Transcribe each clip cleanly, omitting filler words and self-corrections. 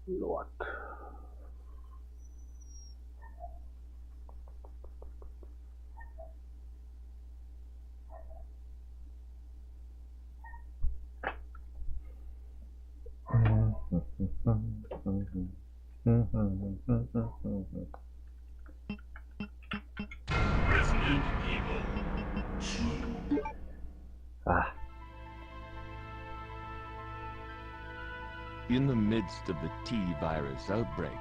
Lord. In the midst of the T-virus outbreak,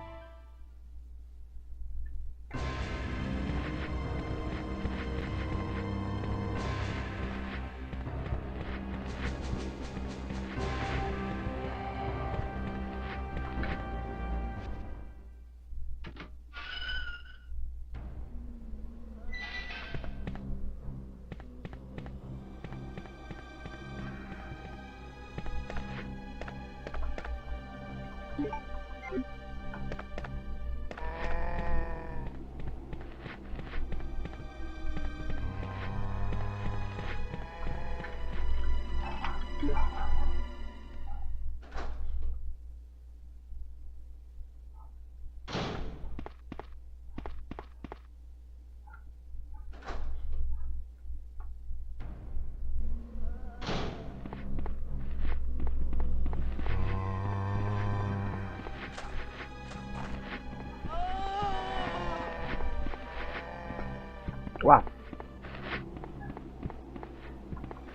Wow.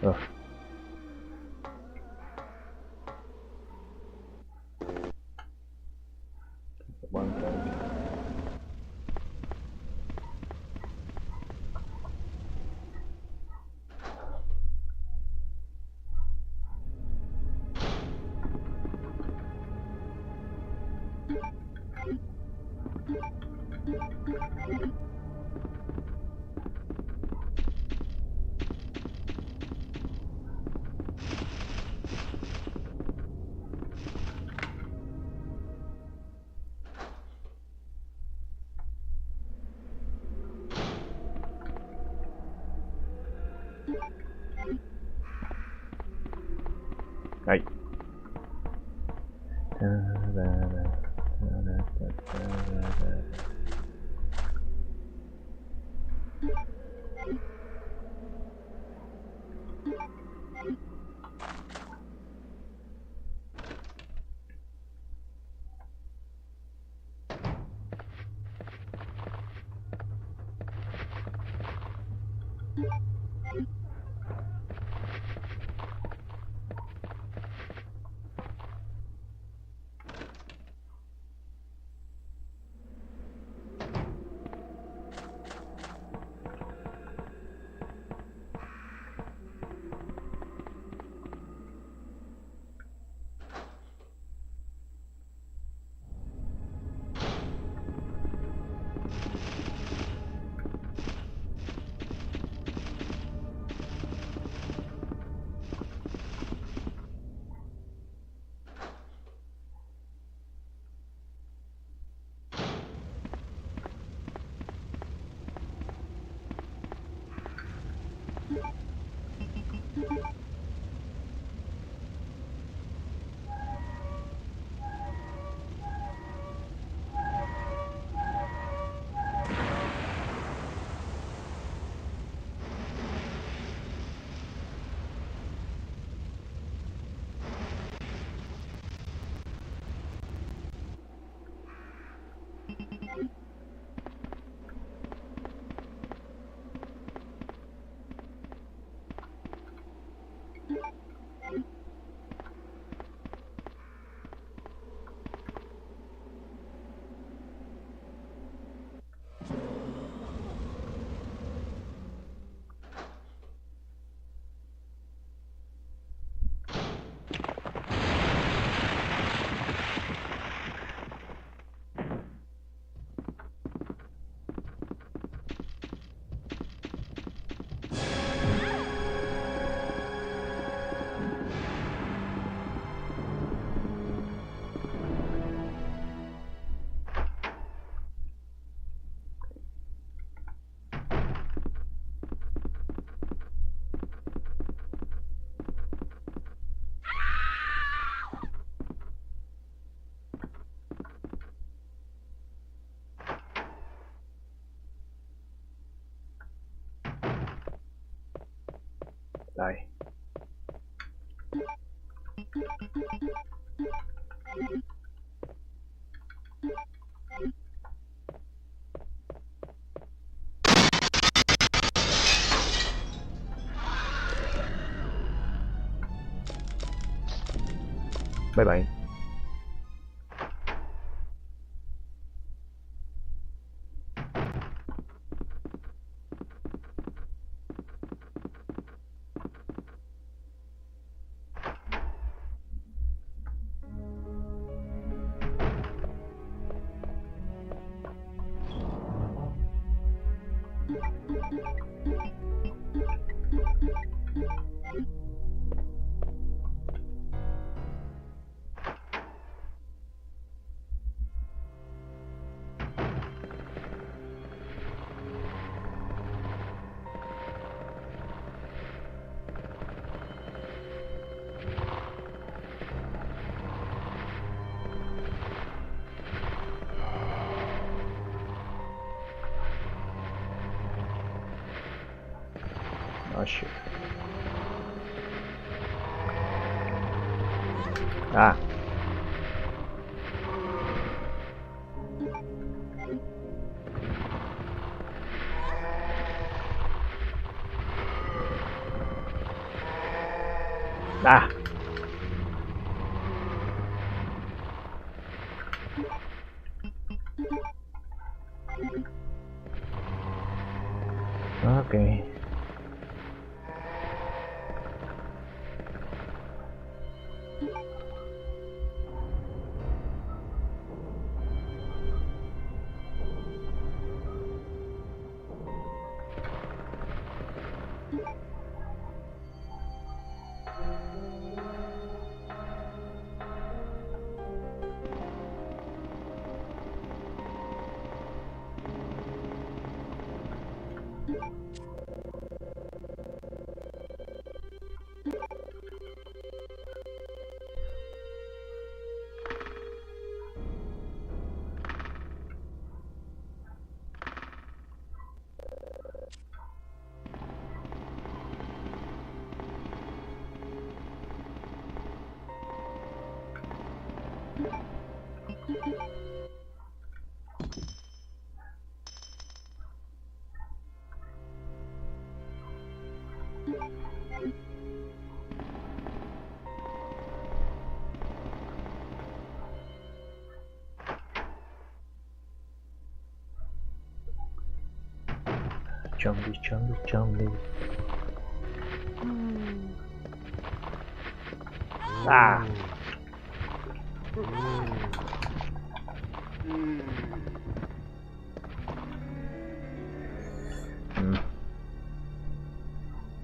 Ugh. One code. Right. Ahí. Bye bye. Oh shit. Ah. Ah. Okay. Zombies. Ah.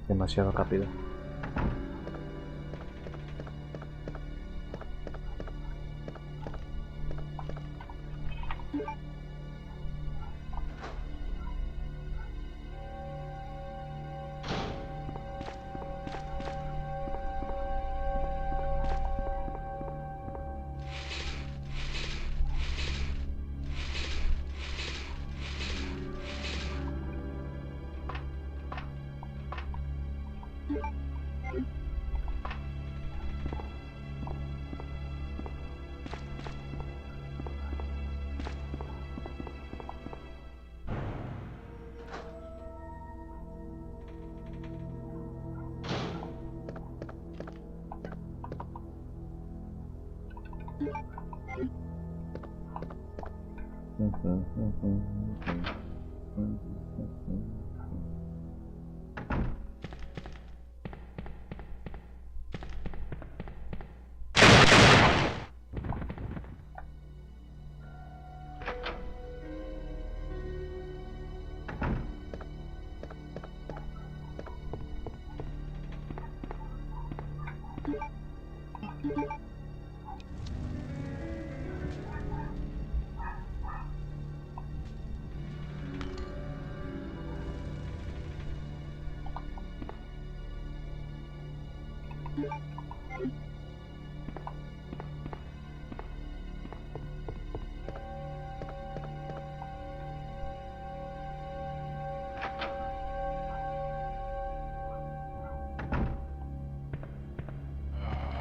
Demasiado rápido.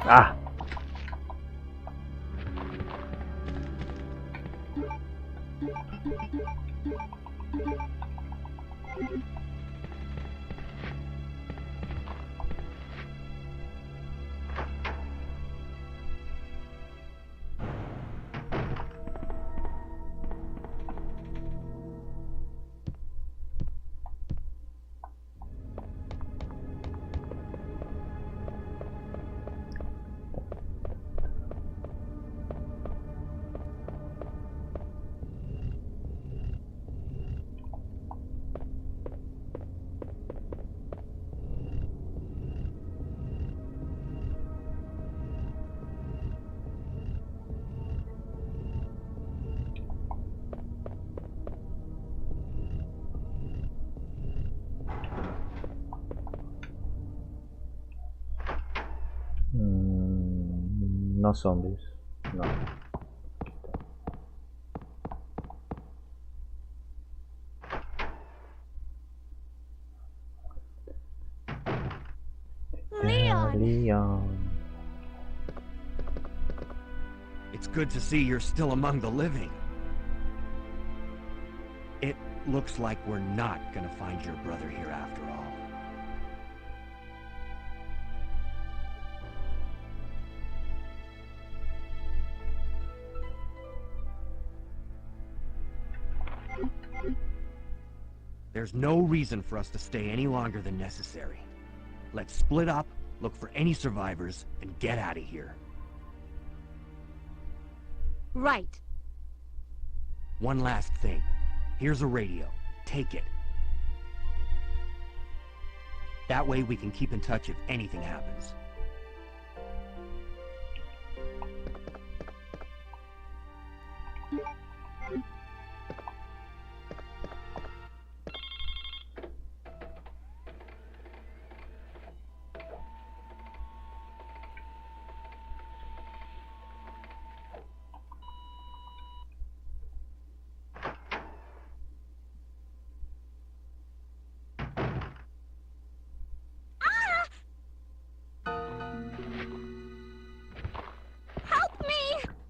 Ah! No zombies. No. Leon. It's good to see you're still among the living. It looks like we're not gonna find your brother here after all. There's no reason for us to stay any longer than necessary. Let's split up, look for any survivors, and get out of here. Right. One last thing. Here's a radio. Take it. That way we can keep in touch if anything happens.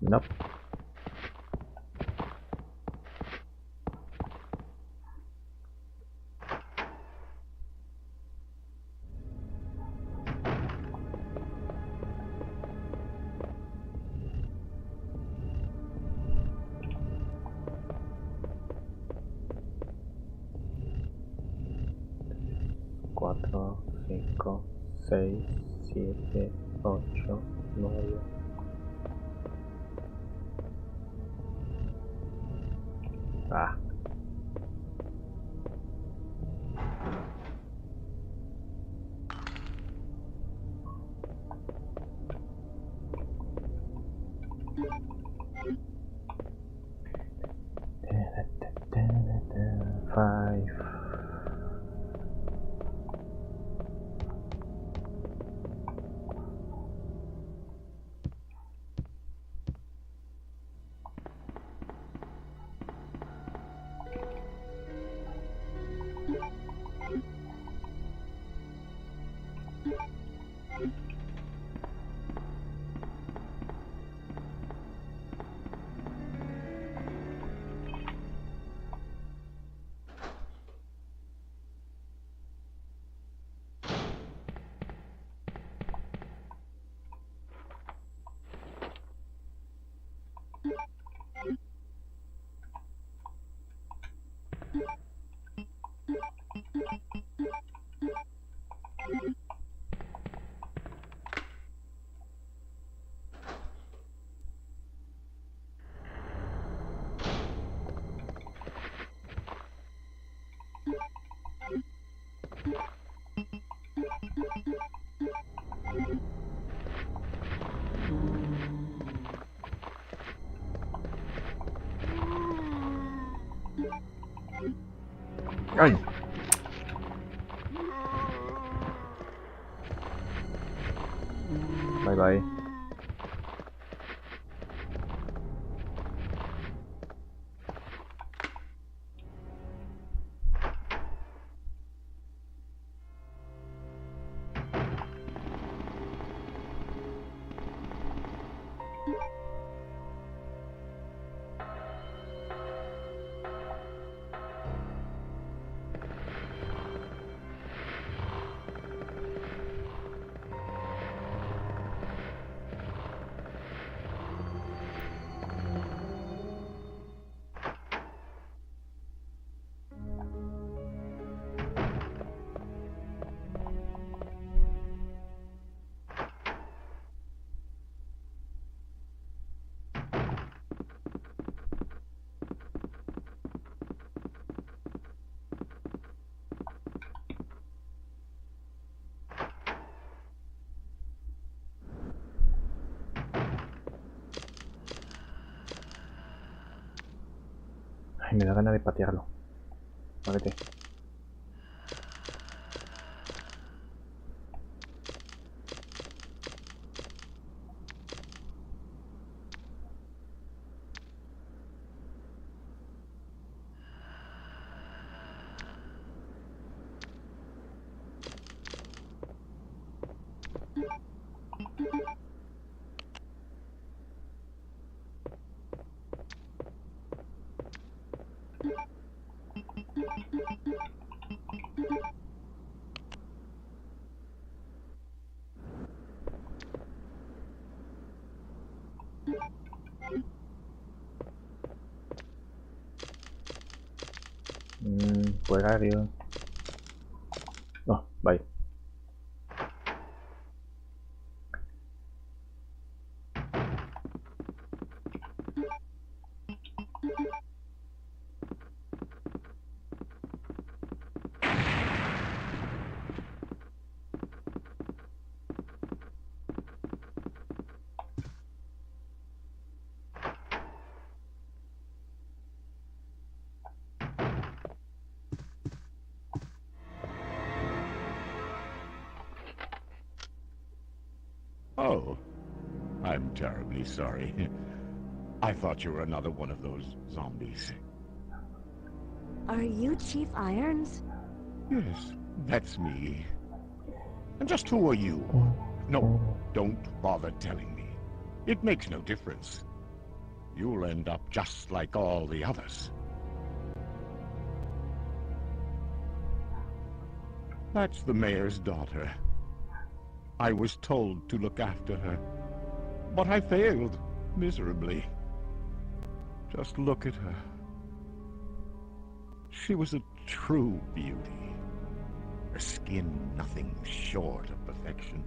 Nope. Cuatro, 5, 6, 7, 8, 9. Ah. Five. Ay. Bye bye. Ay, me da ganas de patearlo. Muévete. Horario. No, bye. Oh, I'm terribly sorry. I thought you were another one of those zombies. Are you Chief Irons? Yes, that's me. And just who are you? No, don't bother telling me. It makes no difference. You'll end up just like all the others. That's the mayor's daughter. I was told to look after her, but I failed miserably. Just look at her. She was a true beauty. Her skin nothing short of perfection.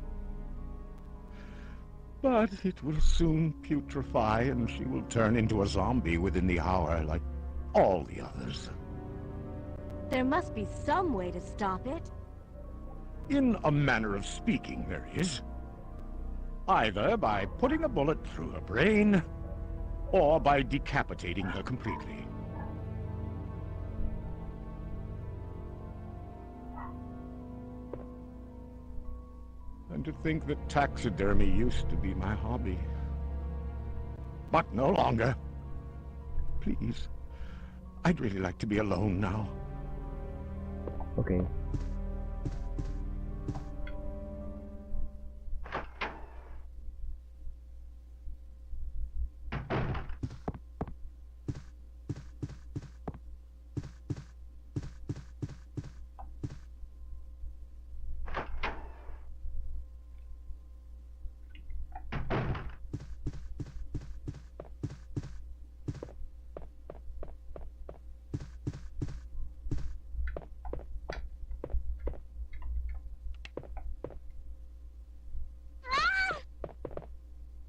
But it will soon putrefy, and she will turn into a zombie within the hour, like all the others. There must be some way to stop it. In a manner of speaking, there is. Either by putting a bullet through her brain, or by decapitating her completely. And to think that taxidermy used to be my hobby. But no longer. Please, I'd really like to be alone now. Okay.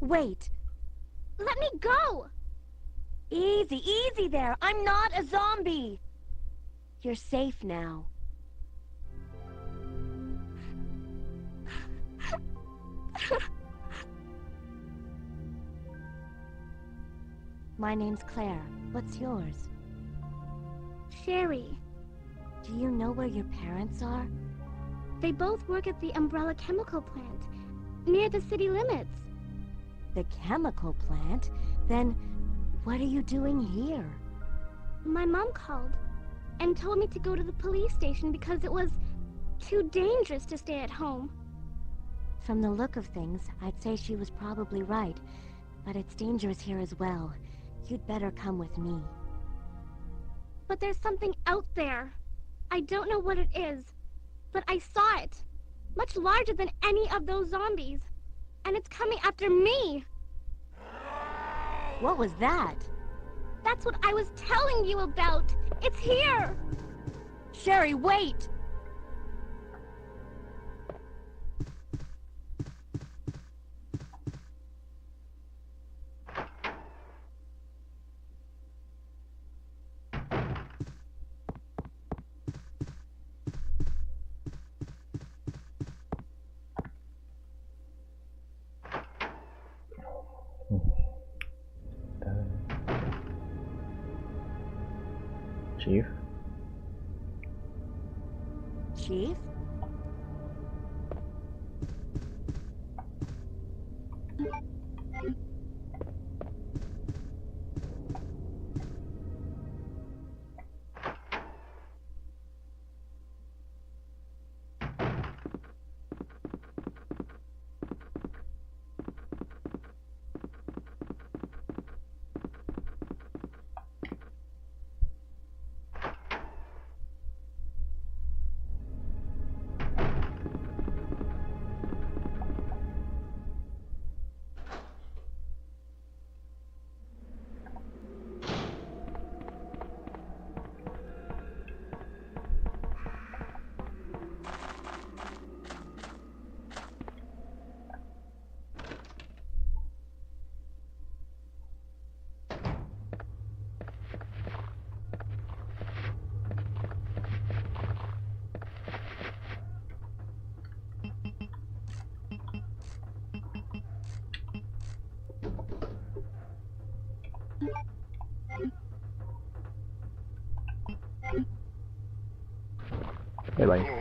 Wait. Let me go! Easy, easy there. I'm not a zombie. You're safe now. My name's Claire. What's yours? Sherry. Do you know where your parents are? They both work at the Umbrella Chemical Plant, near the city limits. The chemical plant? Then what are you doing here? My mom called and told me to go to the police station because it was too dangerous to stay at home. From the look of things, I'd say she was probably right. But it's dangerous here as well. You'd better come with me. But there's something out there. I don't know what it is, but I saw it. Much larger than any of those zombies. And it's coming after me! What was that? That's what I was telling you about! It's here! Sherry, wait! Chief. Chief? Bye bye.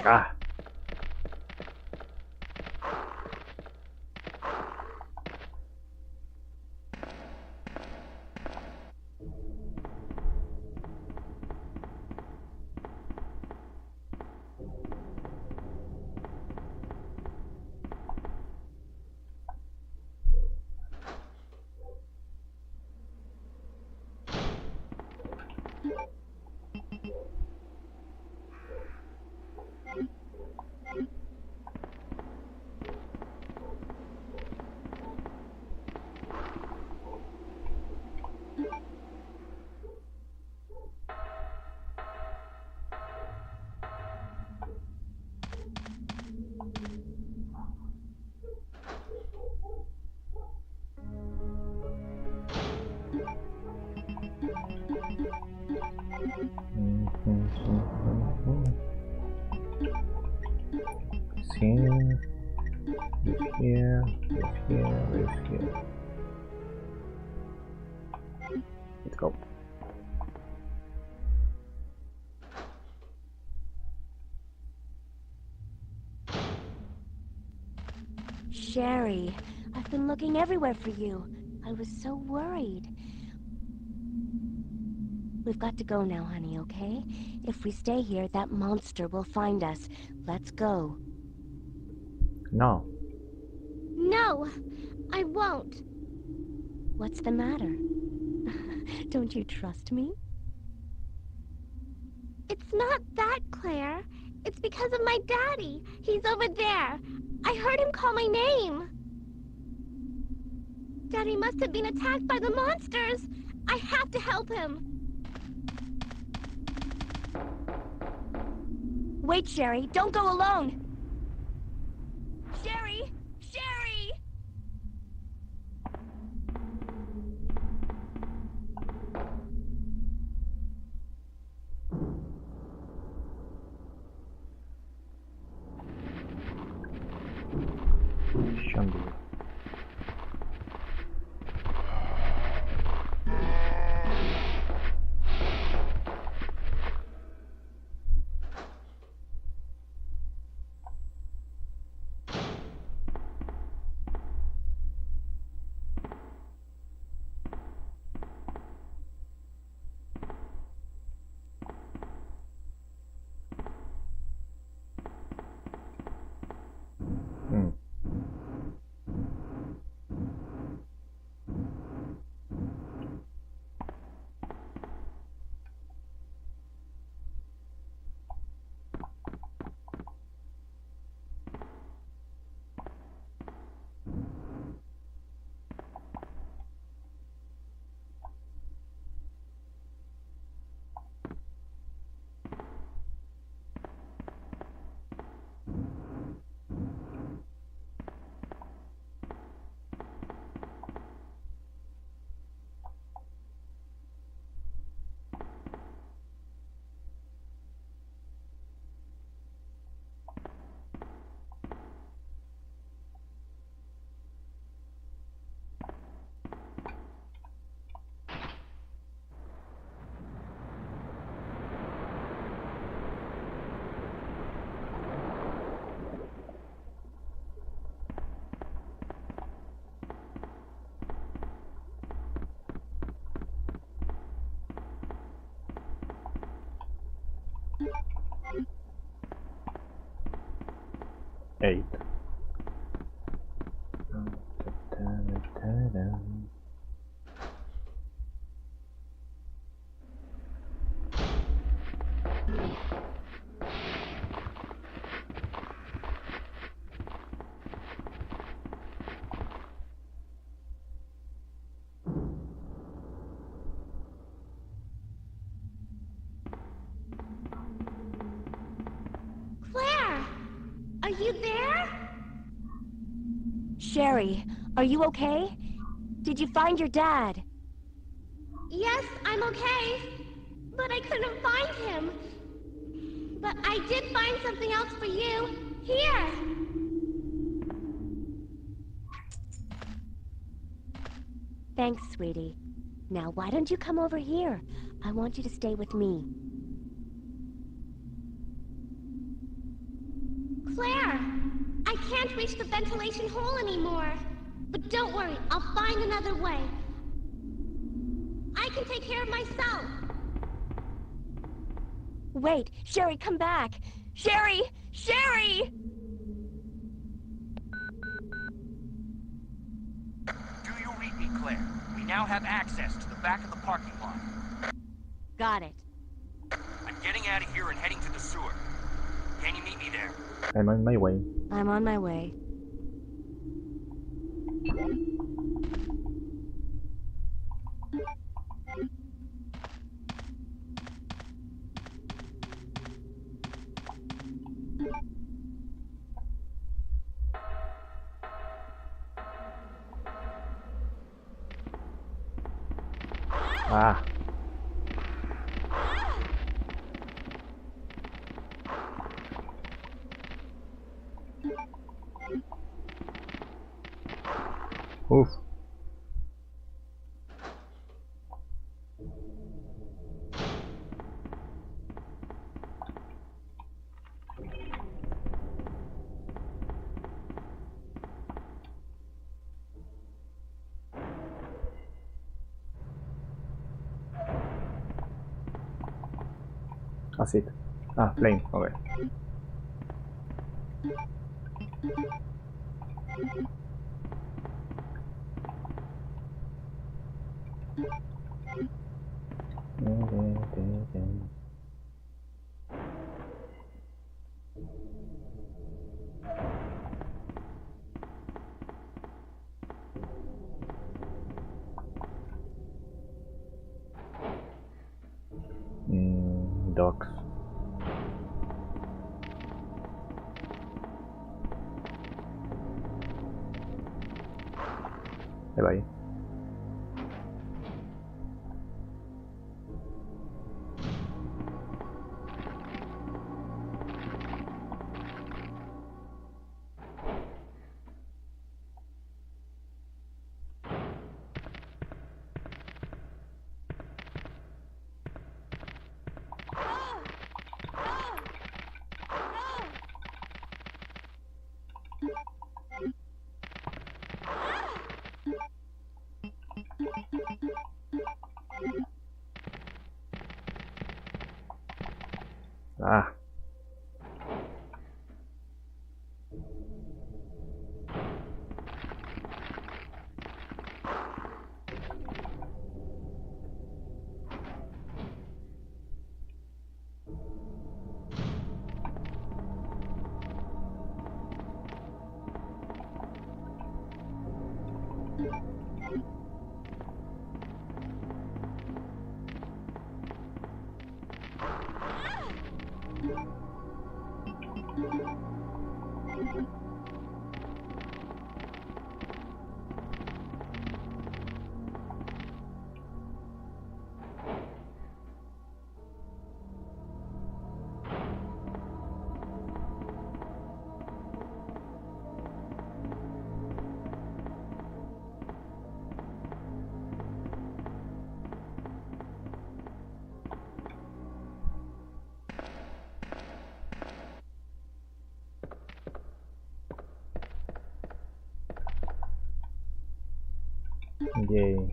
Ah. It's here. It's here. It's here. It's here. Let's go. Sherry, I've been looking everywhere for you. I was so worried. We've got to go now, honey, okay? If we stay here, that monster will find us. Let's go. No. No, I won't. What's the matter? Don't you trust me? It's not that, Claire. It's because of my daddy. He's over there. I heard him call my name. Daddy must have been attacked by the monsters. I have to help him. Wait, Sherry, don't go alone! Sherry! Sherry! Shandy. 8. Claire! Are you there? Sherry, are you okay? Did you find your dad? Yes, I'm okay. But I couldn't find him. But I did find something else for you. Here! Thanks, sweetie. Now, why don't you come over here? I want you to stay with me. Claire! I can't reach the ventilation hole anymore. But don't worry, I'll find another way. I can take care of myself. Wait, Sherry, come back! Sherry! Sherry! Do you read me, Claire? We now have access to the back of the parking lot. Got it. I'm getting out of here and heading to the sewer. Can you meet me there? I'm on my way. I'm on my way. Ah. Oof. That's it. Ah, flame. Okay. Dogs. Bye bye. Ah. Yay.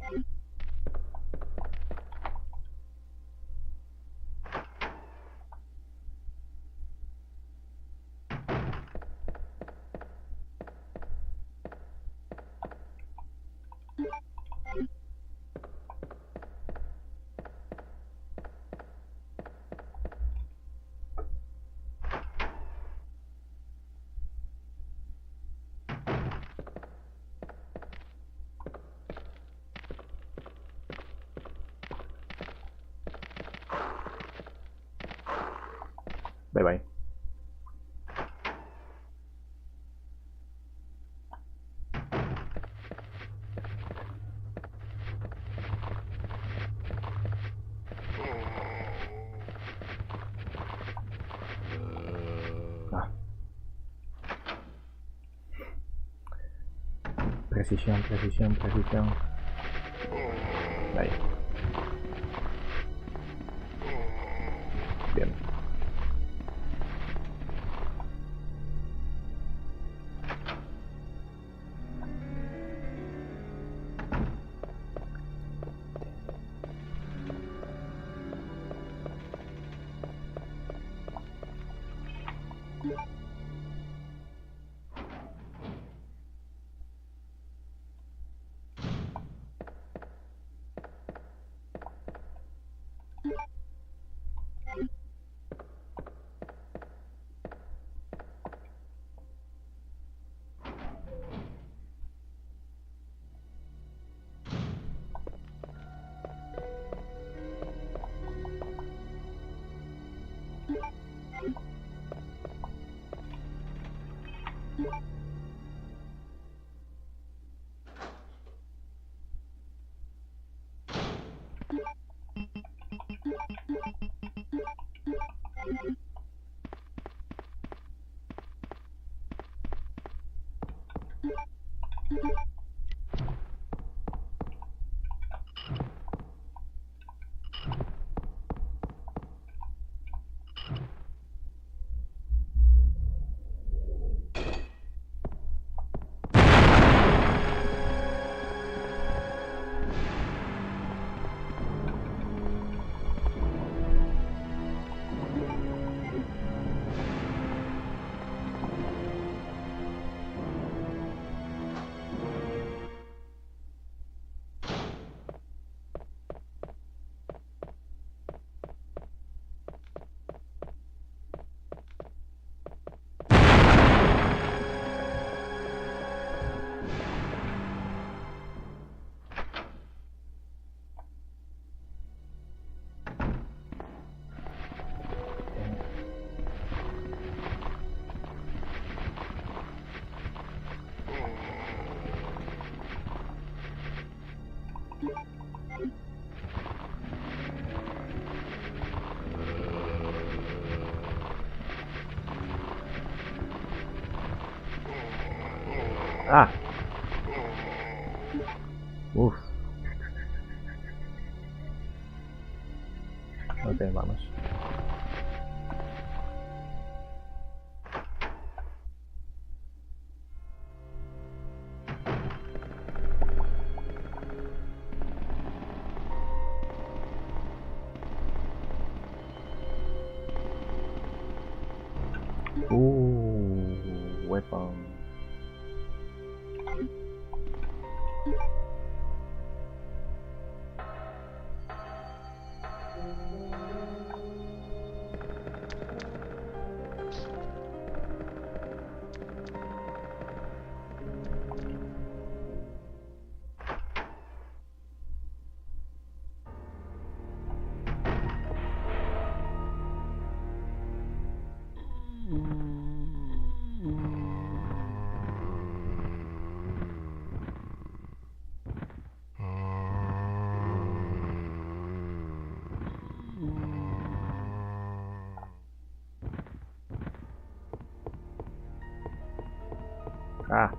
Bye bye. Ah. Precisión, precisión, precisión. Ahí. Bien. Ah. Uf. Ok, vamos. Weapon. Ah.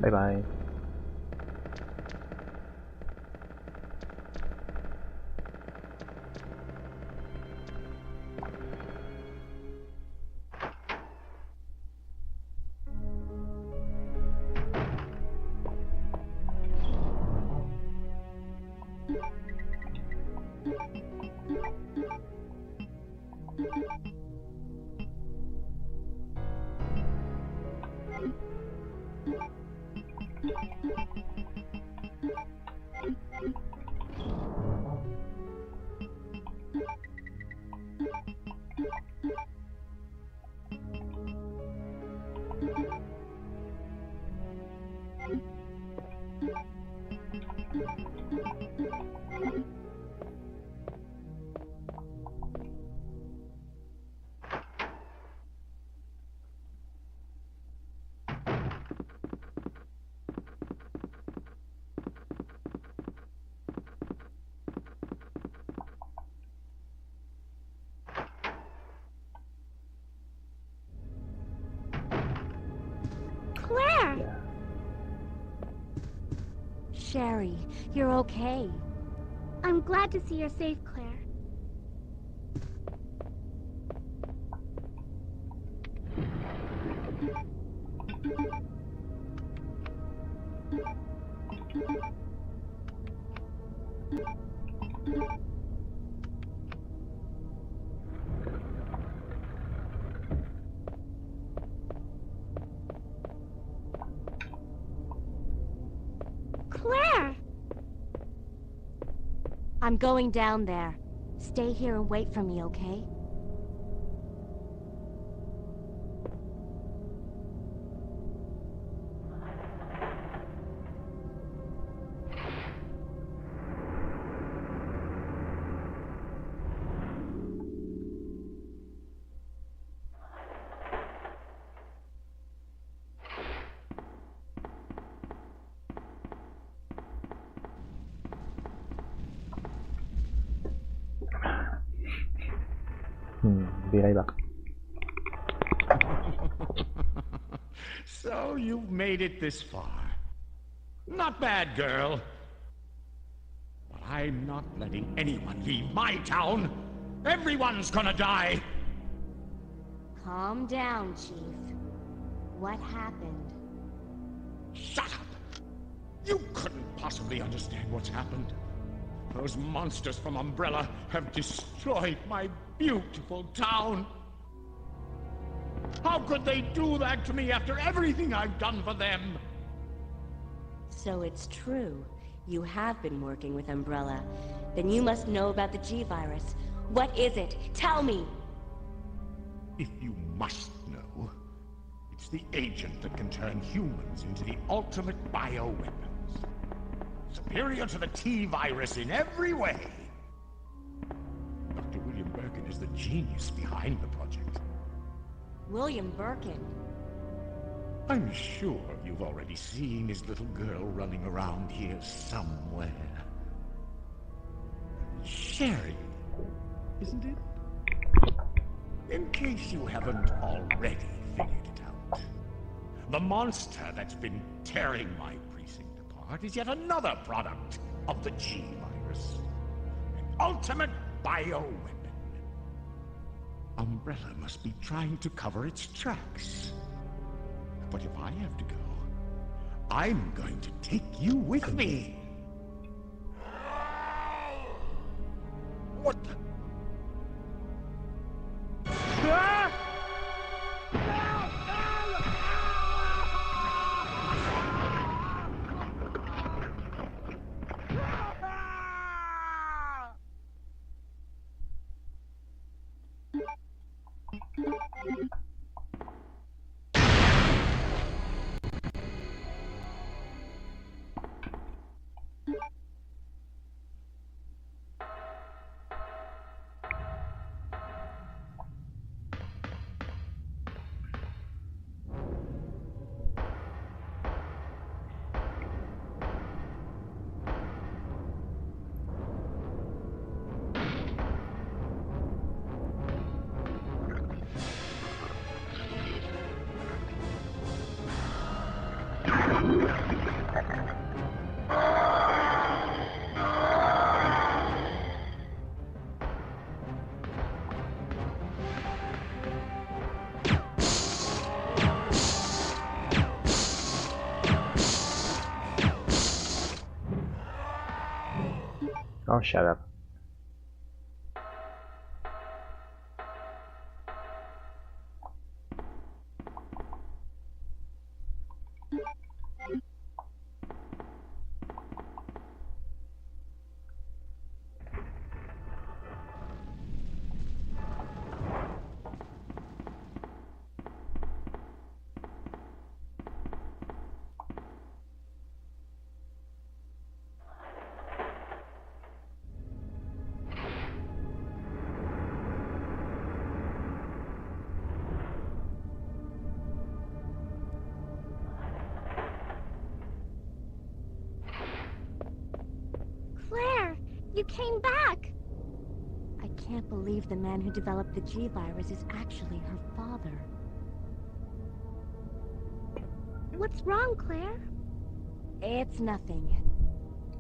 Bye bye. Claire! Yeah. Sherry, you're okay. I'm glad to see you're safe, Claire. Claire! I'm going down there. Stay here and wait for me, okay? Be right back. So you've made it this far. Not bad, girl. But I'm not letting anyone leave my town. Everyone's gonna die. Calm down, Chief. What happened? Shut up! You couldn't possibly understand what's happened. Those monsters from Umbrella have destroyed my beautiful town. How could they do that to me after everything I've done for them? So it's true. You have been working with Umbrella. Then you must know about the G-Virus. What is it? Tell me! If you must know, it's the agent that can turn humans into the ultimate bioweapons. Superior to the T-Virus in every way. Dr. William Birkin is the genius behind the project. William Birkin. I'm sure you've already seen his little girl running around here somewhere. Sherry, isn't it? In case you haven't already figured it out, the monster that's been tearing my precinct apart is yet another product of the G-Virus. An ultimate bioweapon. Umbrella must be trying to cover its tracks. But if I have to go, I'm going to take you with me. What the? Ah! Oh, shut up. Claire, you came back! I can't believe the man who developed the G-Virus is actually her father. What's wrong, Claire? It's nothing.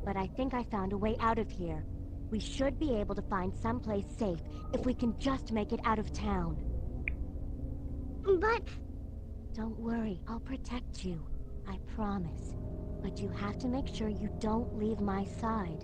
But I think I found a way out of here. We should be able to find someplace safe if we can just make it out of town. But... Don't worry, I'll protect you. I promise. But you have to make sure you don't leave my side.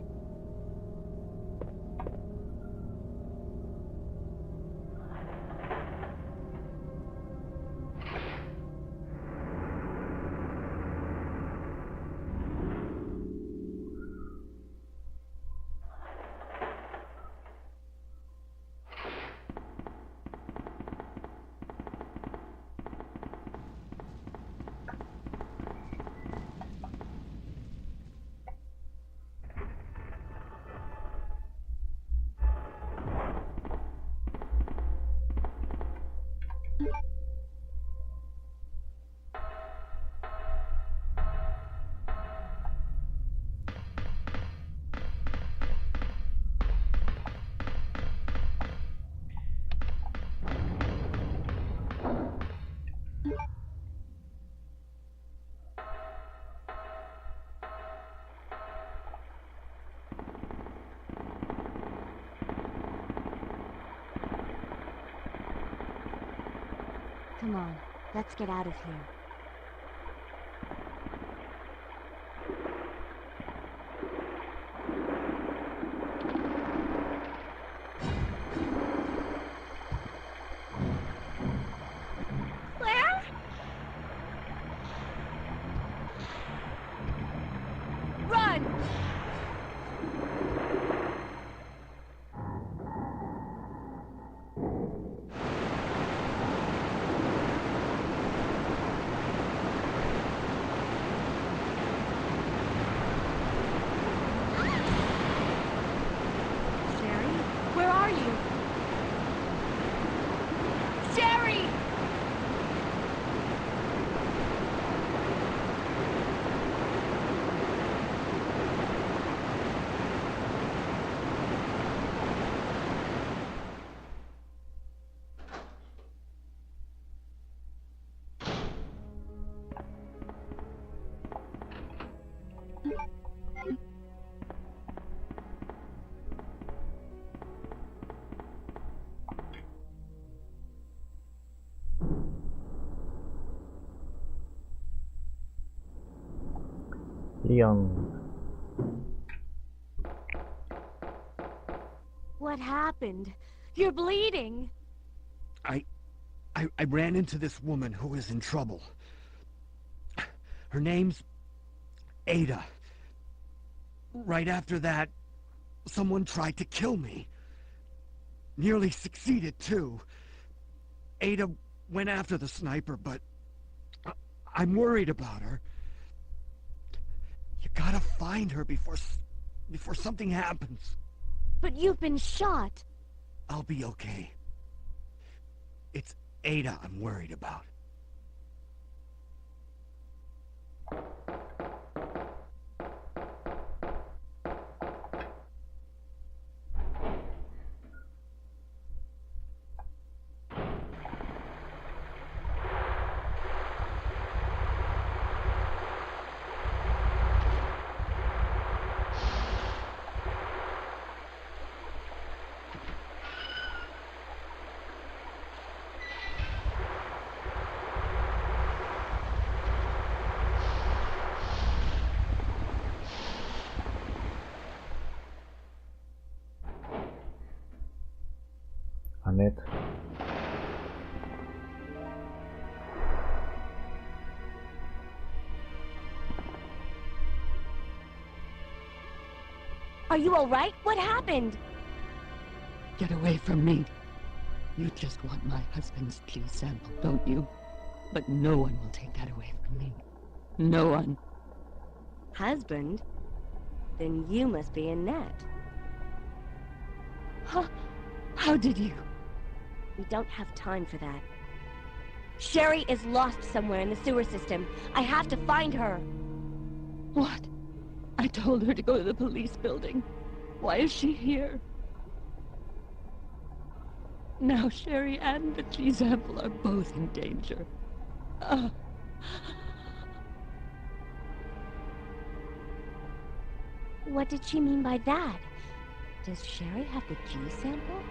Come on, let's get out of here. Claire? Run! Sherry? Where are you? Sherry! Young. What happened? You're bleeding. I ran into this woman who was in trouble. Her name's Ada. Right after that, someone tried to kill me. Nearly succeeded, too. Ada went after the sniper, but I'm worried about her. You gotta find her before something happens. But you've been shot. I'll be okay. It's Ada I'm worried about. menit. Are you alright? What happened? Get away from me. You just want my husband's G sample, don't you? But no one will take that away from me. No one. Husband? Then you must be Annette. How did you? We don't have time for that. Sherry is lost somewhere in the sewer system. I have to find her. What? I told her to go to the police building. Why is she here? Now Sherry and the G sample are both in danger. What did she mean by that? Does Sherry have the G sample?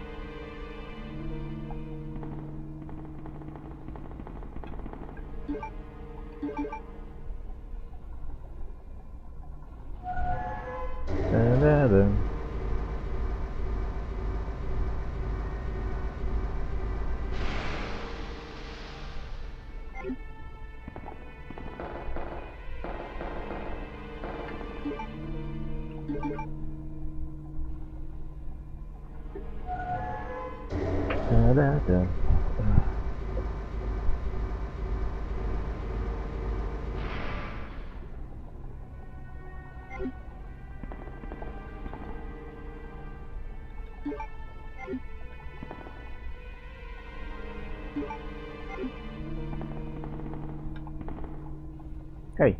Hey.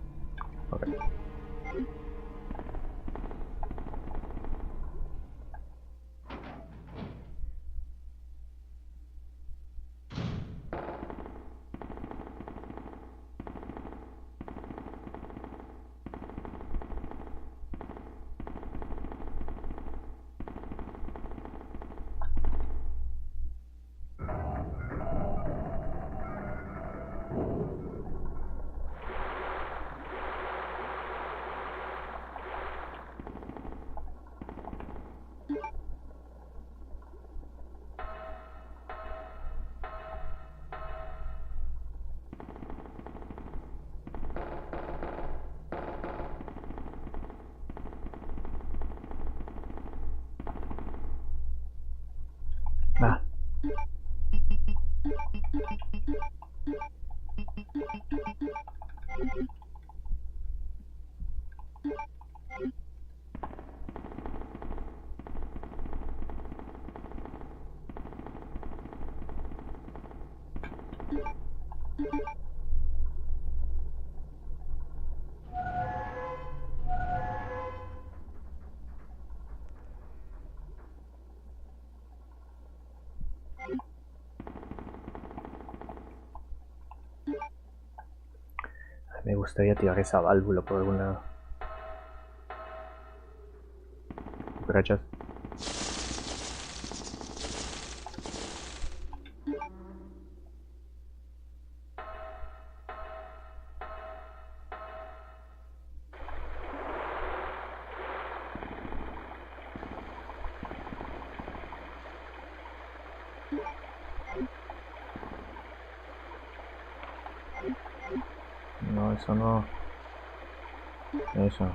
Okay. Ah. Me gustaría tirar esa válvula por algún lado. Cucarachas. No, eso no. Eso.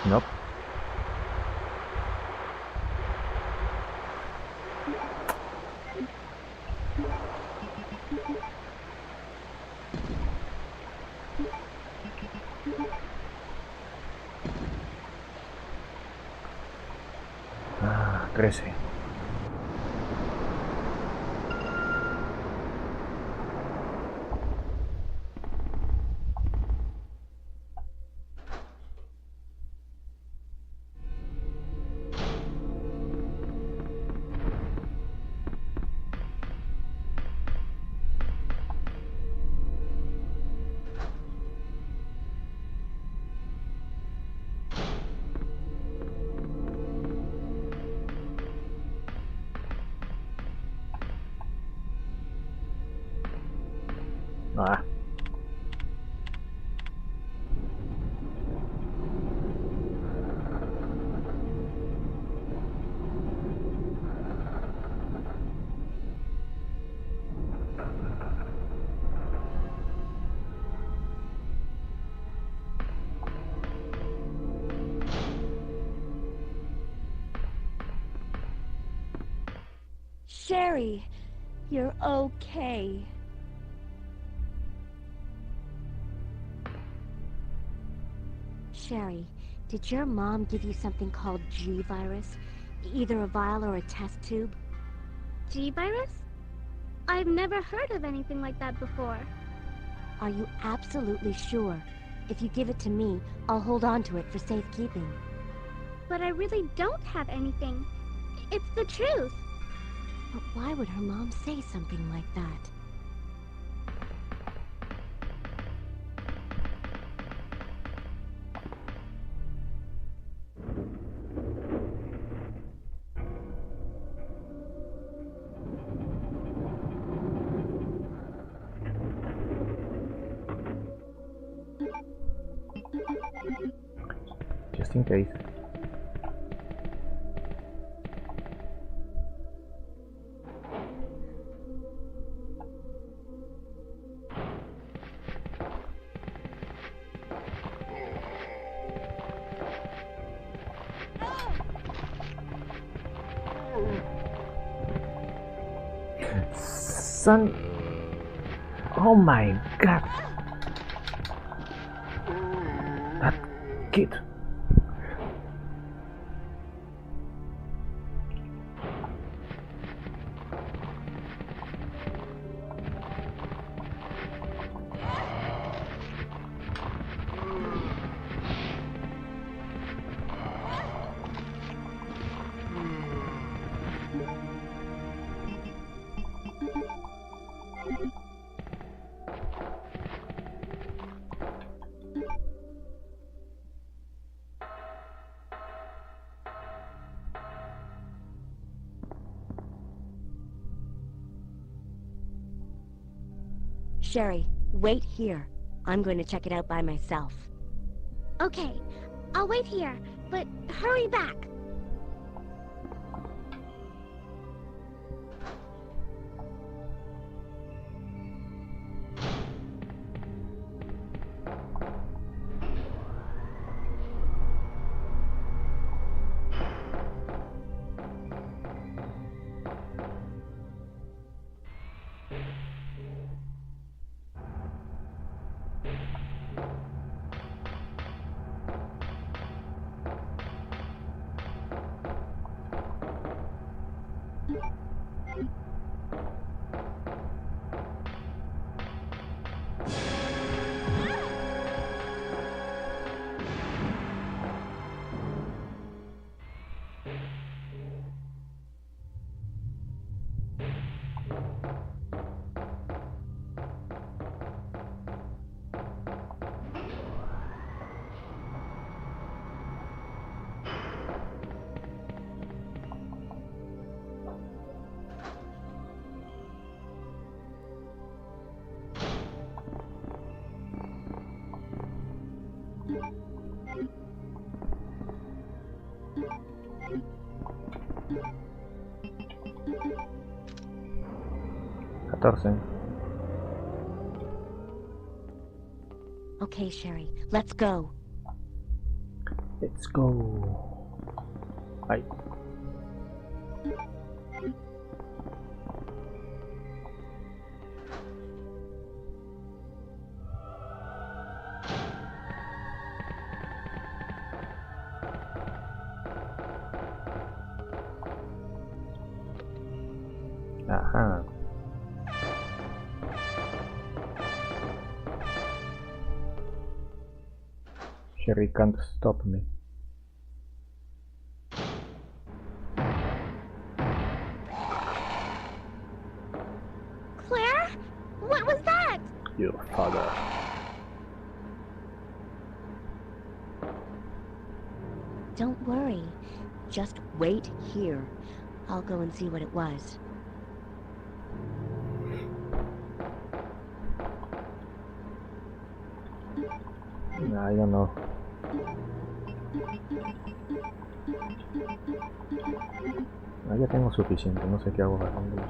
Nope. Ah, 13. Ah. Sherry, you're okay. Sherry, did your mom give you something called G-virus? Either a vial or a test tube? G-virus? I've never heard of anything like that before. Are you absolutely sure? If you give it to me, I'll hold on to it for safekeeping. But I really don't have anything. It's the truth. But why would her mom say something like that? Just in case. Son. Oh my god. That kid. Sherry, wait here. I'm going to check it out by myself. Okay, I'll wait here, but hurry back. Okay, Sherry, let's go. Let's go. Ay. Aha. Sherry can't stop me. Claire? What was that? Your father. Don't worry. Just wait here. I'll go and see what it was. I don't know. Ya tengo suficiente, no sé qué hago agarrándolos.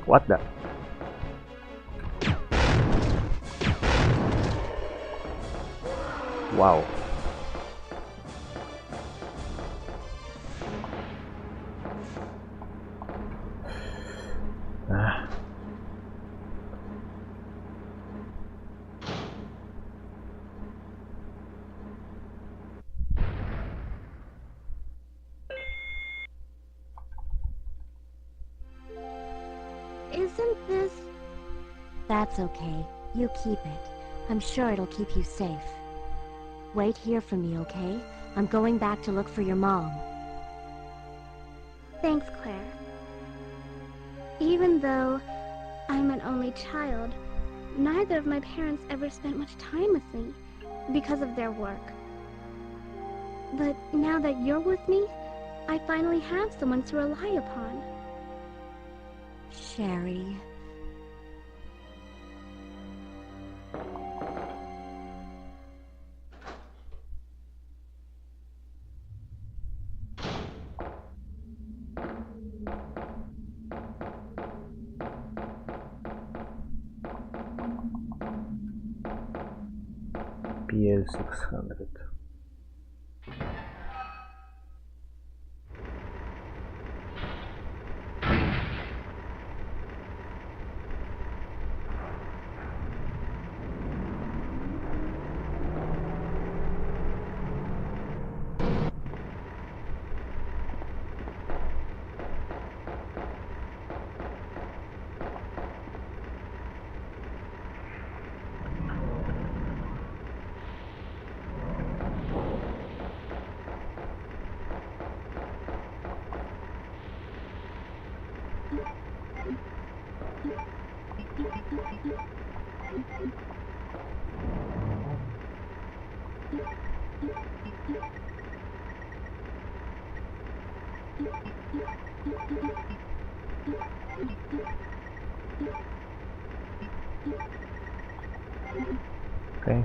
What the? Wow. Ah. Isn't this... That's okay. You keep it. I'm sure it'll keep you safe. Wait here for me, okay? I'm going back to look for your mom. Thanks, Claire. Even though I'm an only child, neither of my parents ever spent much time with me because of their work. But now that you're with me, I finally have someone to rely upon. Sherry. PL600. Okay.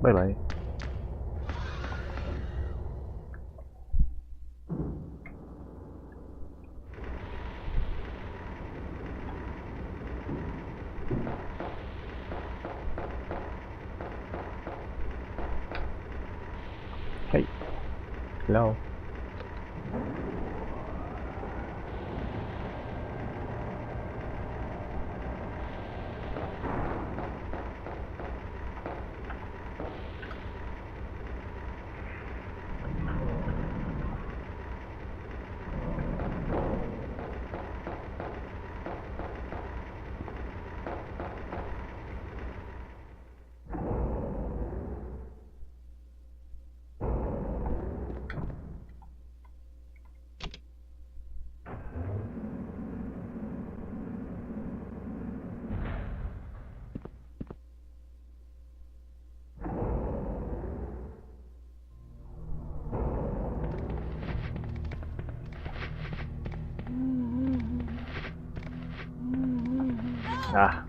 Bye bye. Hey. Hello. Ah.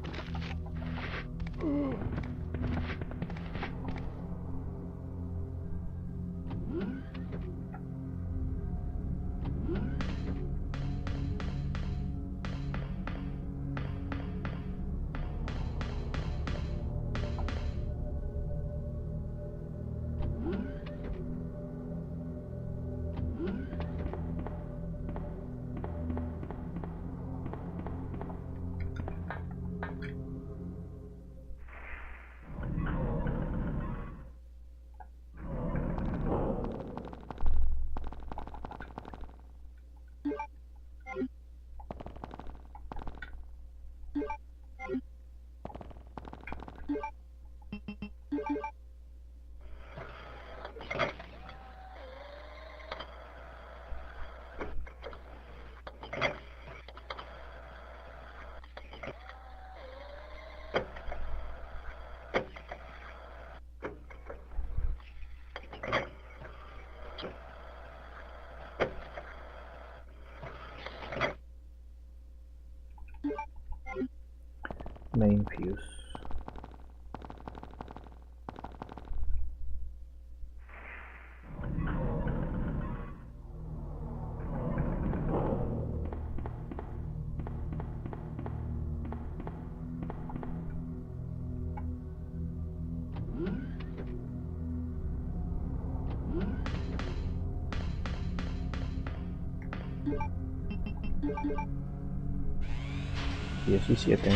Main fuse. Diecisiete.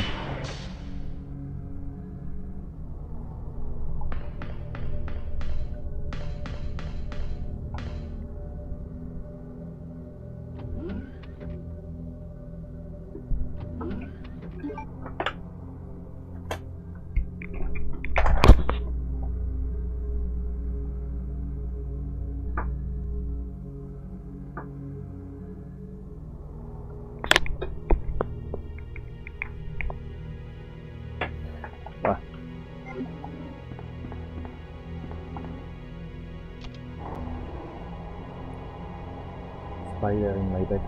Ah. Spider in my bed.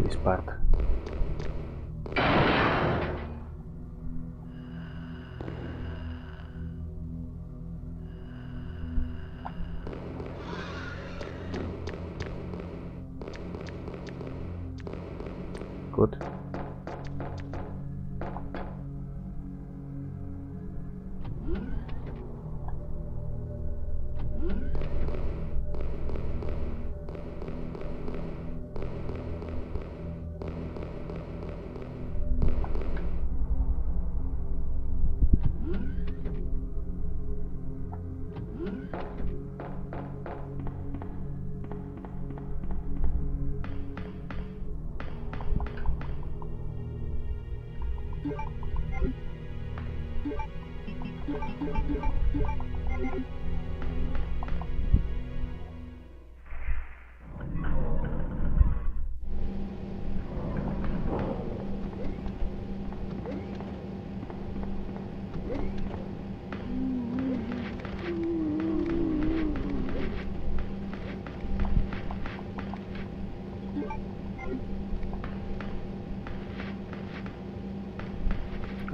This part. Good.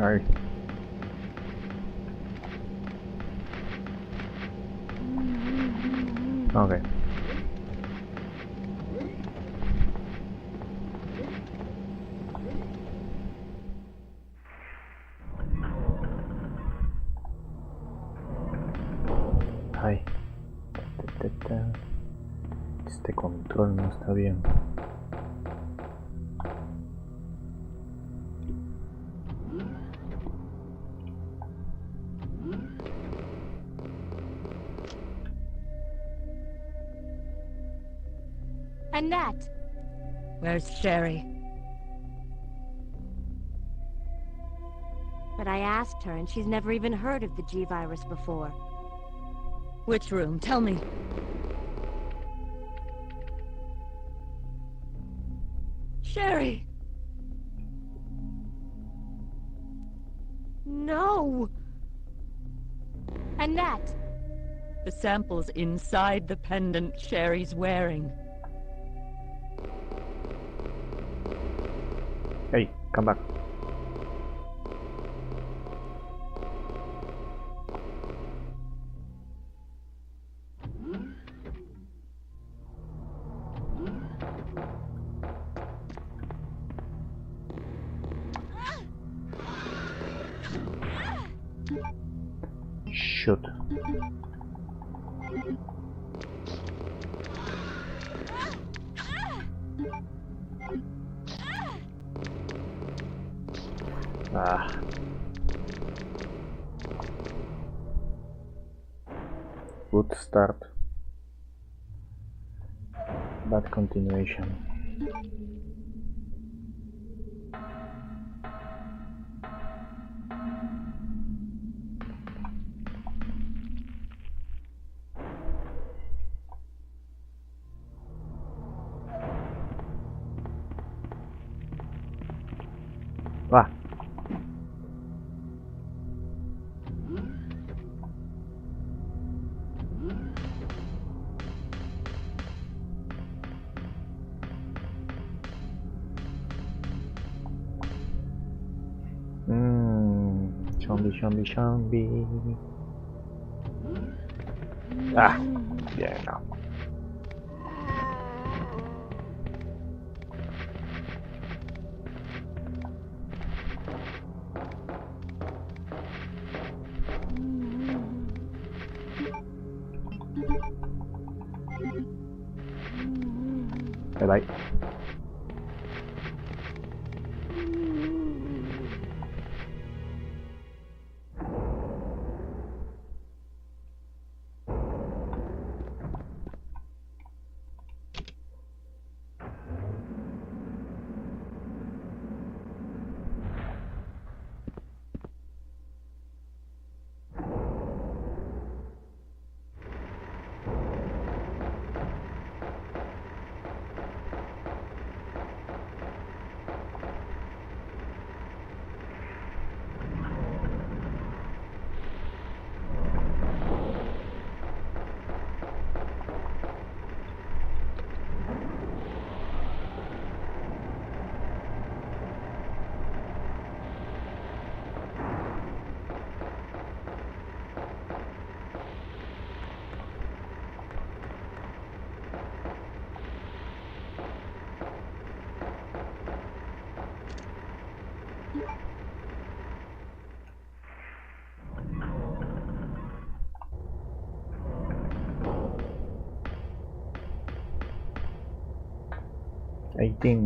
Ahí. Ok. Ay. Este control no está bien. Annette! Where's Sherry? But I asked her, and she's never even heard of the G-Virus before. Which room? Tell me. Sherry! No! Annette! The sample's inside the pendant Sherry's wearing. Hey, come back. Shoot. Ah. Good start. Bad continuation. Ah. Zombie. Ah, yeah, no. Bye-bye.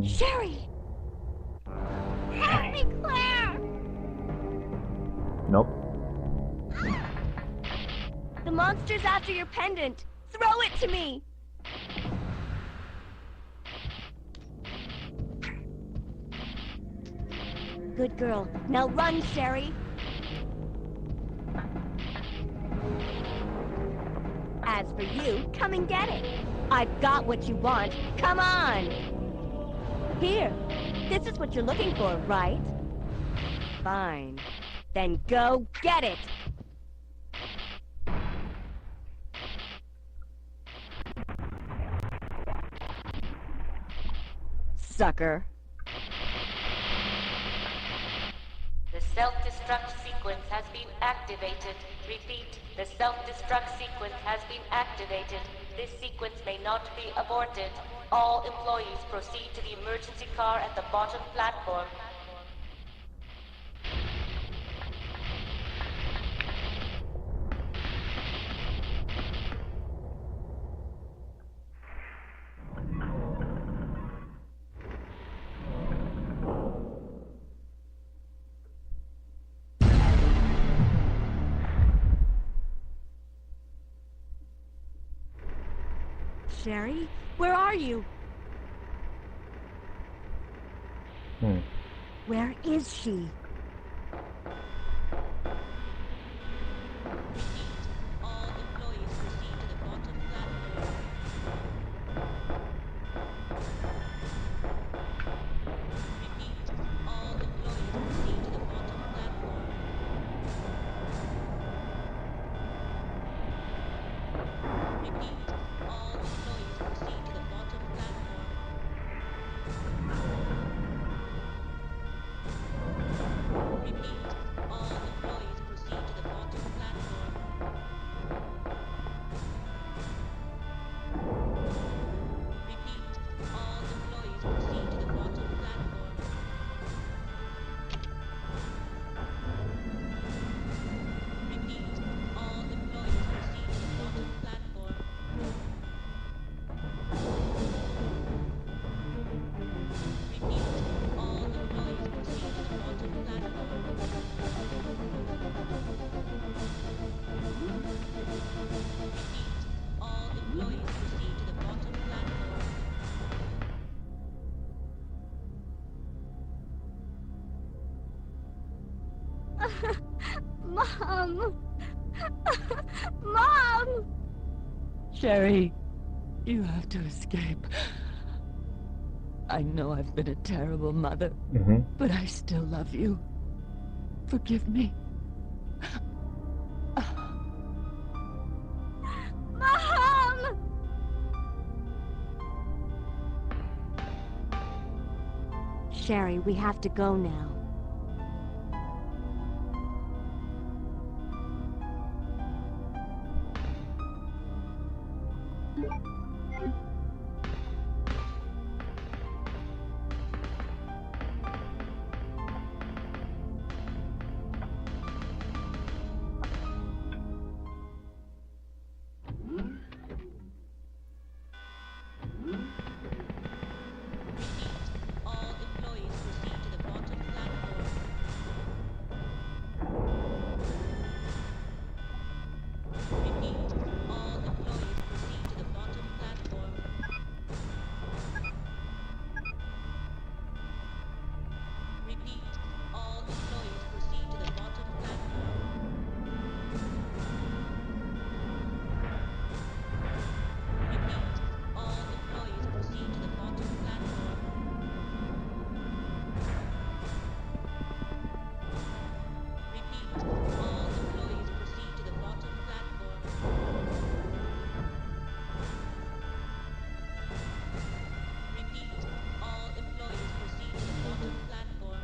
Sherry! Help me, Claire! Nope. The monster's after your pendant! Throw it to me! Good girl. Now run, Sherry! As for you, come and get it. I've got what you want. Come on! Here. This is what you're looking for, right? Fine. Then go get it! Sucker. The self-destruct sequence has been activated. Repeat, the self-destruct sequence has been activated. This sequence may not be aborted. All employees proceed to the emergency car at the bottom platform. Sherry? Where are you? Where is she? All employees proceed to the bottom platform. Repeat, all employees proceed to the bottom platform. Repeat, all employees proceed to the bottom platform. Repeat, all employees proceed to the bottom platform. Repeat, all employees proceed to the bottom platform. Repeat, all employees proceed to the bottom platform. Repeat, all employees proceed to the bottom platform. Repeat, all employees proceed to the bottom platform. Mom! Mom! Sherry, you have to escape. I know I've been a terrible mother, but I still love you. Forgive me. Mom! Sherry, we have to go now. All employees proceed to the bottom platform. Repeat, all employees proceed to the bottom platform. Repeat, all employees proceed to the bottom platform. Repeat, all employees proceed to the bottom platform. Repeat, all employees proceed to the bottom platform. Repeat, all employees proceed to the bottom platform.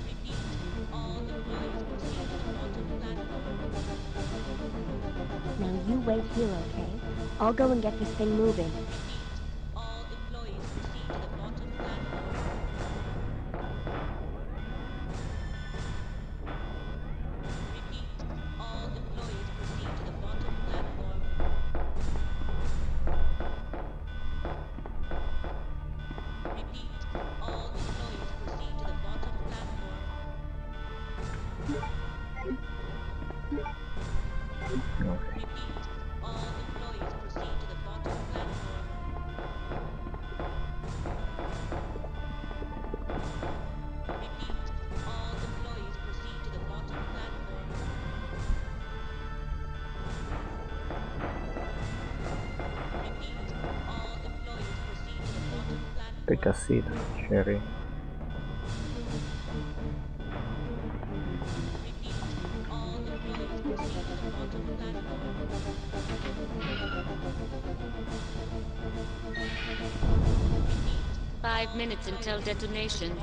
Repeat, all employees proceed to the bottom platform. Now you wait here, okay? I'll go and get this thing moving. All employees proceed to the bottom platform. Repeat, all employees proceed to the bottom platform. Repeat, all employees proceed to the bottom platform. Repeat, all employees proceed to the bottom platform. Take a seat, Sherry. Five minutes until detonation.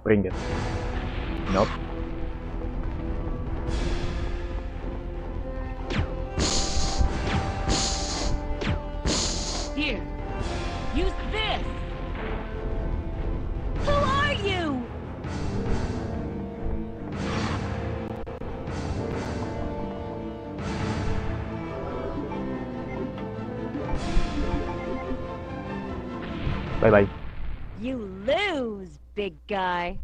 Bring it. Nope. Here, use this! Who are you? Bye-bye. You lose, big guy.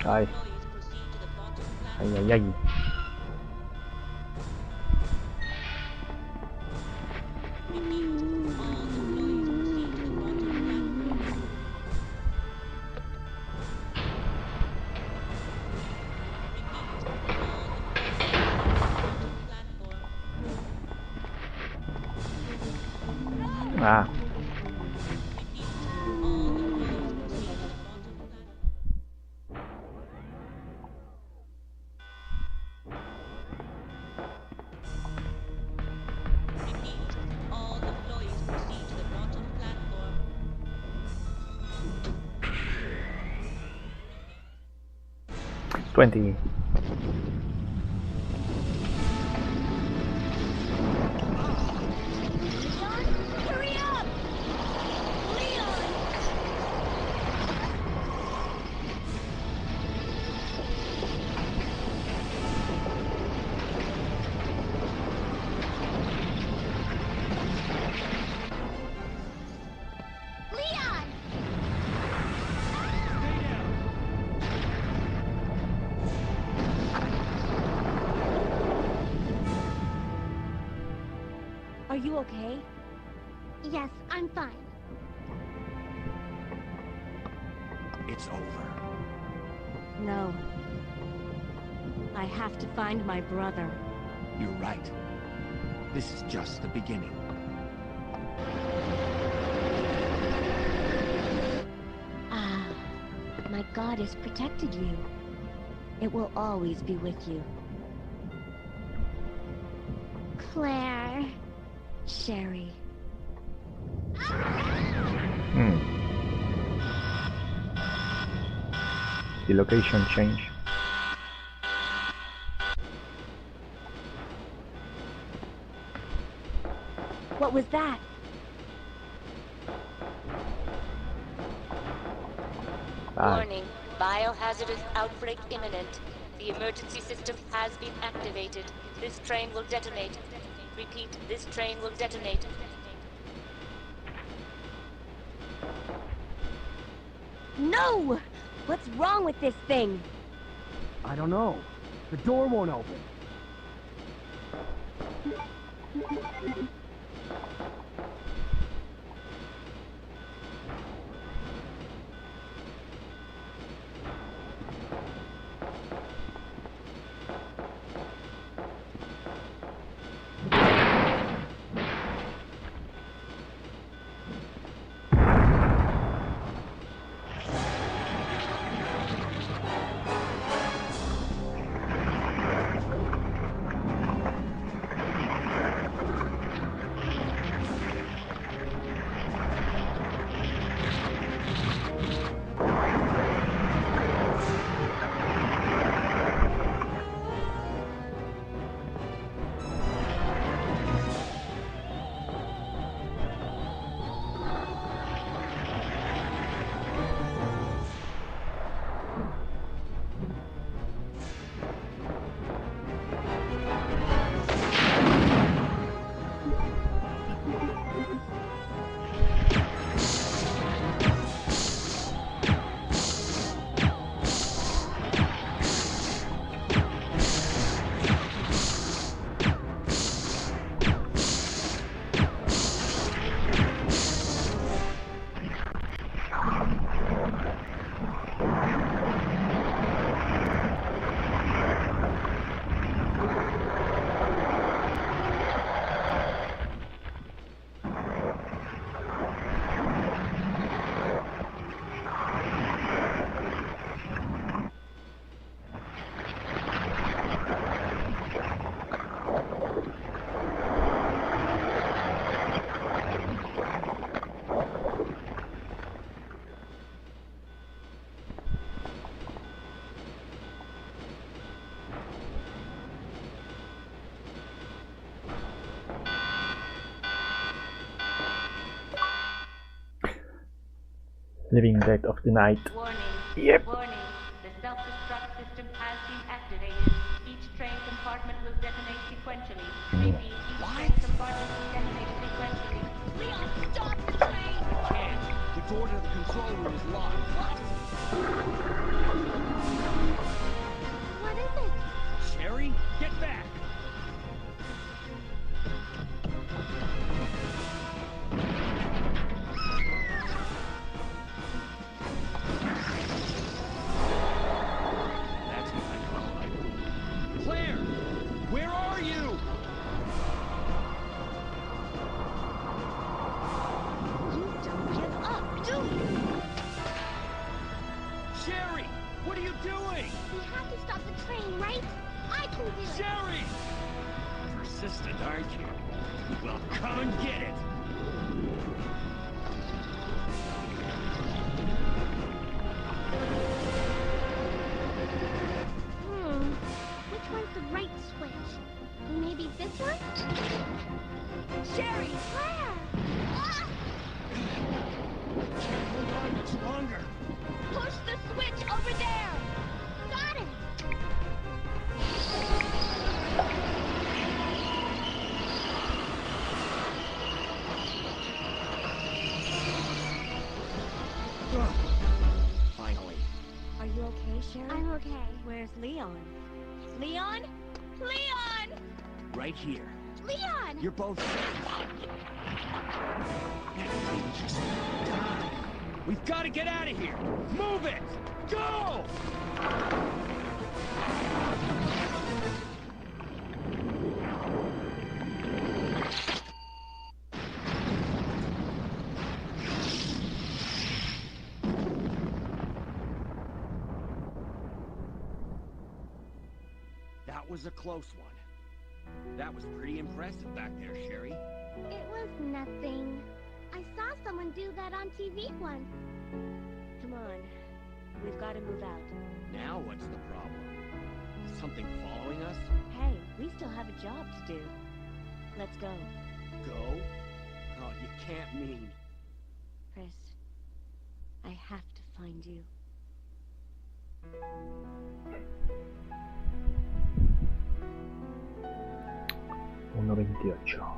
Ay. Ay, ay, ay. Ah. All employees proceed to the bottom platform. 20. Hurry up! Leon! Leon! Are you okay? Yes, I'm fine. It's over. No. I have to find my brother. You're right. This is just the beginning. Ah, my God has protected you. It will always be with you. Claire. Sherry. The location change. What was that? Warning, biohazardous outbreak imminent. The emergency system has been activated. This train will detonate. Repeat, this train will detonate. No! What's wrong with this thing? I don't know. The door won't open. Living Dead of the Night. Warning. Yep. Warning. The self-destruct system has been activated. Each train compartment will detonate sequentially. Repeat, each train compartment will detonate sequentially. Leon, stop the train! I can't. The door to the control room is locked. What is it? Sherry, get back! That's what I call it. Claire! Where are you? You don't give up, do you? Sherry! What are you doing? We have to stop the train, right? I can do it. Sherry! Persistent, aren't you? Well, come and get it! Which one's the right switch? Maybe this one? Sherry! Claire! Ah! Can't hold on much longer. Push the switch over there! Got it! Finally. Are you okay, Sherry? I'm okay. Where's Leon? Leon? Leon! Right here. Leon! You're both safe. Just die. We've got to get out of here. Move it! Go! That was a close one. That was pretty impressive back there, Sherry. It was nothing. I saw someone do that on TV once. Come on. We've got to move out. Now what's the problem? Is something following us? Hey, we still have a job to do. Let's go. Go? Oh, you can't mean... Chris, I have to find you. 1.28.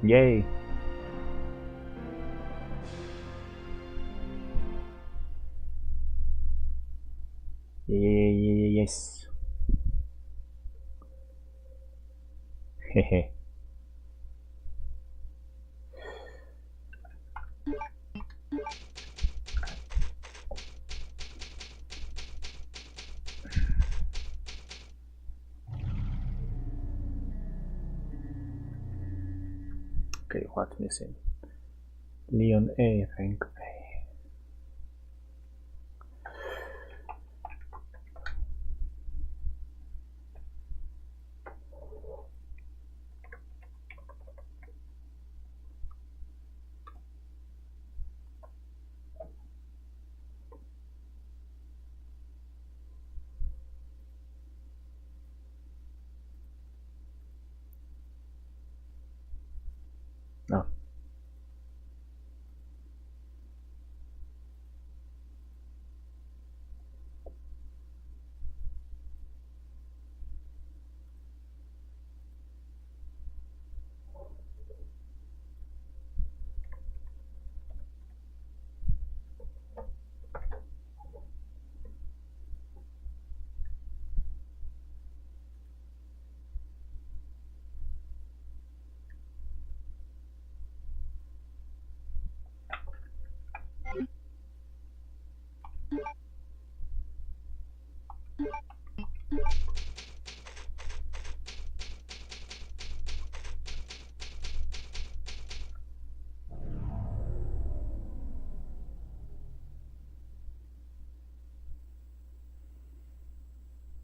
Yay! Yes. Hehe. Okay, what's missing? Leon A, rank A. No.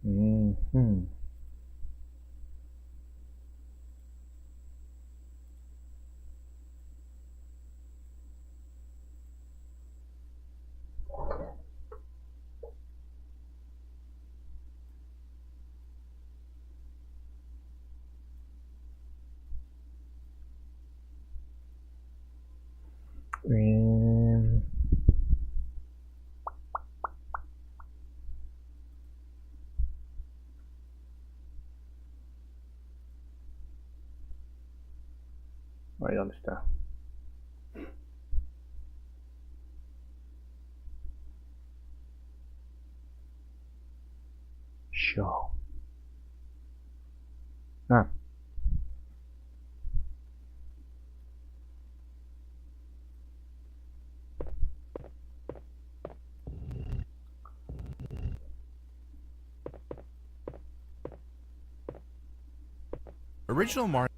Mm-hmm. Ahí dónde está. Show. Ah. Original Mario.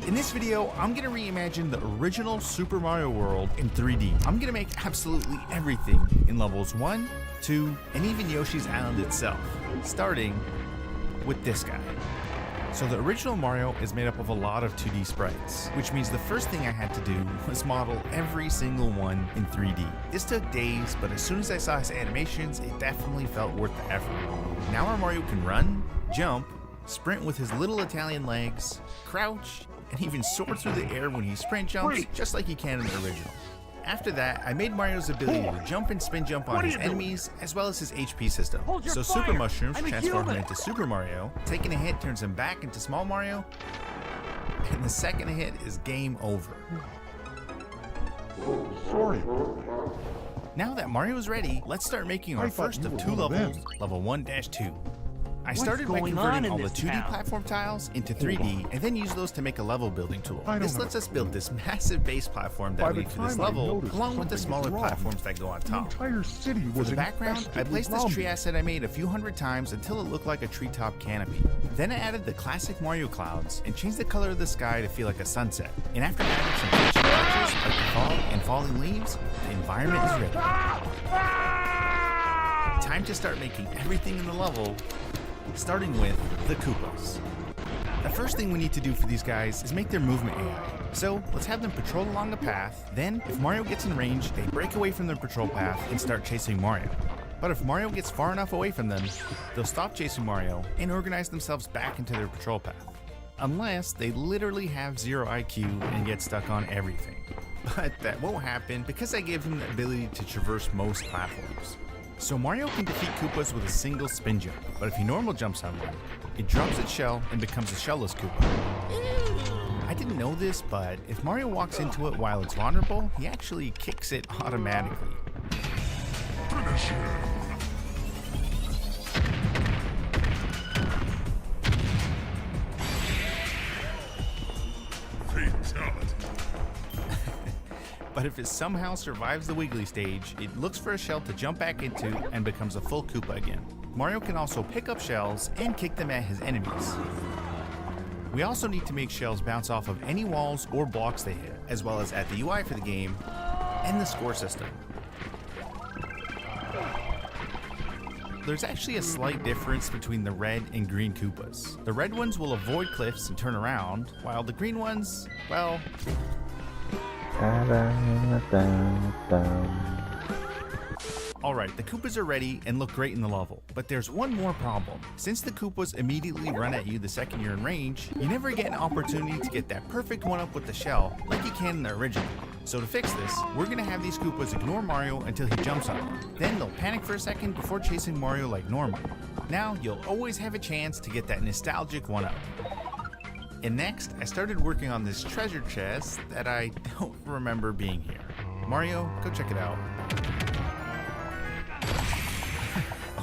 In this video, I'm gonna reimagine the original Super Mario World in 3D. I'm gonna make absolutely everything in levels 1, 2, and even Yoshi's Island itself, starting with this guy. So the original Mario is made up of a lot of 2D sprites, which means the first thing I had to do was model every single one in 3D. This took days, but as soon as I saw his animations, it definitely felt worth the effort. Now our Mario can run, jump, sprint with his little Italian legs, crouch, and even soar through the air when he sprint jumps, just like he can in the original. After that, I made Mario's ability to jump and spin jump on his enemies, as well as his HP system. So Super Mushrooms transform him into Super Mario, taking a hit turns him back into Small Mario, and the second hit is game over. Sorry. Now that Mario is ready, let's start making our first of 2 levels, level 1-2. I started by converting all the 2D platform tiles into 3D and then used those to make a level building tool. This lets us build this massive base platform that we need for this level, along with the smaller platforms that go on top. For the background, I placed this tree asset I made a few hundred times until it looked like a treetop canopy. Then I added the classic Mario clouds and changed the color of the sky to feel like a sunset. And after adding some finishing touches like the fog and falling leaves, the environment is ready. Time to start making everything in the level, starting with the Koopas. The first thing we need to do for these guys is make their movement AI. So let's have them patrol along the path, then if Mario gets in range, they break away from their patrol path and start chasing Mario. But if Mario gets far enough away from them, they'll stop chasing Mario and organize themselves back into their patrol path. Unless they literally have 0 IQ and get stuck on everything. But that won't happen because I gave him the ability to traverse most platforms. So Mario can defeat Koopas with a single spin jump, but if he normal jumps on one, it drops its shell and becomes a shellless Koopa. I didn't know this, but if Mario walks into it while it's vulnerable, he actually kicks it automatically. Finish him. Fatality. But if it somehow survives the Wiggly stage, it looks for a shell to jump back into and becomes a full Koopa again. Mario can also pick up shells and kick them at his enemies. We also need to make shells bounce off of any walls or blocks they hit, as well as at the UI for the game and the score system. There's actually a slight difference between the red and green Koopas. The red ones will avoid cliffs and turn around, while the green ones, well... Alright, the Koopas are ready and look great in the level, but there's one more problem. Since the Koopas immediately run at you the second you're in range, you never get an opportunity to get that perfect one-up with the shell like you can in the original. So to fix this, we're gonna have these Koopas ignore Mario until he jumps on them. Then they'll panic for a second before chasing Mario like normal. Now you'll always have a chance to get that nostalgic one-up. And next, I started working on this treasure chest that I don't remember being here. Mario, go check it out.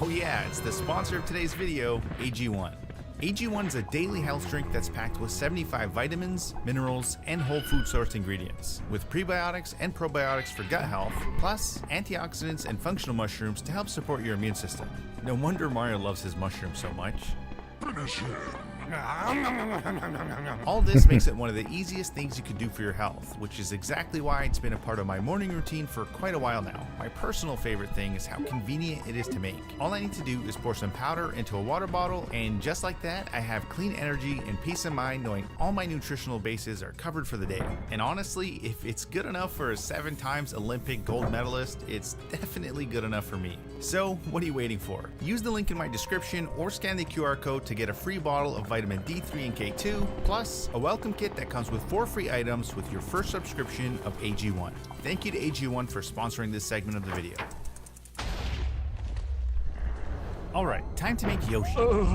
Oh yeah, it's the sponsor of today's video, AG1. AG1 is a daily health drink that's packed with 75 vitamins, minerals, and whole food sourced ingredients, with prebiotics and probiotics for gut health, plus antioxidants and functional mushrooms to help support your immune system. No wonder Mario loves his mushrooms so much. Finish him. All this makes it one of the easiest things you can do for your health, which is exactly why it's been a part of my morning routine for quite a while now. My personal favorite thing is how convenient it is to make. All I need to do is pour some powder into a water bottle, and just like that, I have clean energy and peace of mind knowing all my nutritional bases are covered for the day. And honestly, if it's good enough for a 7-time Olympic gold medalist, it's definitely good enough for me. So, what are you waiting for? Use the link in my description or scan the QR code to get a free bottle of vitamin D3 and K2, plus a welcome kit that comes with 4 free items with your first subscription of AG1. Thank you to AG1 for sponsoring this segment of the video. Alright, time to make Yoshi.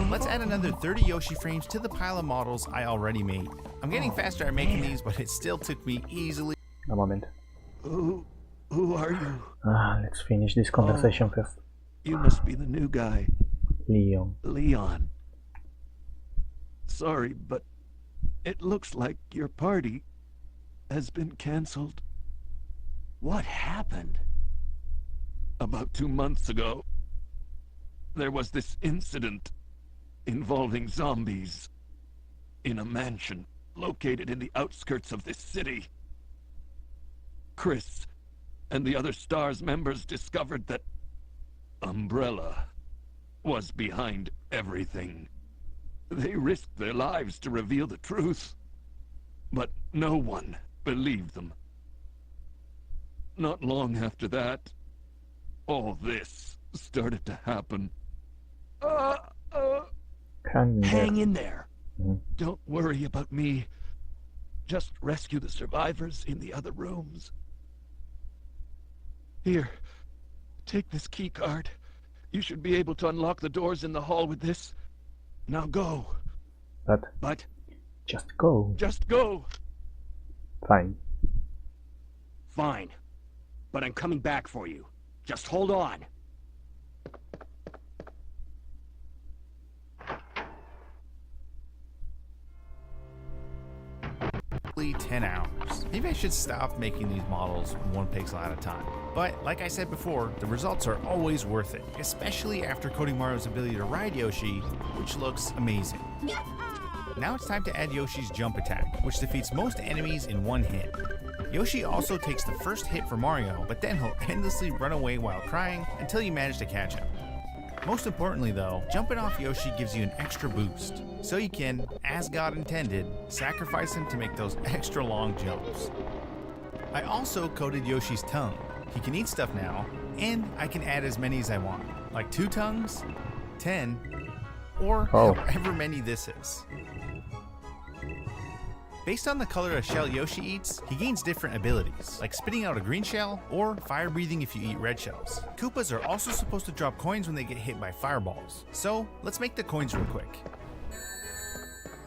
Let's add another 30 Yoshi frames to the pile of models I already made. I'm getting faster at making these, but it still took me easily. A moment. Who are you? Let's finish this conversation first. You must be the new guy. Leon. Leon. Sorry, but it looks like your party has been cancelled. What happened? About 2 months ago, there was this incident involving zombies in a mansion located in the outskirts of this city. Chris and the other STARS members discovered that Umbrella was behind everything. They risked their lives to reveal the truth, but no one believed them. Not long after that, all this started to happen. Hang in there. Don't worry about me. Just rescue the survivors in the other rooms. Here, take this key card. You should be able to unlock the doors in the hall with this. Now go. But just go. Just go. Fine. Fine. But I'm coming back for you. Just hold on. 10 hours. Maybe I should stop making these models 1 pixel at a time. But like I said before, the results are always worth it, especially after coding Mario's ability to ride Yoshi, which looks amazing. Now it's time to add Yoshi's jump attack, which defeats most enemies in 1 hit. Yoshi also takes the first hit for Mario, but then he'll endlessly run away while crying until you manage to catch him. Most importantly though, jumping off Yoshi gives you an extra boost, so you can, as God intended, sacrifice him to make those extra long jumps. I also coded Yoshi's tongue. He can eat stuff now, and I can add as many as I want, like 2 tongues, 10, or however many this is. Based on the color of shell Yoshi eats, he gains different abilities, like spitting out a green shell, or fire breathing if you eat red shells. Koopas are also supposed to drop coins when they get hit by fireballs, so let's make the coins real quick.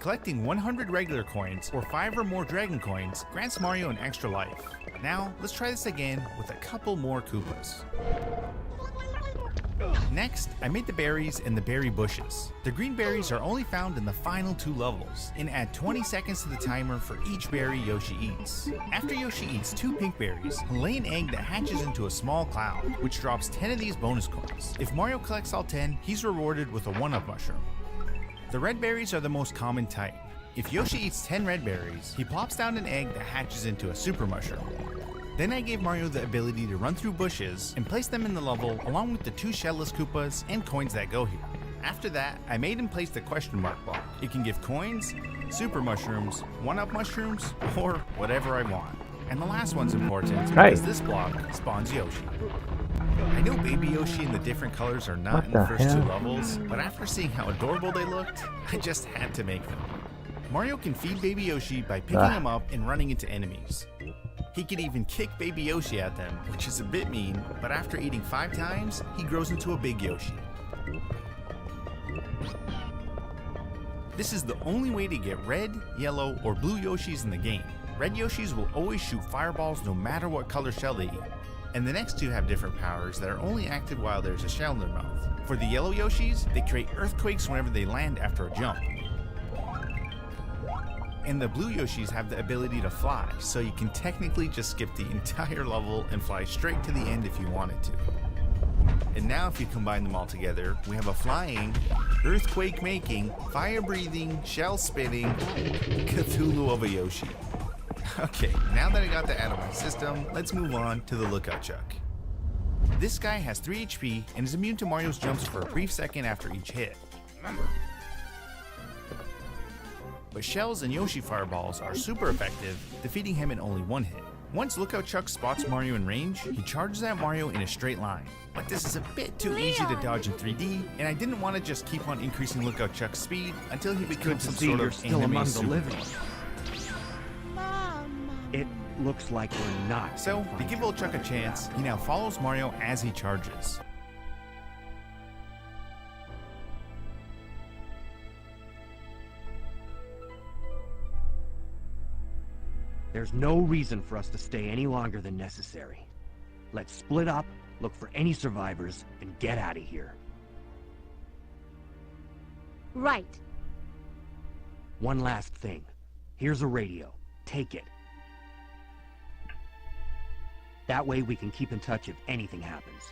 Collecting 100 regular coins, or 5 or more dragon coins, grants Mario an extra life. Now, let's try this again with a couple more Koopas. Next, I made the berries and the berry bushes. The green berries are only found in the final 2 levels, and add 20 seconds to the timer for each berry Yoshi eats. After Yoshi eats 2 pink berries, he'll lay an egg that hatches into a small cloud, which drops 10 of these bonus coins. If Mario collects all 10, he's rewarded with a 1-up mushroom. The red berries are the most common type. If Yoshi eats 10 red berries, he plops down an egg that hatches into a super mushroom. Then I gave Mario the ability to run through bushes and place them in the level along with the 2 shellless Koopas and coins that go here. After that, I made and placed the question mark block. It can give coins, super mushrooms, 1-up mushrooms, or whatever I want. And the last one's important because this block spawns Yoshi. I know Baby Yoshi and the different colors are not in the first 2 levels, but after seeing how adorable they looked, I just had to make them. Mario can feed Baby Yoshi by picking him up and running into enemies. He could even kick Baby Yoshi at them, which is a bit mean, but after eating 5 times, he grows into a big Yoshi. This is the only way to get red, yellow, or blue Yoshis in the game. Red Yoshis will always shoot fireballs no matter what color shell they eat. and the next two have different powers that are only active while there's a shell in their mouth. For the yellow Yoshis, they create earthquakes whenever they land after a jump. And the blue Yoshis have the ability to fly, so you can technically just skip the entire level and fly straight to the end if you wanted to. And now if you combine them all together, we have a flying, earthquake-making, fire-breathing, shell-spitting Cthulhu of a Yoshi. Okay, now that I got that out of my system, let's move on to the Lookout Chuck. This guy has 3 HP and is immune to Mario's jumps for a brief second after each hit. But shells and Yoshi fireballs are super effective, defeating him in only 1 hit. Once Lookout Chuck spots Mario in range, he charges at Mario in a straight line. But this is a bit too easy to dodge in 3D, and I didn't want to just keep on increasing Lookout Chuck's speed until he becomes some sort of still anime among the super. living. It looks like we're not. So, to give old Chuck a chance, he now follows Mario as he charges. There's no reason for us to stay any longer than necessary. Let's split up, look for any survivors, and get out of here. Right. One last thing. Here's a radio. Take it. That way we can keep in touch if anything happens.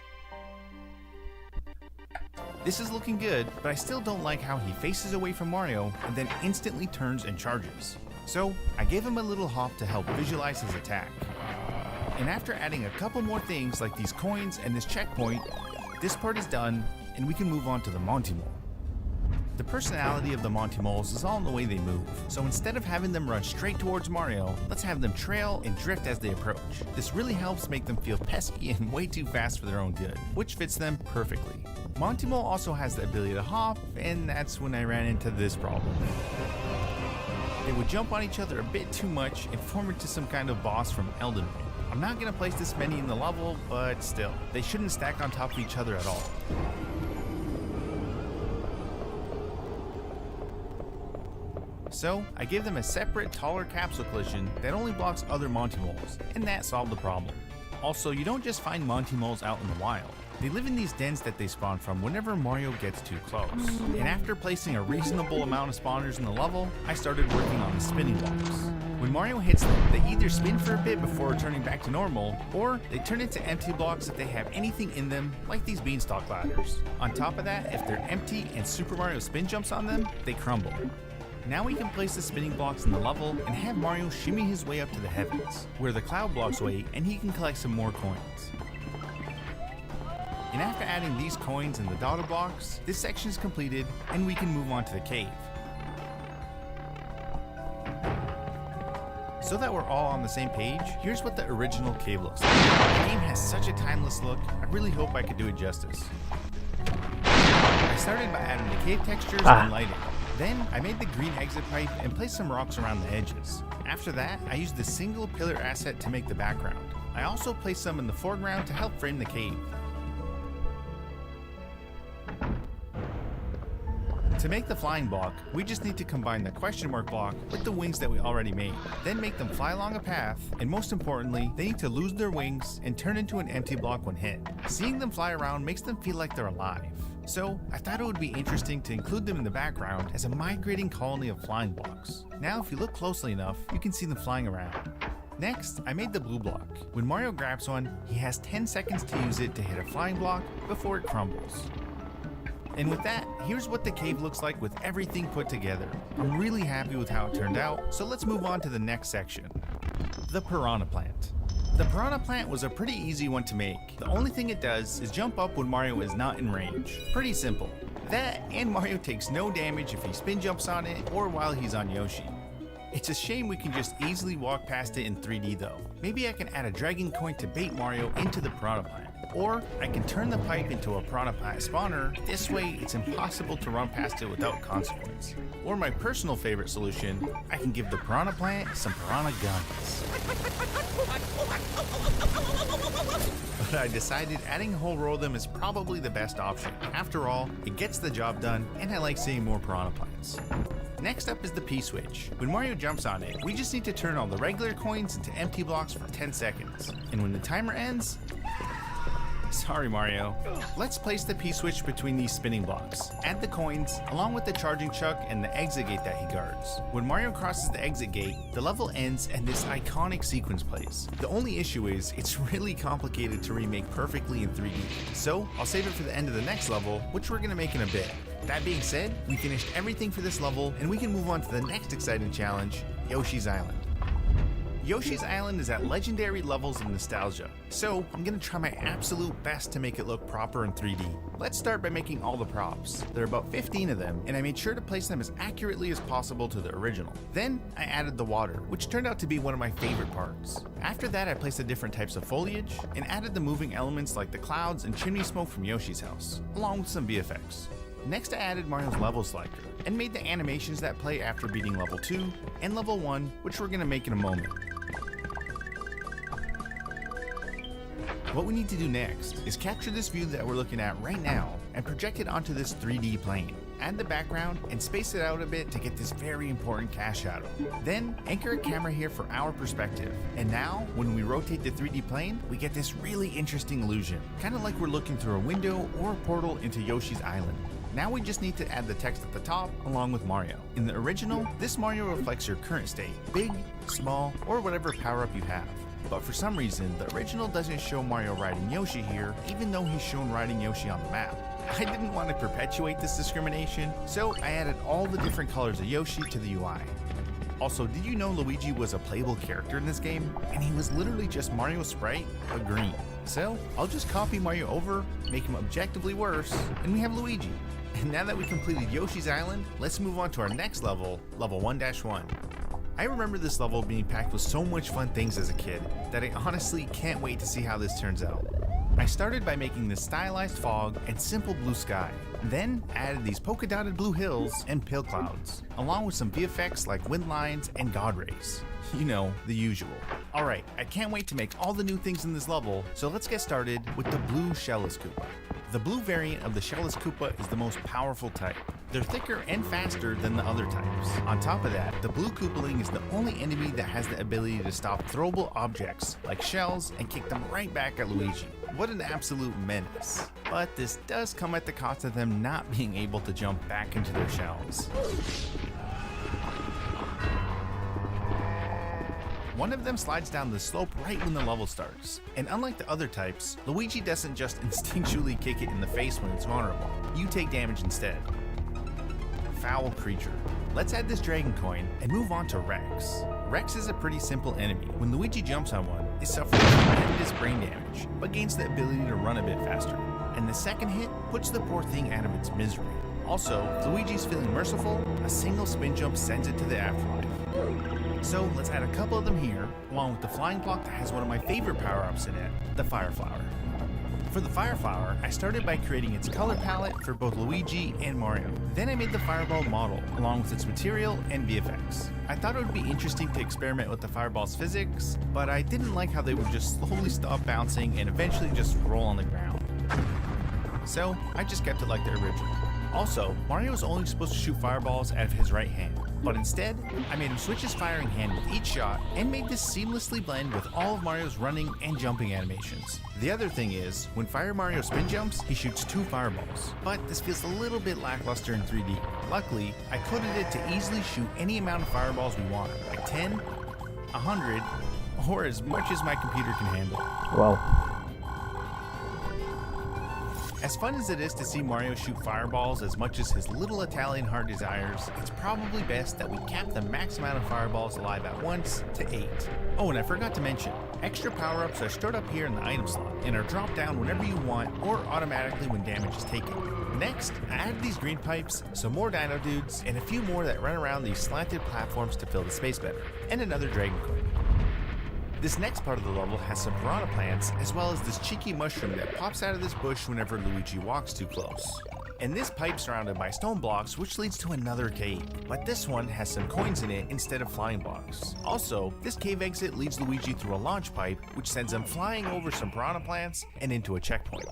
This is looking good, but I still don't like how he faces away from Mario and then instantly turns and charges. So, I gave him a little hop to help visualize his attack. And after adding a couple more things like these coins and this checkpoint, this part is done and we can move on to the Monty Mole. The personality of the Monty Moles is all in the way they move, so instead of having them run straight towards Mario, let's have them trail and drift as they approach. This really helps make them feel pesky and way too fast for their own good, which fits them perfectly. Monty Mole also has the ability to hop, and that's when I ran into this problem. They would jump on each other a bit too much and form into some kind of boss from Elden Ring. I'm not going to place this many in the level, but still, they shouldn't stack on top of each other at all. So, I gave them a separate, taller capsule collision that only blocks other Monty Moles, and that solved the problem. Also, you don't just find Monty Moles out in the wild. They live in these dens that they spawn from whenever Mario gets too close. And after placing a reasonable amount of spawners in the level, I started working on the spinning blocks. When Mario hits them, they either spin for a bit before returning back to normal, or they turn into empty blocks if they have anything in them, like these beanstalk ladders. On top of that, if they're empty and Super Mario spin jumps on them, they crumble. Now we can place the spinning blocks in the level and have Mario shimmy his way up to the heavens, where the cloud blocks wait and he can collect some more coins. And after adding these coins and the dotted blocks, this section is completed and we can move on to the cave. So that we're all on the same page, here's what the original cave looks like. The game has such a timeless look, I really hope I could do it justice. I started by adding the cave textures and lighting. Then, I made the green exit pipe and placed some rocks around the edges. After that, I used the single pillar asset to make the background. I also placed some in the foreground to help frame the cave. To make the flying block, we just need to combine the question mark block with the wings that we already made. Then make them fly along a path, and most importantly, they need to lose their wings and turn into an empty block when hit. Seeing them fly around makes them feel like they're alive. So, I thought it would be interesting to include them in the background as a migrating colony of flying blocks. Now, if you look closely enough, you can see them flying around. Next, I made the blue block. When Mario grabs one, he has 10 seconds to use it to hit a flying block before it crumbles. And with that, here's what the cave looks like with everything put together. I'm really happy with how it turned out, so let's move on to the next section. The Piranha Plant. The Piranha Plant was a pretty easy one to make. The only thing it does is jump up when Mario is not in range. Pretty simple. That, and Mario takes no damage if he spin jumps on it or while he's on Yoshi. It's a shame we can just easily walk past it in 3D though. Maybe I can add a dragon coin to bait Mario into the Piranha Plant. Or I can turn the pipe into a Piranha Plant spawner. This way it's impossible to run past it without consequence. Or my personal favorite solution, I can give the Piranha Plant some piranha guns. But I decided adding a whole row of them is probably the best option. After all, it gets the job done, and I like seeing more Piranha Plants. Next up is the P-switch. When Mario jumps on it, we just need to turn all the regular coins into empty blocks for 10 seconds. And when the timer ends, Sorry, Mario. Let's place the P-switch between these spinning blocks. Add the coins, along with the charging chuck and the exit gate that he guards. When Mario crosses the exit gate, the level ends and this iconic sequence plays. The only issue is, it's really complicated to remake perfectly in 3D. So, I'll save it for the end of the next level, which we're gonna make in a bit. That being said, we finished everything for this level, and we can move on to the next exciting challenge, Yoshi's Island. Yoshi's Island is at legendary levels of nostalgia, so I'm gonna try my absolute best to make it look proper in 3D. Let's start by making all the props. There are about 15 of them, and I made sure to place them as accurately as possible to the original. Then I added the water, which turned out to be one of my favorite parts. After that, I placed the different types of foliage, and added the moving elements like the clouds and chimney smoke from Yoshi's house, along with some VFX. Next, I added Mario's level slider, and made the animations that play after beating level 2 and level 1, which we're gonna make in a moment. What we need to do next is capture this view that we're looking at right now and project it onto this 3D plane. Add the background and space it out a bit to get this very important cast shadow. Then anchor a camera here for our perspective. And now, when we rotate the 3D plane, we get this really interesting illusion, kind of like we're looking through a window or a portal into Yoshi's Island. Now we just need to add the text at the top along with Mario. In the original, this Mario reflects your current state, big, small, or whatever power-up you have. But for some reason, the original doesn't show Mario riding Yoshi here, even though he's shown riding Yoshi on the map. I didn't want to perpetuate this discrimination, so I added all the different colors of Yoshi to the UI. Also, did you know Luigi was a playable character in this game? And he was literally just Mario's sprite, but green. So, I'll just copy Mario over, make him objectively worse, and we have Luigi. And now that we completed Yoshi's Island, let's move on to our next level, level 1-1. I remember this level being packed with so much fun things as a kid that I honestly can't wait to see how this turns out. I started by making this stylized fog and simple blue sky, then added these polka dotted blue hills and pale clouds, along with some VFX like wind lines and god rays. You know, the usual. Alright, I can't wait to make all the new things in this level, so let's get started with the blue Shellless Koopa. The blue variant of the Shellless Koopa is the most powerful type. They're thicker and faster than the other types. On top of that, the blue Koopaling is the only enemy that has the ability to stop throwable objects like shells and kick them right back at Luigi. What an absolute menace. But this does come at the cost of them not being able to jump back into their shells. One of them slides down the slope right when the level starts. And unlike the other types, Luigi doesn't just instinctually kick it in the face when it's vulnerable. You take damage instead. Foul creature. Let's add this dragon coin and move on to Rex. Rex is a pretty simple enemy. When Luigi jumps on one, it suffers tremendous brain damage, but gains the ability to run a bit faster. And the second hit puts the poor thing out of its misery. Also, if Luigi's feeling merciful, a single spin jump sends it to the afterlife. So let's add a couple of them here, along with the flying block that has one of my favorite power-ups in it, the Fire Flower. For the Fire Flower, I started by creating its color palette for both Luigi and Mario. Then I made the Fireball model, along with its material and VFX. I thought it would be interesting to experiment with the Fireball's physics, but I didn't like how they would just slowly stop bouncing and eventually just roll on the ground. So I just kept it like the original. Also, Mario is only supposed to shoot fireballs out of his right hand, but instead, I made him switch his firing hand with each shot and made this seamlessly blend with all of Mario's running and jumping animations. The other thing is, when Fire Mario spin jumps, he shoots 2 fireballs, but this feels a little bit lackluster in 3D. Luckily, I coded it to easily shoot any amount of fireballs we want, like 10, 100, or as much as my computer can handle. Wow. As fun as it is to see Mario shoot fireballs as much as his little Italian heart desires, it's probably best that we cap the max amount of fireballs alive at once to 8. Oh, and I forgot to mention, extra power-ups are stored up here in the item slot and are dropped down whenever you want or automatically when damage is taken. Next, I added these green pipes, some more dino dudes, and a few more that run around these slanted platforms to fill the space better, and another dragon coin. This next part of the level has some piranha plants, as well as this cheeky mushroom that pops out of this bush whenever Luigi walks too close. And this pipe surrounded by stone blocks, which leads to another cave, but this one has some coins in it instead of flying blocks. Also, this cave exit leads Luigi through a launch pipe, which sends him flying over some piranha plants and into a checkpoint.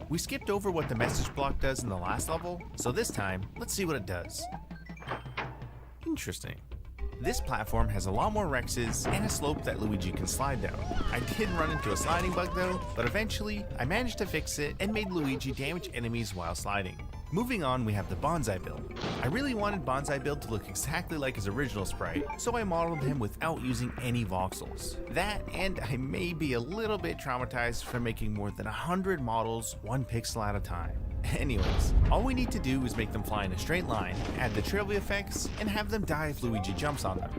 We skipped over what the message block does in the last level, so this time, let's see what it does. Interesting. This platform has a lot more Rexes and a slope that Luigi can slide down. I did run into a sliding bug though, but eventually I managed to fix it and made Luigi damage enemies while sliding. Moving on, we have the Bonsai build. I really wanted Bonsai build to look exactly like his original sprite, so I modeled him without using any voxels. That, and I may be a little bit traumatized from making more than 100 models 1 pixel at a time. Anyways, all we need to do is make them fly in a straight line, add the trivia effects, and have them die if Luigi jumps on them.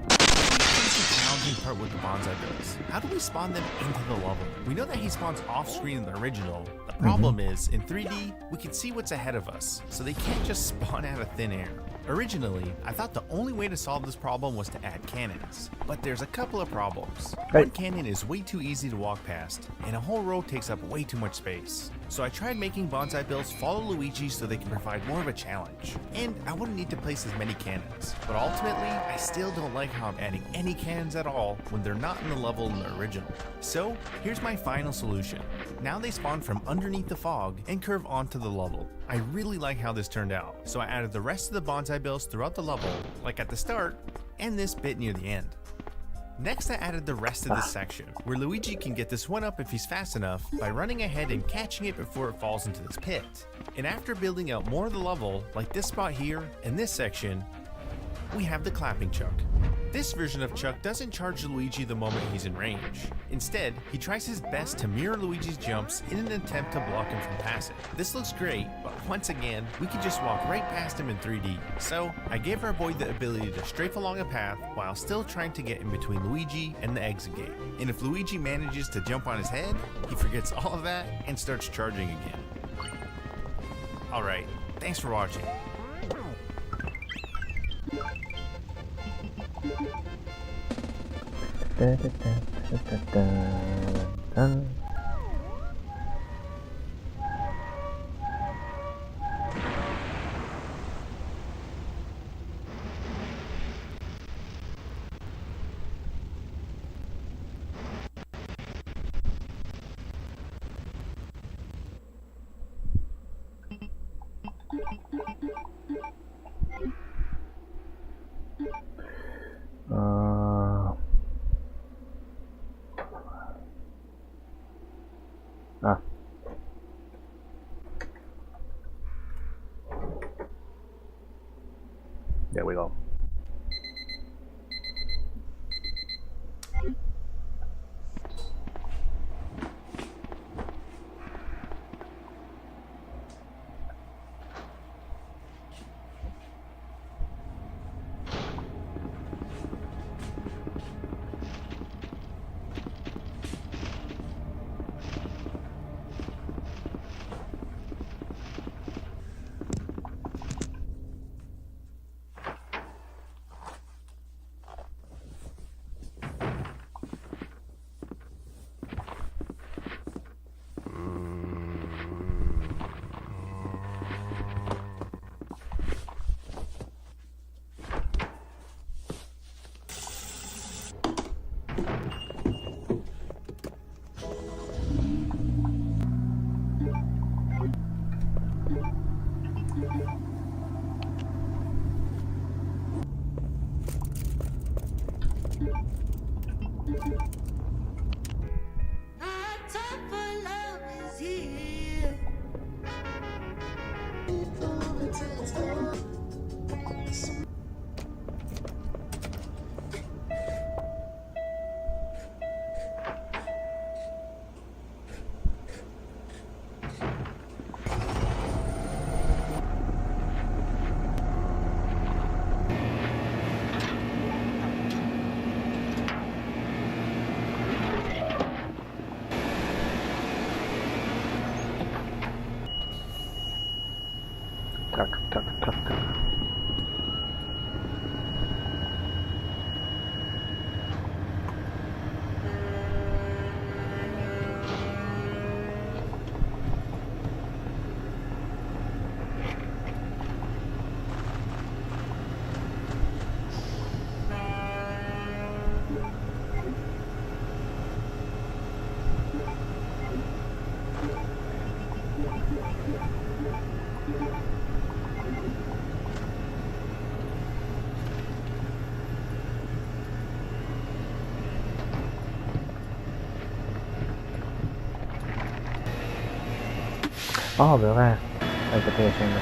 The challenging part with the Bonsai builds. How do we spawn them into the level? We know that he spawns off screen in the original. The problem is, in 3D, we can see what's ahead of us, so they can't just spawn out of thin air. Originally, I thought the only way to solve this problem was to add cannons, but there's a couple of problems. One cannon is way too easy to walk past, and a whole row takes up way too much space. So I tried making Bonsai builds follow Luigi so they can provide more of a challenge, and I wouldn't need to place as many cannons. But ultimately, I still don't like how I'm adding any cannons at all when they're not in the level in the original. So here's my final solution. Now they spawn from underneath the fog and curve onto the level. I really like how this turned out, so I added the rest of the Bonsai builds throughout the level, like at the start, and this bit near the end. Next I added the rest of this section, where Luigi can get this one up if he's fast enough by running ahead and catching it before it falls into this pit. And after building out more of the level, like this spot here and this section, we have the clapping Chuck. This version of Chuck doesn't charge Luigi the moment he's in range. Instead, he tries his best to mirror Luigi's jumps in an attempt to block him from passing. This looks great, but once again, we can just walk right past him in 3D. So, I gave our boy the ability to strafe along a path while still trying to get in between Luigi and the exit gate. And if Luigi manages to jump on his head, he forgets all of that and starts charging again. Alright, thanks for watching. There we go. Oh, veo acá. Ahí que estoy haciendo.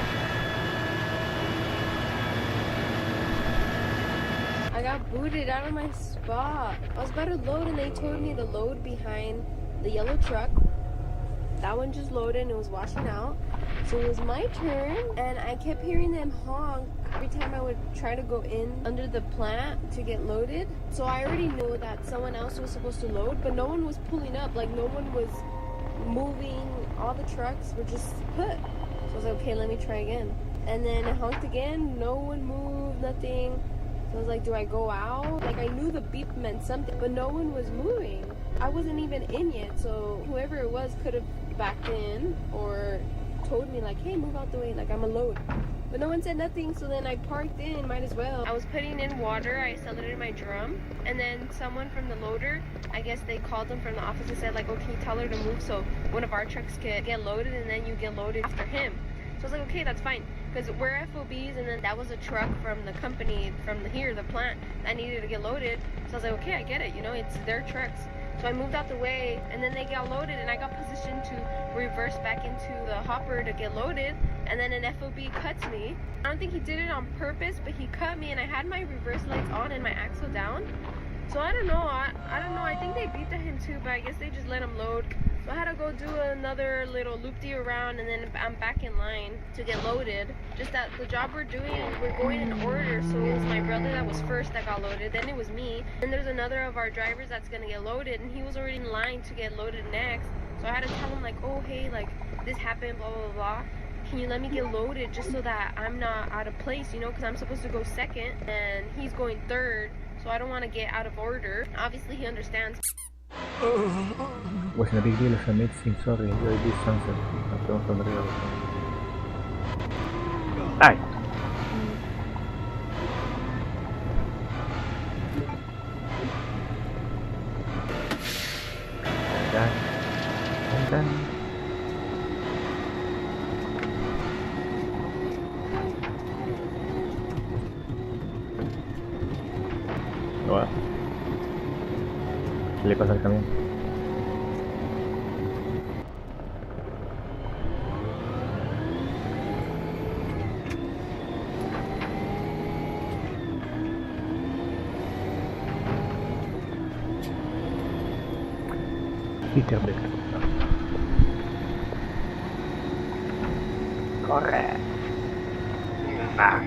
I got booted out of my spot. I was about to load and they told me to load behind the yellow truck. That one just loaded and it was washing out. So it was my turn and I kept hearing them honk every time I would try to go in under the plant to get loaded. So I already knew that someone else was supposed to load, but no one was pulling up. Like no one was moving. All the trucks were just put. So I was like, okay, let me try again. And then it honked again. No one moved, nothing. So I was like, do I go out? Like I knew the beep meant something, but no one was moving. I wasn't even in yet, so whoever it was could have backed in or told me like, hey, move out the way, like I'm a load. But no one said nothing, so then I parked in, might as well. I was putting in water, I settled it in my drum, and then someone from the loader, I guess they called them from the office and said like, oh, can you tell her to move so one of our trucks could get loaded and then you get loaded after him. So I was like, okay, that's fine. Because we're FOBs, and then that was a truck from the company, from the plant, that needed to get loaded. So I was like, okay, I get it, you know, it's their trucks. So I moved out the way, and then they got loaded, and I got positioned to reverse back into the hopper to get loaded, and then an FOB cuts me. I don't think he did it on purpose, but he cut me, and I had my reverse lights on and my axle down. So I don't know, I don't know, I think they beat him too, but I guess they just let him load. So I had to go do another little loop-de around, and then I'm back in line to get loaded. Just that the job we're doing, we're going in order, so it was my brother that was first that got loaded, then it was me. Then there's another of our drivers that's gonna get loaded, and he was already in line to get loaded next. So I had to tell him like, oh hey, like this happened, blah blah blah. Can you let me get loaded just so that I'm not out of place, you know, because I'm supposed to go second, and he's going third, so I don't want to get out of order. Obviously he understands. Wasn't a big deal if I made things. Sorry, enjoy this sunset. I don't from the real. Ay! Dun, dun, dun. What? ¿Qué le pasa al camión? Peter Becker. Corre. Nah.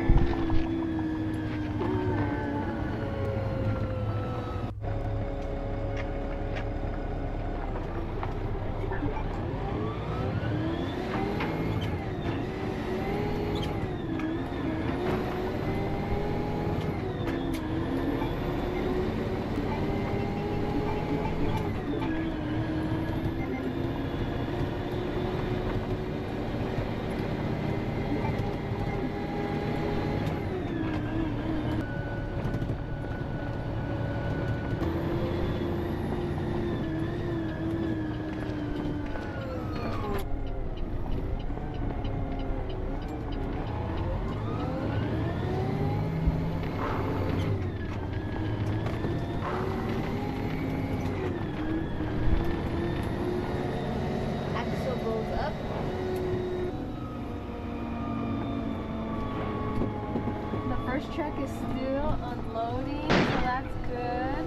Truck is still unloading, so that's good.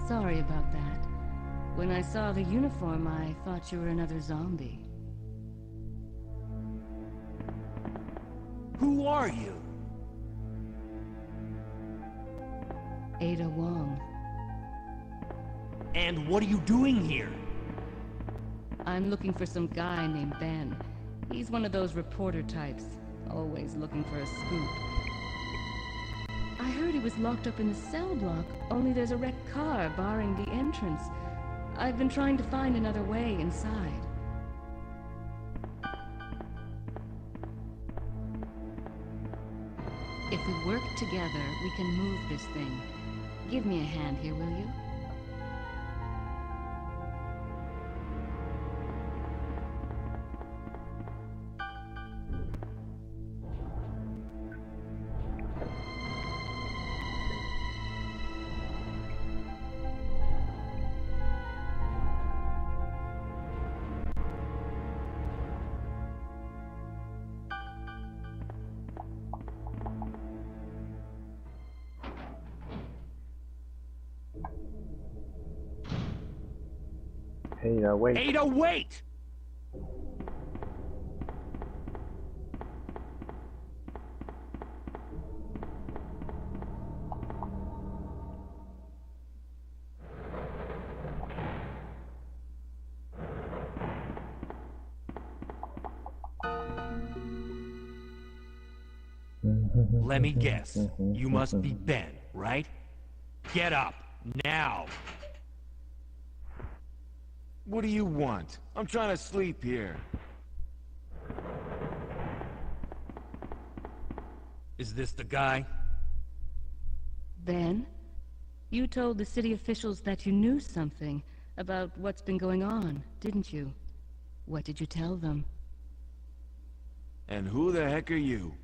Sorry about that. When I saw the uniform, I thought you were another zombie. Who are you? Ada Wong. And what are you doing here? I'm looking for some guy named Ben. He's one of those reporter types, always looking for a scoop. I heard he was locked up in the cell block, only there's a wrecked car barring the entrance. I've been trying to find another way inside. If we work together, we can move this thing. Give me a hand here, will you? Ada, wait. Ada, wait! Let me guess. You must be Ben, right? Get up, now! What do you want? I'm trying to sleep here. Is this the guy? Ben? You told the city officials that you knew something about what's been going on, didn't you? What did you tell them? And who the heck are you?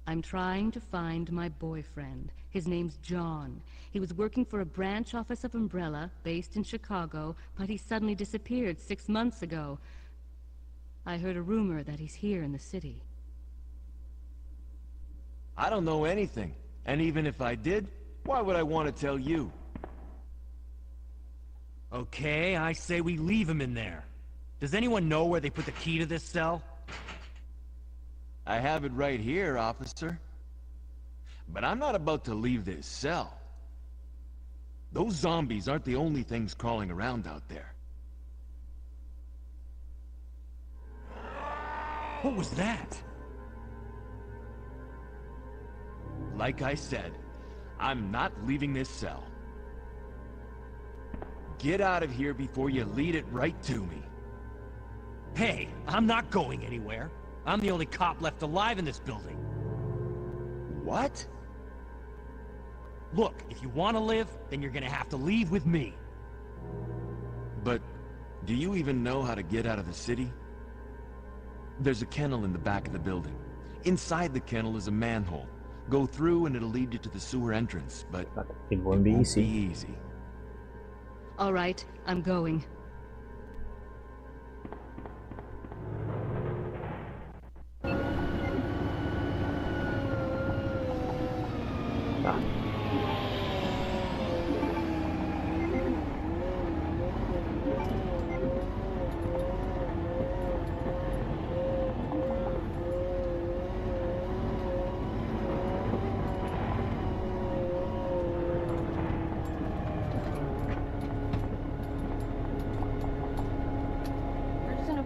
I'm trying to find my boyfriend. His name's John. He was working for a branch office of Umbrella, based in Chicago, but he suddenly disappeared 6 months ago. I heard a rumor that he's here in the city. I don't know anything. And even if I did, why would I want to tell you? Okay, I say we leave him in there. Does anyone know where they put the key to this cell? I have it right here, officer. But I'm not about to leave this cell. Those zombies aren't the only things crawling around out there. What was that? Like I said, I'm not leaving this cell. Get out of here before you lead it right to me. Hey, I'm not going anywhere. I'm the only cop left alive in this building. What? Look, if you want to live, then you're gonna have to leave with me. But do you even know how to get out of the city? There's a kennel in the back of the building. Inside the kennel is a manhole. Go through and it'll lead you to the sewer entrance, but it won't be easy. All right, I'm going.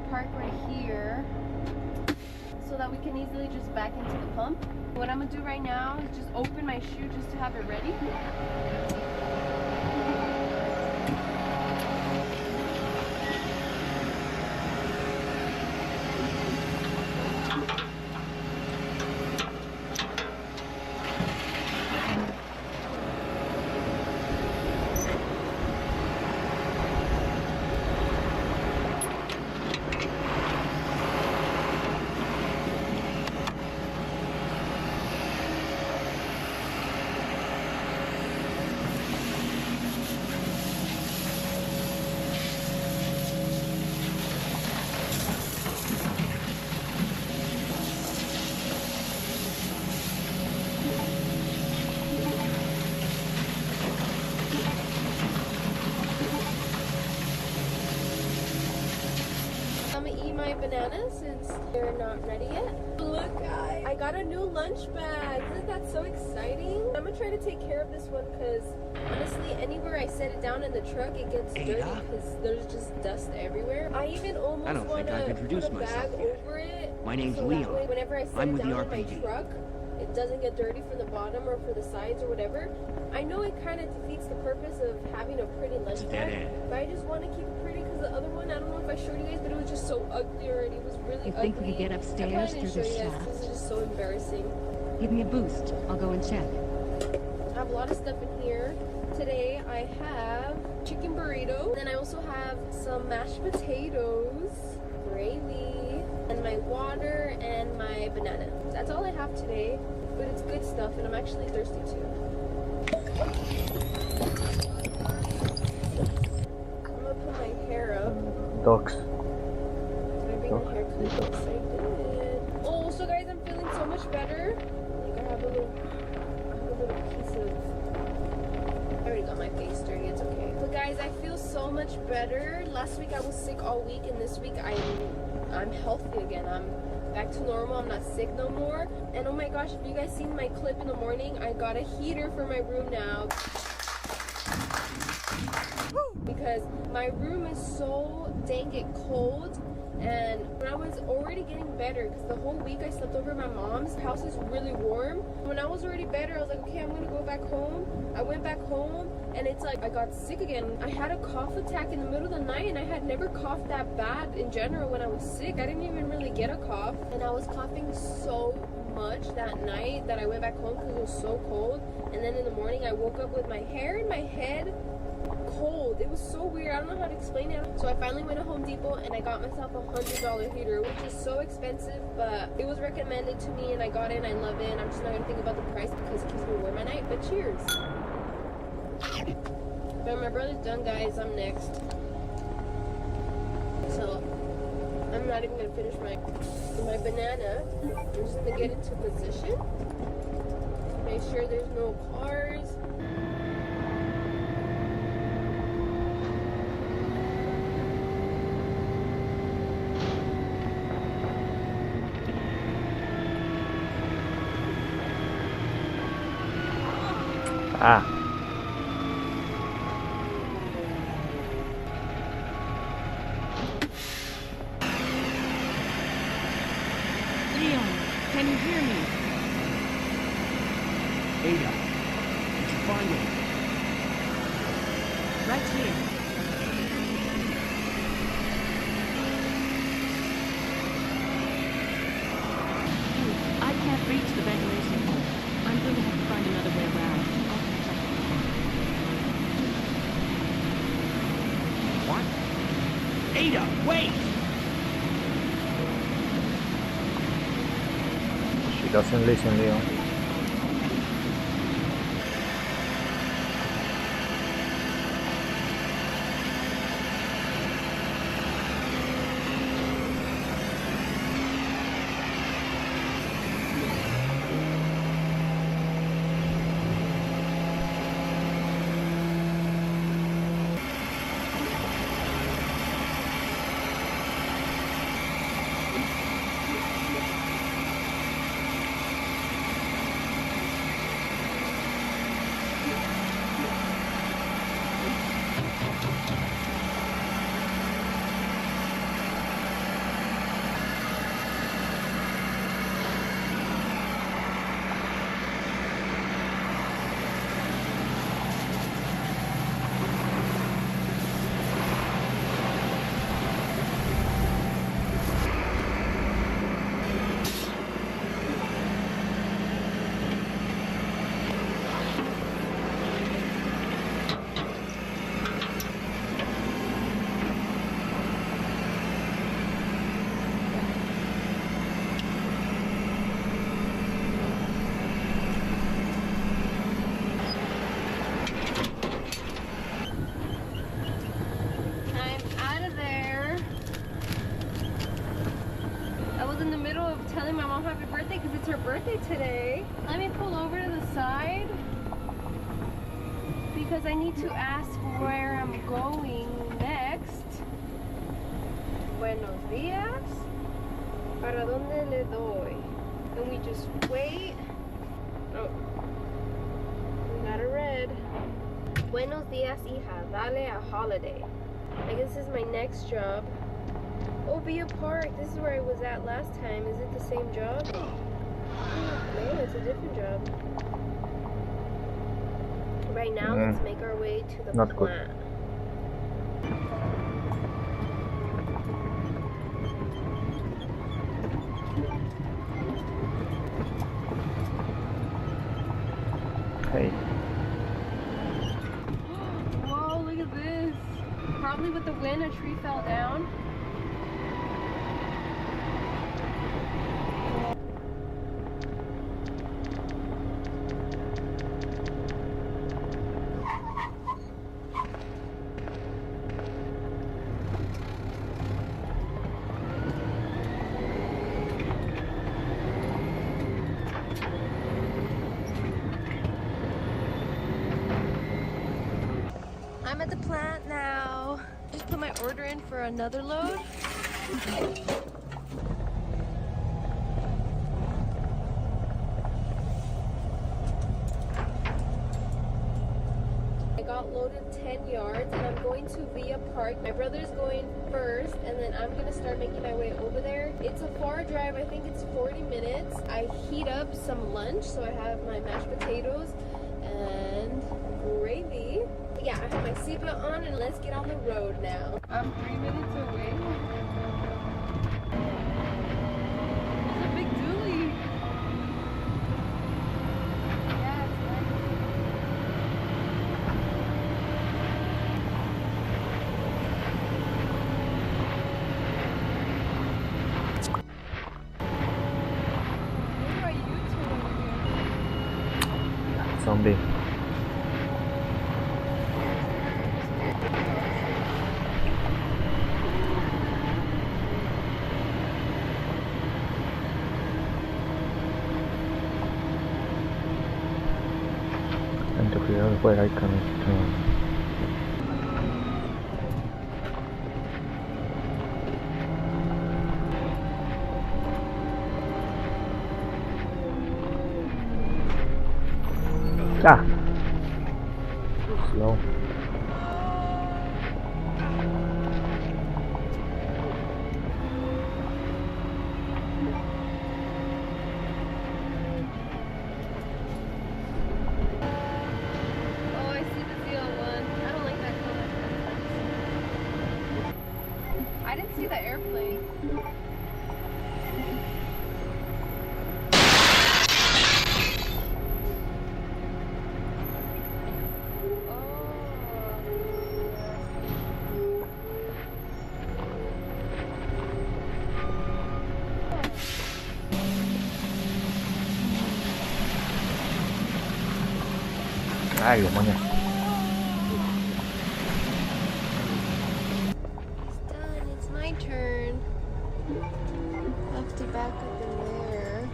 Park right here so that we can easily just back into the pump. What I'm gonna do right now is just open my shoe just to have it ready. Bananas since they're not ready yet. Look, guys, I got a new lunch bag. Isn't that so exciting? I'm gonna try to take care of this one because honestly, anywhere I set it down in the truck, it gets dirty because there's just dust everywhere. I even almost want to put a bag over it. My name's so Leon. That way, whenever I set I'm it with the down in my RPG. truck, it doesn't get dirty from the bottom or for the sides or whatever. I know it kind of defeats the purpose of having a pretty lunch bag, but I just want to keep it pretty because the other one, I don't know if I showed you guys, but it was just so ugly already. It was really ugly. You think we could get upstairs through the shaft? This is just so embarrassing. Give me a boost. I'll go and check. I have a lot of stuff in here. Today I have chicken burrito. Then I also have some mashed potatoes, gravy, and my water and my banana. That's all I have today, but it's good stuff and I'm actually thirsty too. I'm gonna put my hair up. Dogs. Did I bring a haircut? Yes, I did. Oh, so guys, I'm feeling so much better. Like I have a little piece of. I already got my face dirty. It's okay. But guys, I feel so much better. Last week I was sick all week, and this week I'm healthy again. I'm back to normal. I'm not sick no more. And oh my gosh, if you guys seen my clip in the morning, I got a heater for my room now. Because my room is so dang it cold. And when I was already getting better, because the whole week I slept over at my mom's. The house is really warm. When I was already better, I was like, okay, I'm gonna go back home. I went back home, and it's like I got sick again. I had a cough attack in the middle of the night, and I had never coughed that bad in general when I was sick. I didn't even really get a cough, and I was coughing so much that night that I went back home because it was so cold. And then in the morning, I woke up with my hair in my head cold. It was so weird. I don't know how to explain it. So I finally went to Home Depot and I got myself a $100 heater, which is so expensive, but it was recommended to me and I got it and I love it. And I'm just not gonna think about the price because it keeps me warm at night. But cheers. But my brother's done, guys. I'm next. So I'm not even gonna finish my banana. I'm just gonna get into position. Make sure there's no cars. Ah. Leon, can you hear me? Ada, did you find it? Right here. I can't reach the ventilation hole. I'm going to have to find another way around. I'll catch up. What? Ada, wait! She doesn't listen, Leon. Her birthday today. Let me pull over to the side because I need to ask where I'm going next. Buenos días. ¿Para dónde le doy? Can we just wait? Oh, we got a red. Buenos días, hija. Dale a holiday. I guess this is my next job. Oh, Via Park. This is where I was at last time. Is it the same job? No, it's a different job. Right now, let's make our way to the Not plant. good. Hey. Whoa, look at this. Probably with the wind, a tree fell down. I'm at the plant now. Just put my order in for another load. I got loaded 10 yards and I'm going to Via Park. My brother's going first and then I'm gonna start making my way over there. It's a far drive, I think it's 40 minutes. I heat up some lunch, so I have my mashed potatoes and gravy. Yeah, I have my seatbelt on and let's get on the road now. I'm 3 minutes away. It's a big dually. Yeah, it's nice. Where are you two over here? Zombie. Tanto cuidado fuera hay conexión. Ah! Slow. Oh, I see the ZL1. I don't like that color. I didn't see the airplane. Ay, demonios. It's done. It's my turn. I have to back up in there.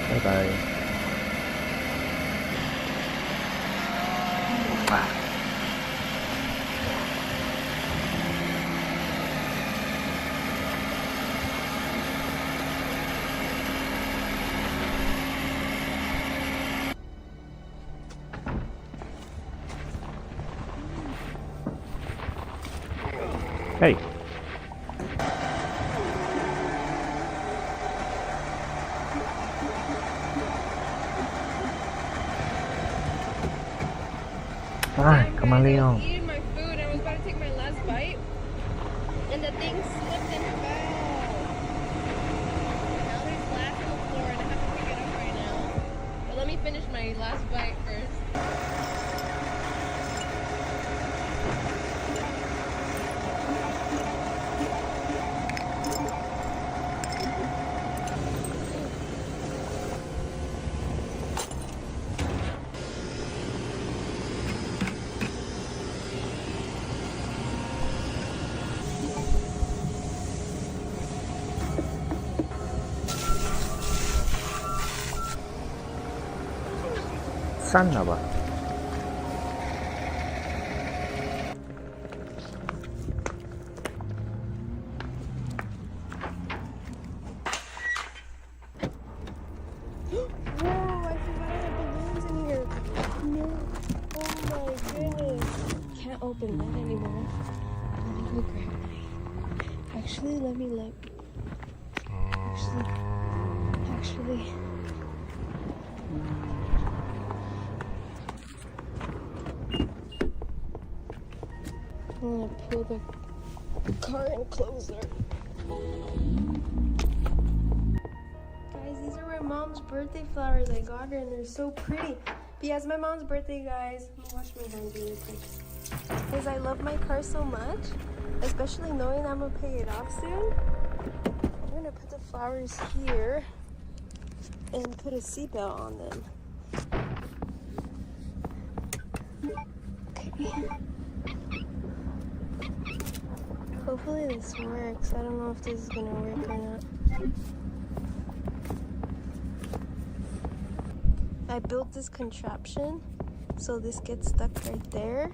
Bye bye. Ah. Hey. Ay, I camaleón. was eating my food. I was about to take my last bite, and the thing slipped and fell. Now there's glass on the floor, and I have to pick it up right now. But let me finish my last bite first. 쌌나 봐. Whoa, I forgot I had balloons in here. No. Oh my goodness. Can't open that anymore. Let me go grab mine. Actually, let me look. Actually, actually. I'm gonna pull the car in closer. Guys, these are my mom's birthday flowers I got her and they're so pretty. But yeah, it's my mom's birthday, guys. I'm gonna wash my hands really quick. Because I love my car so much, especially knowing I'm gonna pay it off soon. I'm gonna put the flowers here and put a seatbelt on them. Okay. Hopefully this works. I don't know if this is gonna work or not. I built this contraption so this gets stuck right there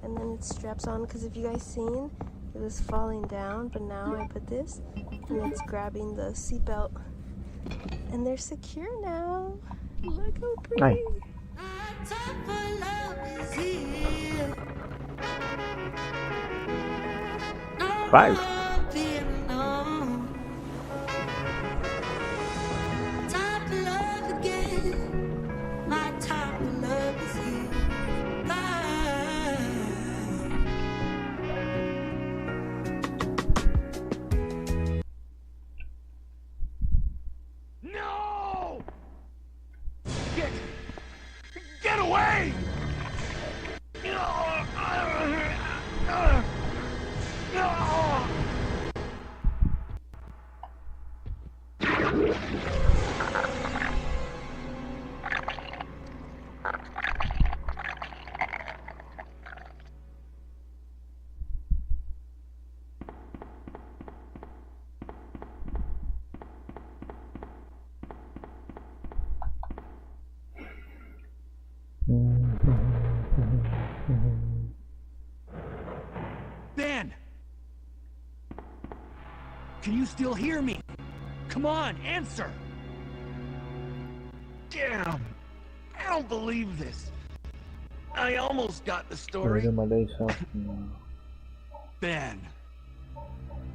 and then it straps on, because if you guys seen, it was falling down, but now I put this and it's grabbing the seatbelt and they're secure now. Look how pretty. Five. No! Get away! Ben! Can you still hear me? Come on, answer! Damn! I don't believe this. I almost got the story. Ben.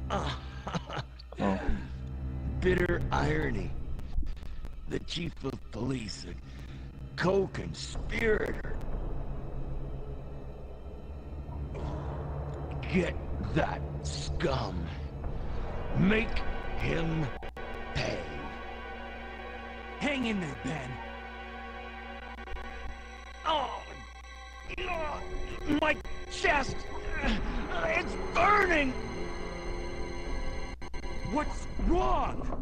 Oh. Bitter irony. The chief of police, a co-conspirator. Get that scum. Make him pay. Hang in there, Ben. Oh, my chest. It's burning. What's wrong?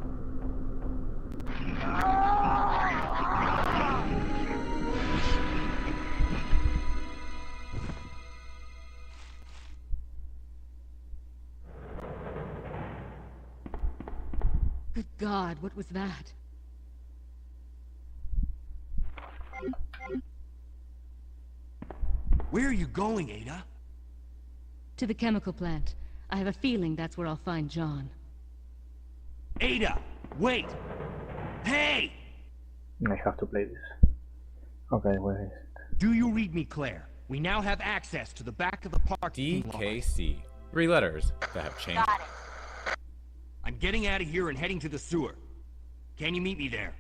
Good God, what was that? Where are you going, Ada? To the chemical plant. I have a feeling that's where I'll find John. Ada, wait! Hey! I have to play this. Okay, where is it? Do you read me, Claire? We now have access to the back of the parking lot. DKC. 3 letters that have changed. Got it. I'm getting out of here and heading to the sewer. Can you meet me there?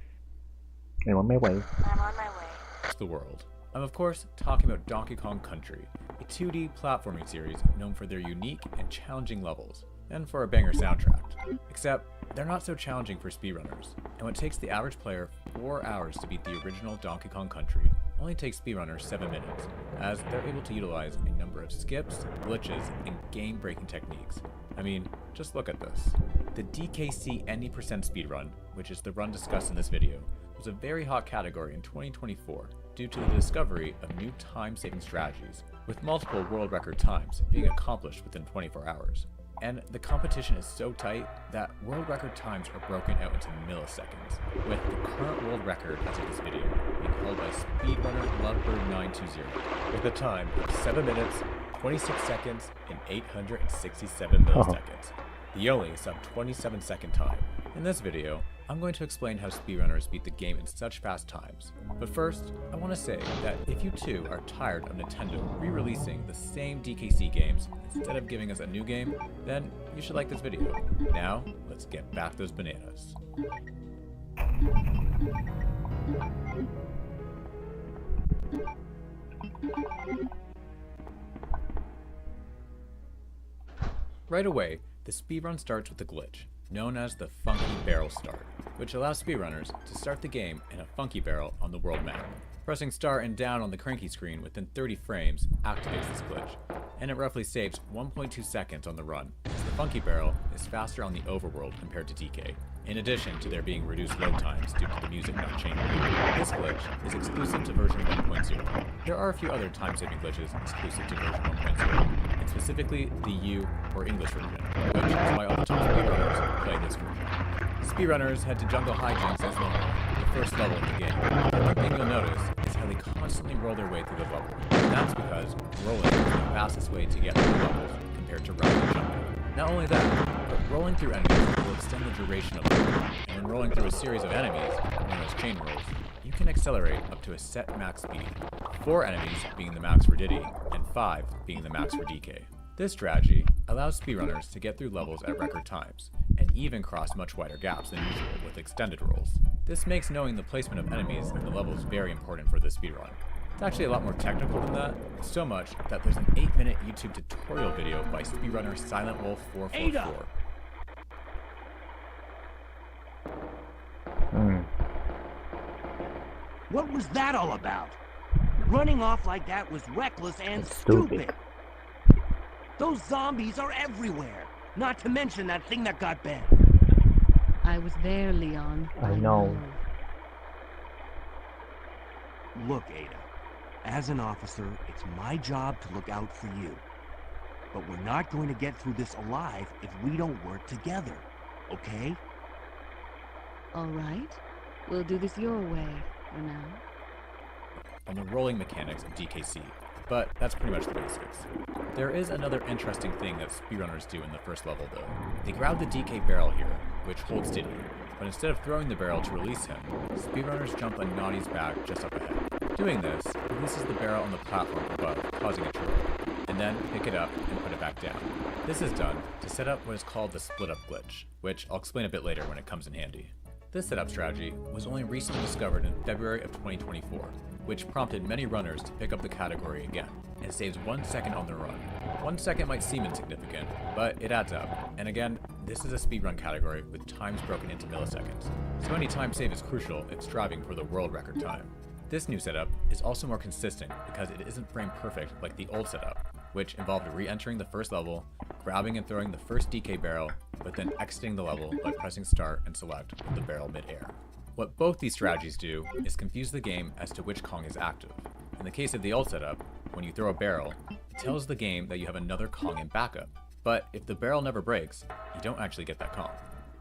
I'm on my way. I'm on my way. To the world. I'm of course talking about Donkey Kong Country, a 2D platforming series known for their unique and challenging levels, and for a banger soundtrack. Except, they're not so challenging for speedrunners, and what takes the average player 4 hours to beat the original Donkey Kong Country only takes speedrunners 7 minutes, as they're able to utilize a number of skips, glitches, and game-breaking techniques. I mean, just look at this. The DKC Any% speedrun, which is the run discussed in this video, was a very hot category in 2024 due to the discovery of new time-saving strategies, with multiple world record times being accomplished within 24 hours. And the competition is so tight that world record times are broken out into milliseconds, with the current world record as of this video being held by speedrunner Lovebird920 with a time of 7 minutes, 26 seconds, and 867 milliseconds, the only sub 27 second time. In this video, I'm going to explain how speedrunners beat the game in such fast times. But first, I want to say that if you too are tired of Nintendo re-releasing the same DKC games instead of giving us a new game, then you should like this video. Now, let's get back those bananas. Right away, the speedrun starts with a glitch, known as the Funky Barrel Start, which allows speedrunners to start the game in a funky barrel on the world map. Pressing start and down on the cranky screen within 30 frames activates this glitch, and it roughly saves 1.2 seconds on the run, as the funky barrel is faster on the overworld compared to DK, in addition to there being reduced load times due to the music not changing. This glitch is exclusive to version 1.0. There are a few other time-saving glitches exclusive to version 1.0, and specifically the U or English version, which is why all the top speedrunners play this version. Speedrunners head to Jungle Hijinks as normal, the first level of the game. One thing you'll notice is how they constantly roll their way through the level, and that's because rolling is the fastest way to get through the levels compared to running and jumping. Not only that, but rolling through enemies will extend the duration of the level, and when rolling through a series of enemies, known as chain rolls, you can accelerate up to a set max speed, 4 enemies being the max for Diddy, and 5 being the max for DK. This strategy allows speedrunners to get through levels at record times, and even cross much wider gaps than usual with extended rolls. This makes knowing the placement of enemies in the levels very important for this speedrun. It's actually a lot more technical than that, so much that there's an 8-minute YouTube tutorial video by speedrunner Silent Wolf 444. What was that all about? Running off like that was reckless and That's stupid. Those zombies are everywhere. Not to mention that thing that got Ben. I was there, Leon. I know. Look, Ada. As an officer, it's my job to look out for you. But we're not going to get through this alive if we don't work together. Okay? All right. We'll do this your way for now. On the rolling mechanics of DKC, but that's pretty much the basics. There is another interesting thing that speedrunners do in the first level though. They grab the DK barrel here, which holds Diddy, but instead of throwing the barrel to release him, speedrunners jump on Naughty's back just up ahead. Doing this releases the barrel on the platform above, causing it to roll, and then pick it up and put it back down. This is done to set up what is called the split-up glitch, which I'll explain a bit later when it comes in handy. This setup strategy was only recently discovered in February of 2024, which prompted many runners to pick up the category again, and saves 1 second on the run. 1 second might seem insignificant, but it adds up, and again, this is a speedrun category with times broken into milliseconds, so any time save is crucial if striving for the world record time. This new setup is also more consistent because it isn't frame perfect like the old setup, which involved re-entering the first level, grabbing and throwing the first DK barrel, but then exiting the level by pressing start and select with the barrel mid-air. What both these strategies do is confuse the game as to which Kong is active. In the case of the old setup, when you throw a barrel, it tells the game that you have another Kong in backup, but if the barrel never breaks, you don't actually get that Kong.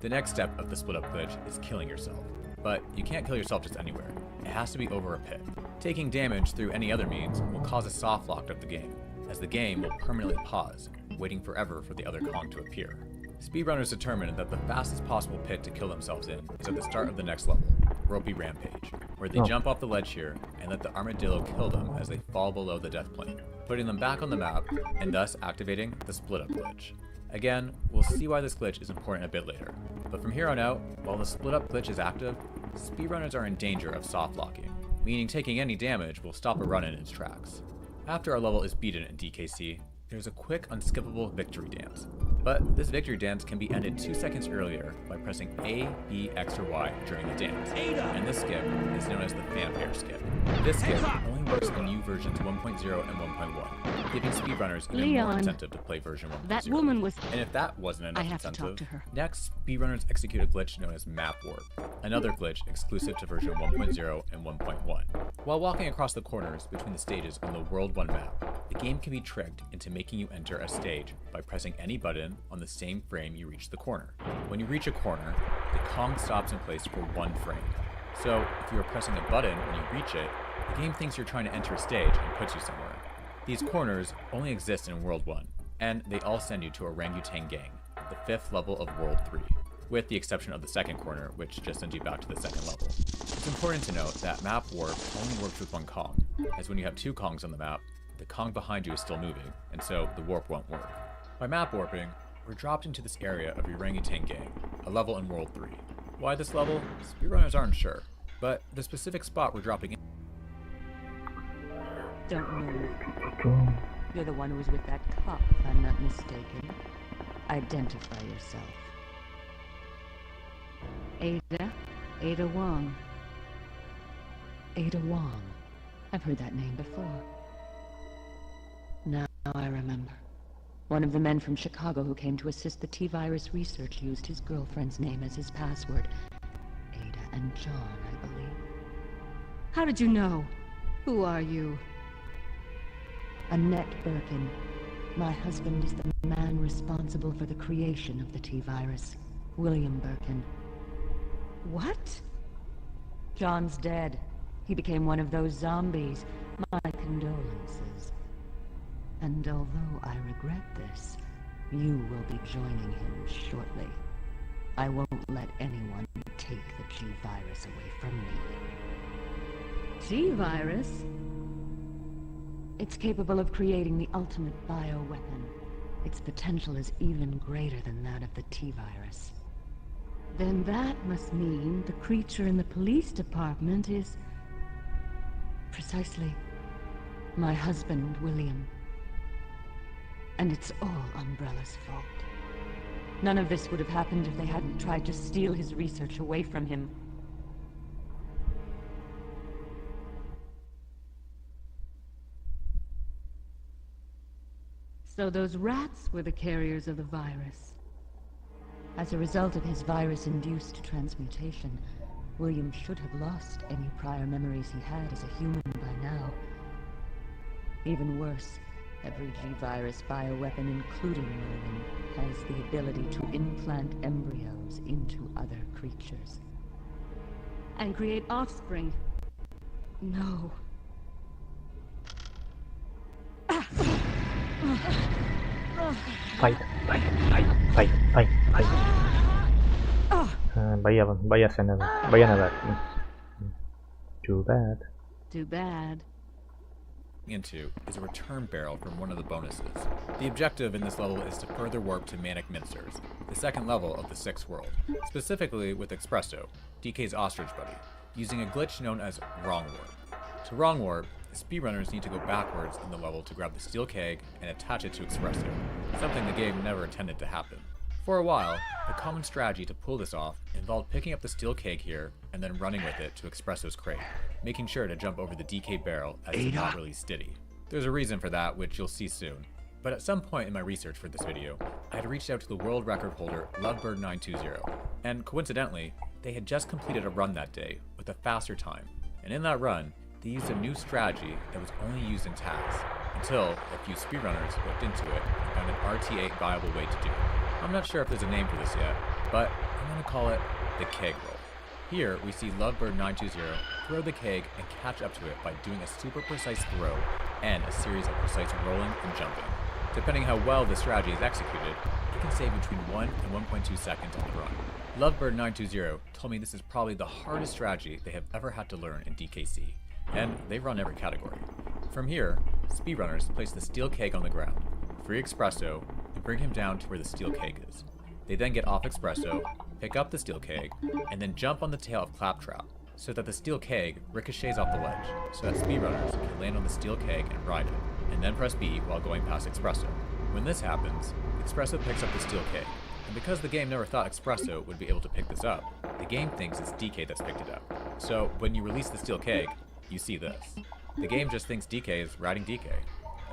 The next step of the split-up glitch is killing yourself. But you can't kill yourself just anywhere. It has to be over a pit. Taking damage through any other means will cause a soft lock of the game, as the game will permanently pause, waiting forever for the other Kong to appear. Speedrunners determined that the fastest possible pit to kill themselves in is at the start of the next level, Ropey Rampage, where they jump off the ledge here and let the armadillo kill them as they fall below the death plane, putting them back on the map and thus activating the split-up glitch. Again, we'll see why this glitch is important a bit later, but from here on out, while the split-up glitch is active, speedrunners are in danger of soft locking, meaning taking any damage will stop a run in its tracks. After a level is beaten in DKC, there's a quick unskippable victory dance. But this victory dance can be ended 2 seconds earlier by pressing A, B, X, or Y during the dance. And this skip is known as the fanfare skip. This skip only works in new versions 1.0 and 1.1, giving speedrunners even more incentive to play version 1.0. That woman was... And if that wasn't enough I have incentive, to talk to her. Next, speedrunners execute a glitch known as map warp, another glitch exclusive to version 1.0 and 1.1. While walking across the corners between the stages on the World 1 map, the game can be tricked into making you enter a stage by pressing any button on the same frame you reach the corner. When you reach a corner, the Kong stops in place for 1 frame. So if you are pressing a button when you reach it, the game thinks you're trying to enter a stage and puts you somewhere. These corners only exist in World 1, and they all send you to Orangutan Gang, the 5th level of World 3, with the exception of the second corner, which just sends you back to the second level. It's important to note that map warp only works with 1 Kong, as when you have 2 Kongs on the map, the Kong behind you is still moving, and so the warp won't work. By map warping, we're dropped into this area of Orangutan Gang, a level in World 3. Why this level? Speedrunners aren't sure. but the specific spot we're dropping in. Don't move. You're the one who was with that cop, if I'm not mistaken. Identify yourself. Ada Wong. Ada Wong. I've heard that name before. Now I remember. One of the men from Chicago who came to assist the T-virus research used his girlfriend's name as his password. Ada and John, I believe. How did you know? Who are you? Annette Birkin. My husband is the man responsible for the creation of the T-virus. William Birkin. What? John's dead. He became one of those zombies. My condolences. And although I regret this, you will be joining him shortly. I won't let anyone take the G-virus away from me. G-virus? It's capable of creating the ultimate bioweapon. Its potential is even greater than that of the T-virus. Then that must mean the creature in the police department is... precisely my husband, William. And it's all Umbrella's fault. None of this would have happened if they hadn't tried to steal his research away from him. So those rats were the carriers of the virus. As a result of his virus-induced transmutation, William should have lost any prior memories he had as a human by now. Even worse, every G-virus bioweapon, including William, has the ability to implant embryos into other creatures. And create offspring. No. Fight. Váyase a nadar. Vaya a nadar. Too bad. Too bad. Into is a return barrel from one of the bonuses. The objective in this level is to further warp to Manic Mincers, the second level of the 6th world, specifically with Espresso, DK's ostrich buddy, using a glitch known as Wrong Warp. To Wrong Warp, speedrunners need to go backwards in the level to grab the steel keg and attach it to Espresso, something the game never intended to happen. For a while, the common strategy to pull this off involved picking up the steel keg here and then running with it to Espresso's crate, making sure to jump over the DK barrel as it's not really steady. There's a reason for that, which you'll see soon. But at some point in my research for this video, I had reached out to the world record holder Lovebird920, and coincidentally, they had just completed a run that day with a faster time, and in that run, they used a new strategy that was only used in TAS, until a few speedrunners looked into it and found an RTA viable way to do it. I'm not sure if there's a name for this yet, but I'm going to call it the keg roll. Here, we see Lovebird920 throw the keg and catch up to it by doing a super precise throw and a series of precise rolling and jumping. Depending how well the strategy is executed, it can save between 1 and 1.2 seconds on the run. Lovebird920 told me this is probably the hardest strategy they have ever had to learn in DKC, and they run every category. From here, speedrunners place the steel keg on the ground, free Espresso, and bring him down to where the steel keg is. They then get off Espresso, pick up the steel keg, and then jump on the tail of Claptrap, so that the steel keg ricochets off the ledge, so that speedrunners can land on the steel keg and ride it, and then press B while going past Espresso. When this happens, Espresso picks up the steel keg, and because the game never thought Espresso would be able to pick this up, the game thinks it's DK that's picked it up. So when you release the steel keg, you see this. The game just thinks DK is riding DK.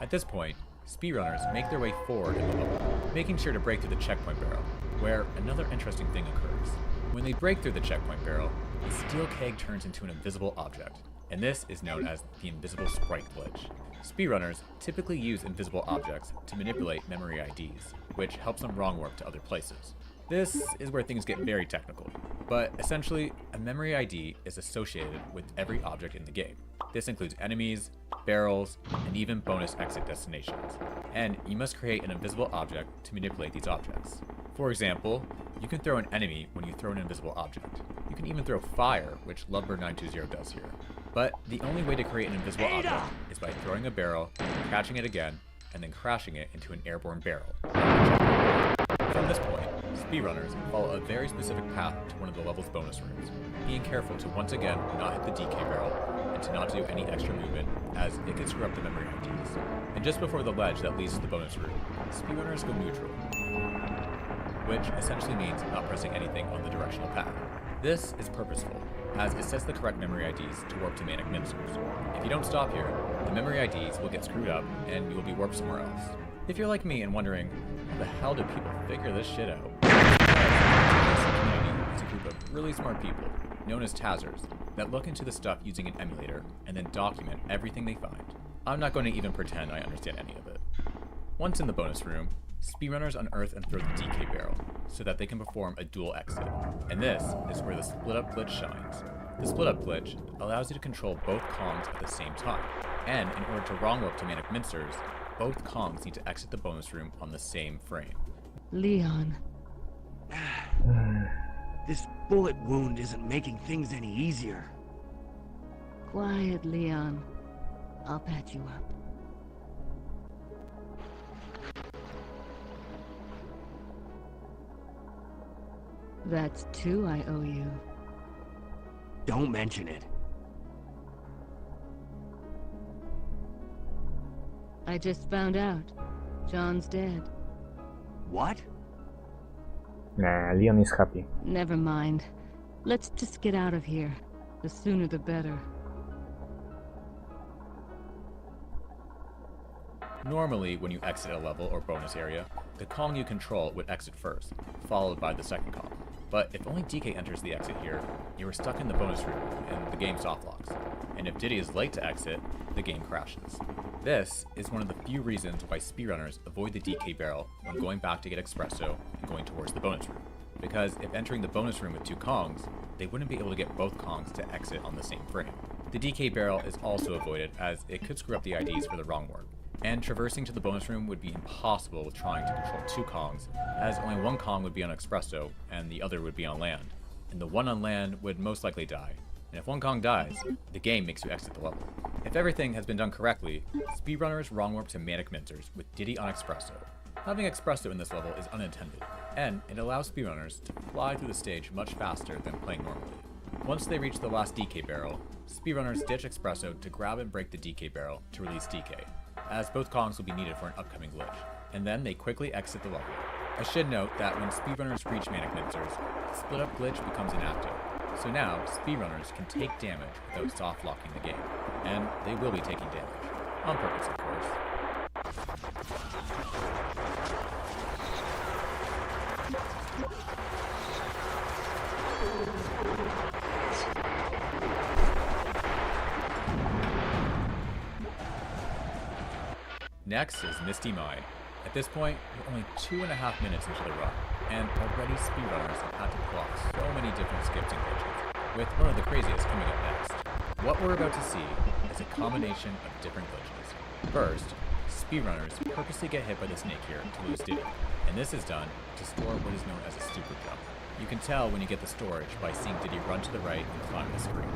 At this point, speedrunners make their way forward in the level, making sure to break through the checkpoint barrel, where another interesting thing occurs. When they break through the checkpoint barrel, the steel keg turns into an invisible object, and this is known as the invisible sprite glitch. Speedrunners typically use invisible objects to manipulate memory IDs, which helps them wrong warp to other places. This is where things get very technical, but essentially, a memory ID is associated with every object in the game. This includes enemies, barrels, and even bonus exit destinations. And you must create an invisible object to manipulate these objects. For example, you can throw an enemy when you throw an invisible object. You can even throw fire, which Lovebird920 does here. But the only way to create an invisible object is by throwing a barrel, catching it again, and then crashing it into an airborne barrel. From this point, speedrunners follow a very specific path to one of the level's bonus rooms, being careful to once again not hit the DK barrel and to not do any extra movement as it could screw up the memory IDs. And just before the ledge that leads to the bonus room, speedrunners go neutral, which essentially means not pressing anything on the directional pad. This is purposeful, as it sets the correct memory IDs to warp to Manic Mincers. If you don't stop here, the memory IDs will get screwed up and you will be warped somewhere else. If you're like me and wondering, how the hell did people figure this shit out? The community is a group of really smart people, known as Tazzers, that look into the stuff using an emulator and then document everything they find. I'm not going to even pretend I understand any of it. Once in the bonus room, speedrunners unearth and throw the DK barrel so that they can perform a dual exit. And this is where the split-up glitch shines. The split-up glitch allows you to control both Kongs at the same time, and in order to wrong warp to Manic Mincers, both Kongs need to exit the bonus room on the same frame. Leon. This bullet wound isn't making things any easier. Quiet, Leon. I'll patch you up. That's 2 I owe you. Don't mention it. I just found out. John's dead. What? Nah, Leon is happy. Never mind. Let's just get out of here. The sooner the better. Normally, when you exit a level or bonus area, the Kong you control would exit first, followed by the second Kong. But if only DK enters the exit here, you are stuck in the bonus room and the game soft locks. And if Diddy is late to exit, the game crashes. This is one of the few reasons why speedrunners avoid the DK barrel when going back to get espresso and going towards the bonus room. Because if entering the bonus room with 2 Kongs, they wouldn't be able to get both Kongs to exit on the same frame. The DK barrel is also avoided as it could screw up the IDs for the wrong warp. And traversing to the bonus room would be impossible with trying to control 2 Kongs, as only one Kong would be on Expresso and the other would be on land. And the one on land would most likely die. And if one Kong dies, the game makes you exit the level. If everything has been done correctly, speedrunners wrong warp to Manic Mincers with Diddy on Expresso. Having Expresso in this level is unintended, and it allows speedrunners to fly through the stage much faster than playing normally. Once they reach the last DK barrel, speedrunners ditch Expresso to grab and break the DK barrel to release DK, as both Kongs will be needed for an upcoming glitch, and then they quickly exit the level. I should note that when speedrunners reach Manic Mincers, the split-up glitch becomes inactive, so now speedrunners can take damage without soft-locking the game, and they will be taking damage, on purpose of course. Next is Misty Mine. At this point, we're only 2.5 minutes into the run, and already speedrunners have had to pull off so many different skips and glitches, with one of the craziest coming up next. What we're about to see is a combination of different glitches. First, speedrunners purposely get hit by the snake here to lose Diddy, and this is done to store what is known as a super jump. You can tell when you get the storage by seeing Diddy run to the right and climb the screen.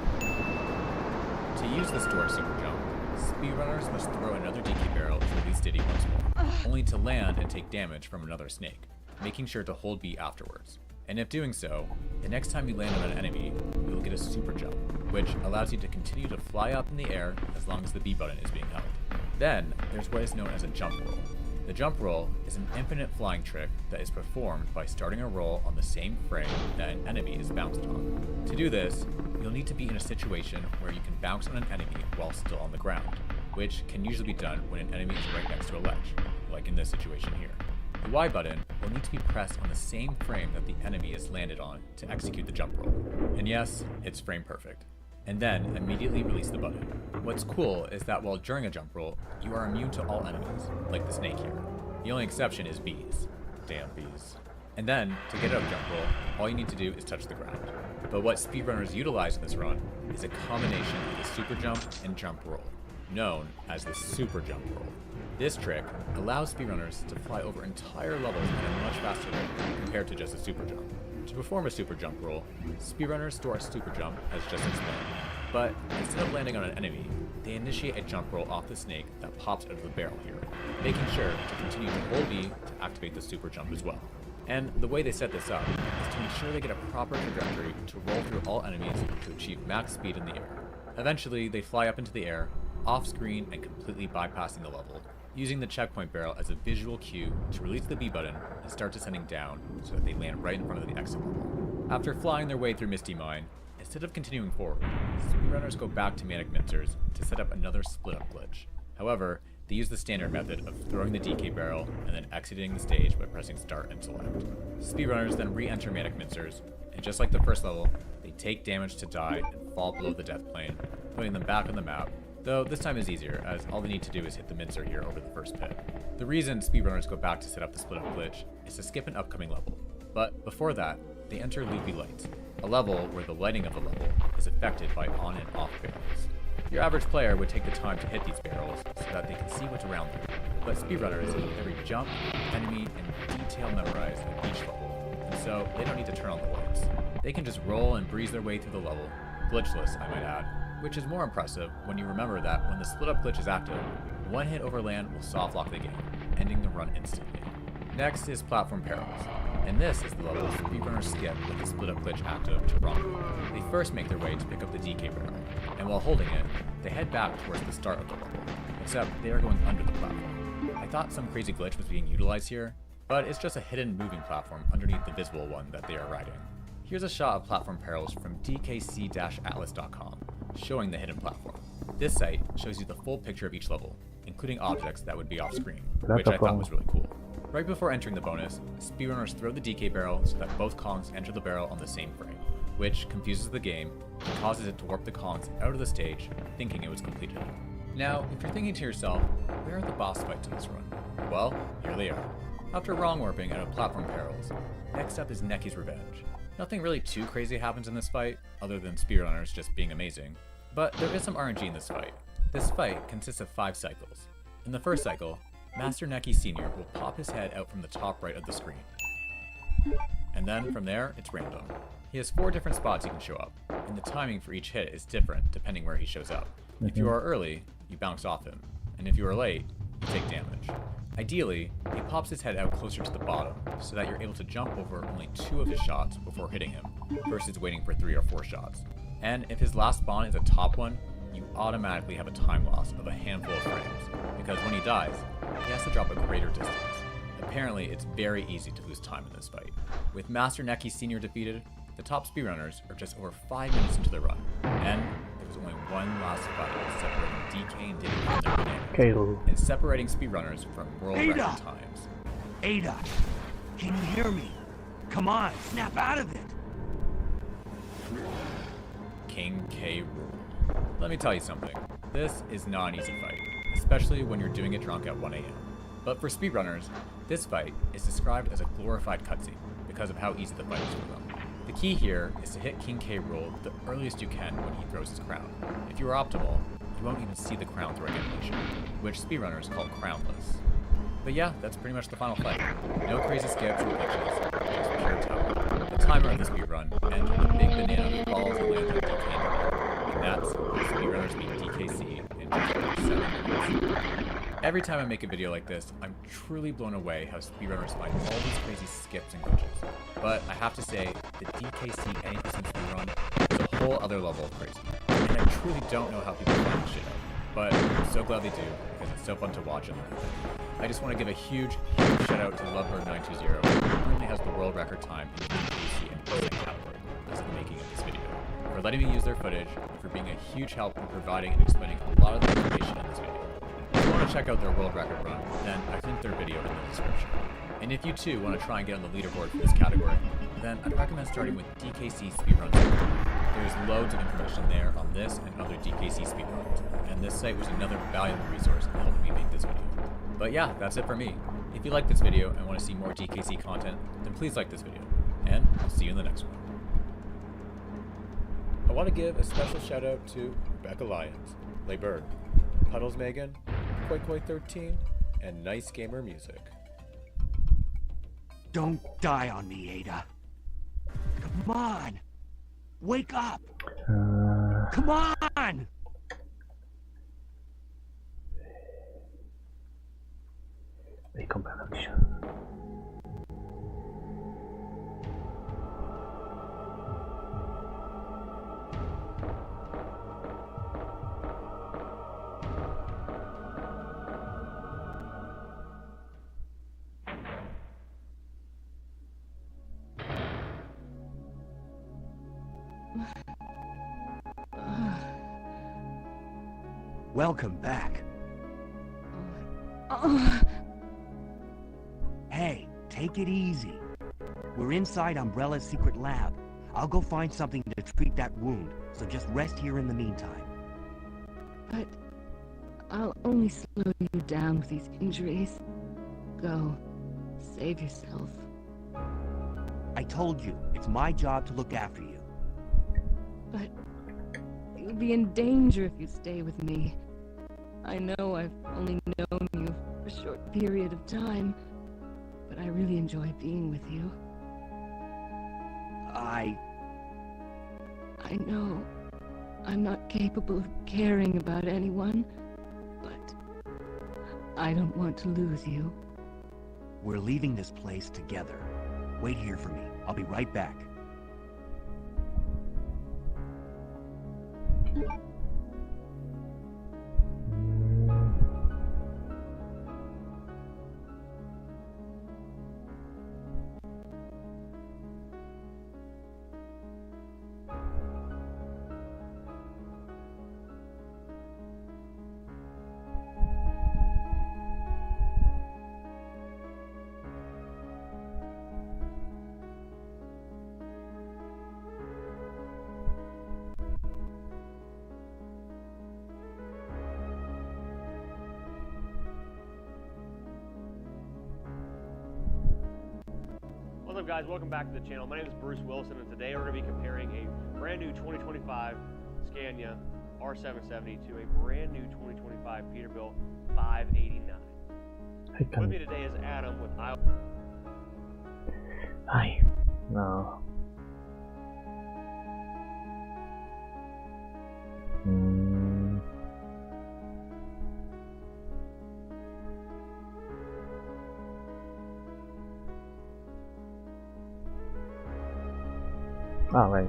To use the store super jump, speedrunners must throw another DK barrel to release Diddy once more, only to land and take damage from another snake, making sure to hold B afterwards. And if doing so, the next time you land on an enemy, you will get a super jump, which allows you to continue to fly up in the air as long as the B button is being held. Then, there's what is known as a jump roll. The jump roll is an infinite flying trick that is performed by starting a roll on the same frame that an enemy is bounced on. To do this, you'll need to be in a situation where you can bounce on an enemy while still on the ground, which can usually be done when an enemy is right next to a ledge, like in this situation here. The Y button will need to be pressed on the same frame that the enemy is landed on to execute the jump roll. And yes, it's frame perfect. And then immediately release the button. What's cool is that while during a jump roll, you are immune to all enemies, like the snake here. The only exception is bees. Damn bees. And then, to get out of jump roll, all you need to do is touch the ground. But what speedrunners utilize in this run is a combination of the super jump and jump roll, known as the super jump roll. This trick allows speedrunners to fly over entire levels at a much faster rate compared to just a super jump. To perform a super jump roll, speedrunners store a super jump as just explained, but instead of landing on an enemy, they initiate a jump roll off the snake that pops out of the barrel here, making sure to continue to hold B to activate the super jump as well. And the way they set this up is to ensure they get a proper trajectory to roll through all enemies to achieve max speed in the air. Eventually, they fly up into the air, off-screen and completely bypassing the level, using the checkpoint barrel as a visual cue to release the B button and start descending down so that they land right in front of the exit level. After flying their way through Misty Mine, instead of continuing forward, speedrunners go back to Manic Mincers to set up another split-up glitch. However, they use the standard method of throwing the DK barrel and then exiting the stage by pressing start and select. Speedrunners then re-enter Manic Mincers, and just like the first level, they take damage to die and fall below the death plane, putting them back on the map, though this time is easier, as all they need to do is hit the mincer here over the first pit. The reason speedrunners go back to set up the split-up glitch is to skip an upcoming level, but before that, they enter Loopy Lights, a level where the lighting of the level is affected by on and off barrels. Your average player would take the time to hit these barrels so that they can see what's around them, but speedrunners have every jump, enemy, and detail memorized at each level, and so they don't need to turn on the lights. They can just roll and breeze their way through the level, glitchless I might add, which is more impressive when you remember that when the split-up glitch is active, one hit over land will soft-lock the game, ending the run instantly. Next is Platform Perils, and this is the level speedrunners skip with the split-up glitch active to rendezvous. They first make their way to pick up the DK barrel, and while holding it, they head back towards the start of the level, except they are going under the platform. I thought some crazy glitch was being utilized here, but it's just a hidden moving platform underneath the visible one that they are riding. Here's a shot of Platform Perils from dkc-atlas.com, showing the hidden platform. This site shows you the full picture of each level, including objects that would be off screen, which I thought was really cool. Right before entering the bonus, speedrunners throw the DK barrel so that both Kongs enter the barrel on the same frame, which confuses the game and causes it to warp the Kongs out of the stage, thinking it was completed. Now, if you're thinking to yourself, where are the boss fights in this run? Well, here they are. After wrong warping out of Platform Perils, next up is Necky's Revenge. Nothing really too crazy happens in this fight, other than speedrunners just being amazing, but there is some RNG in this fight. This fight consists of 5 cycles. In the first cycle, Master Necky Sr. will pop his head out from the top right of the screen. And then from there, it's random. He has 4 different spots he can show up, and the timing for each hit is different depending where he shows up. If you are early, you bounce off him, and if you are late, you take damage. Ideally, he pops his head out closer to the bottom, so that you're able to jump over only 2 of his shots before hitting him, versus waiting for 3 or 4 shots. And if his last spawn is a top one, you automatically have a time loss of a handful of frames, because when he dies, he has to drop a greater distance. Apparently, it's very easy to lose time in this fight. With Master Necky Sr. defeated, the top speedrunners are just over 5 minutes into the run, and there was only one last fight separating DK and Diddy from their bananas, and separating speedrunners from world record times. Ada, can you hear me? Come on, snap out of it! King K. Rool. Let me tell you something, this is not an easy fight, especially when you're doing it drunk at 1 AM. But for speedrunners, this fight is described as a glorified cutscene because of how easy the fight is for them. The key here is to hit King K. Rool the earliest you can when he throws his crown. If you are optimal, you won't even see the crown throwing animation, which speedrunners call crownless. But yeah, that's pretty much the final fight. No crazy skips or glitches, just pure tower. The timer of the speedrun ends with a big banana falls and lands on DK, and that's how speedrunners beat DKC in just over 7 minutes. Every time I make a video like this, I'm truly blown away how speedrunners find all these crazy skips and glitches. But I have to say, the DKC Anything speedrun is a whole other level of crazy. And I truly don't know how people find this shit out. But I'm so glad they do, because it's so fun to watch and learn. I just want to give a huge shout out to Lovebird920, who currently has the world record time in the DKC and percent category as of the making of this video, for letting me use their footage, and for being a huge help in providing and explaining a lot of the information in this video. If you want to check out their world record run, then I've linked their video in the description. And if you too want to try and get on the leaderboard for this category, then I'd recommend starting with DKC Speedruns. There's loads of information there on this and other DKC speedruns, and this site was another valuable resource in helping me make this video. But yeah, that's it for me. If you like this video and want to see more DKC content, then please like this video, and I'll see you in the next one. I want to give a special shout out to Rebecca Lyons, Laybird, Puddles Megan, Koi13, and Nice Gamer Music. Don't die on me, Ada. Come on! Wake up! Come on! Welcome back. Welcome back. Hey, take it easy. We're inside Umbrella's secret lab. I'll go find something to treat that wound, so just rest here in the meantime. But I'll only slow you down with these injuries. Go. Save yourself. I told you, it's my job to look after you. But you'll be in danger if you stay with me. I know I've only known you for a short period of time, but I really enjoy being with you. I know I'm not capable of caring about anyone, but I don't want to lose you. We're leaving this place together. Wait here for me. I'll be right back. What's up, guys? Welcome back to the channel. My name is Bruce Wilson, and today we're going to be comparing a brand new 2025 Scania R770 to a brand new 2025 Peterbilt 589. With me today is Adam with Hi. No. Oh, right.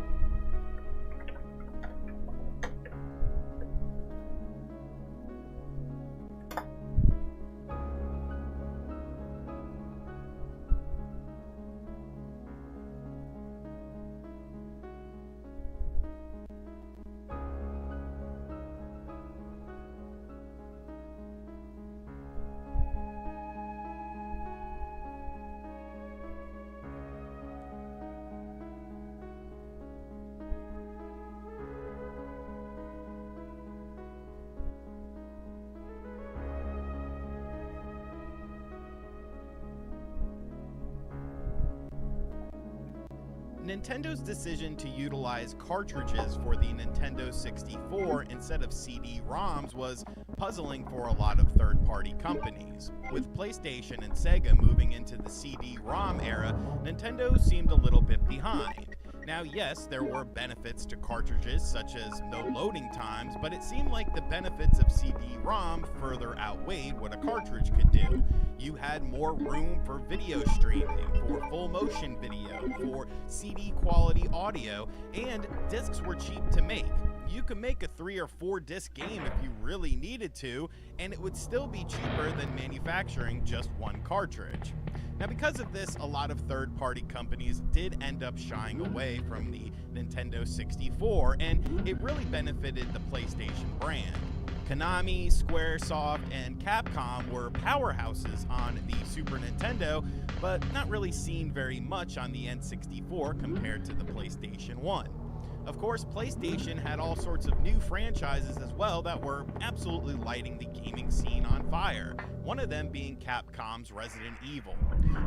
Nintendo's decision to utilize cartridges for the Nintendo 64 instead of CD-ROMs was puzzling for a lot of third-party companies. With PlayStation and Sega moving into the CD-ROM era, Nintendo seemed a little bit behind. Now, yes, there were benefits to cartridges, such as no loading times, but it seemed like the benefits of CD-ROM further outweighed what a cartridge could do. You had more room for video streaming, for full motion video, for CD quality audio, and discs were cheap to make. You could make a 3 or 4 disc game if you really needed to, and it would still be cheaper than manufacturing just one cartridge. Now, because of this, a lot of third-party companies did end up shying away from the Nintendo 64, and it really benefited the PlayStation brand. Konami, Squaresoft, and Capcom were powerhouses on the Super Nintendo, but not really seen very much on the N64 compared to the PlayStation 1. Of course, PlayStation had all sorts of new franchises as well that were absolutely lighting the gaming scene on fire, one of them being Capcom's Resident Evil.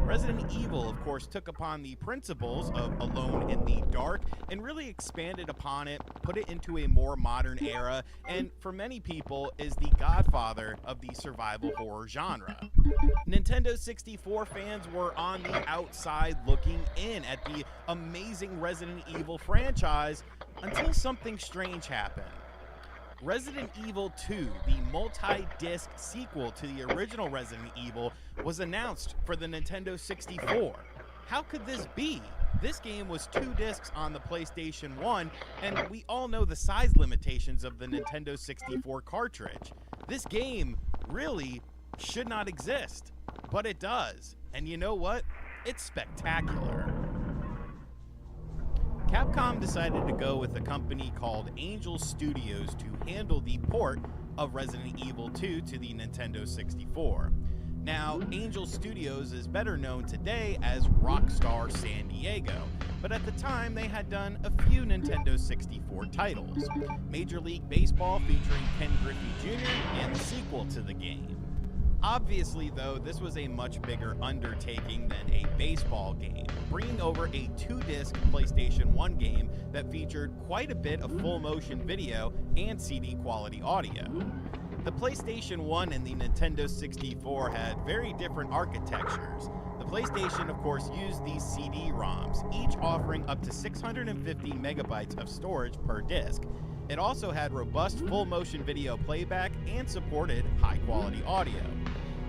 Resident Evil, of course, took upon the principles of Alone in the Dark and really expanded upon it, put it into a more modern era, and for many people is the godfather of the survival horror genre. Nintendo 64 fans were on the outside looking in at the amazing Resident Evil franchise until something strange happened. Resident Evil 2, the multi-disc sequel to the original Resident Evil, was announced for the Nintendo 64. How could this be? This game was 2 discs on the PlayStation 1, and we all know the size limitations of the Nintendo 64 cartridge. This game really should not exist, but it does. And you know what? It's spectacular. Capcom decided to go with a company called Angel Studios to handle the port of Resident Evil 2 to the Nintendo 64. Now, Angel Studios is better known today as Rockstar San Diego, but at the time they had done a few Nintendo 64 titles. Major League Baseball featuring Ken Griffey Jr. and the sequel to the game. Obviously, though, this was a much bigger undertaking than a baseball game, bringing over a 2-disc PlayStation 1 game that featured quite a bit of full-motion video and CD quality audio. The PlayStation 1 and the Nintendo 64 had very different architectures. The PlayStation, of course, used these CD-ROMs, each offering up to 650 megabytes of storage per disc. It also had robust full-motion video playback and supported high-quality audio.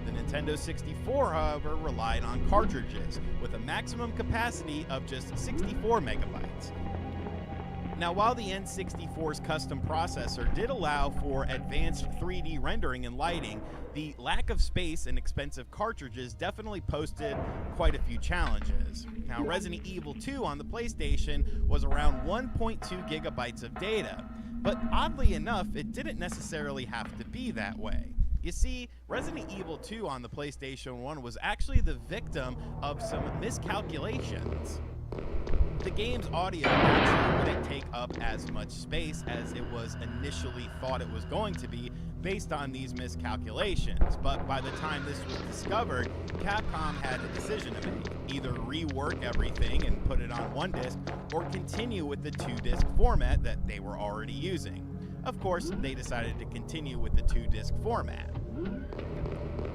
The Nintendo 64, however, relied on cartridges, with a maximum capacity of just 64 megabytes. Now, while the N64's custom processor did allow for advanced 3D rendering and lighting, the lack of space and expensive cartridges definitely posed quite a few challenges. Now, Resident Evil 2 on the PlayStation was around 1.2 gigabytes of data, but oddly enough, it didn't necessarily have to be that way. You see, Resident Evil 2 on the PlayStation 1 was actually the victim of some miscalculations. The game's audio actually wouldn't take up as much space as it was initially thought it was going to be based on these miscalculations, but by the time this was discovered, Capcom had a decision to make. Either rework everything and put it on one disc, or continue with the 2-disc format that they were already using. Of course, they decided to continue with the 2-disc format.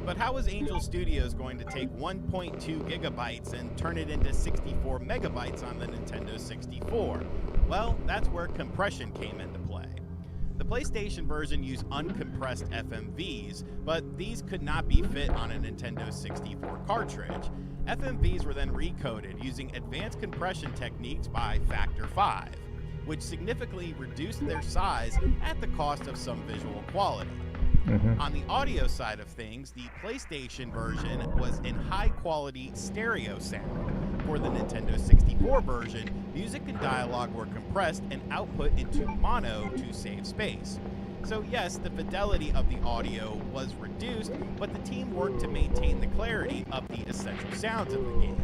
But how was Angel Studios going to take 1.2 gigabytes and turn it into 64 megabytes on the Nintendo 64? Well, that's where compression came into play. The PlayStation version used uncompressed FMVs, but these could not be fit on a Nintendo 64 cartridge. FMVs were then recoded using advanced compression techniques by factor 5, which significantly reduced their size at the cost of some visual quality. On the audio side of things, the PlayStation version was in high-quality stereo sound. For the Nintendo 64 version, music and dialogue were compressed and output into mono to save space. So yes, the fidelity of the audio was reduced, but the team worked to maintain the clarity of the essential sounds of the game.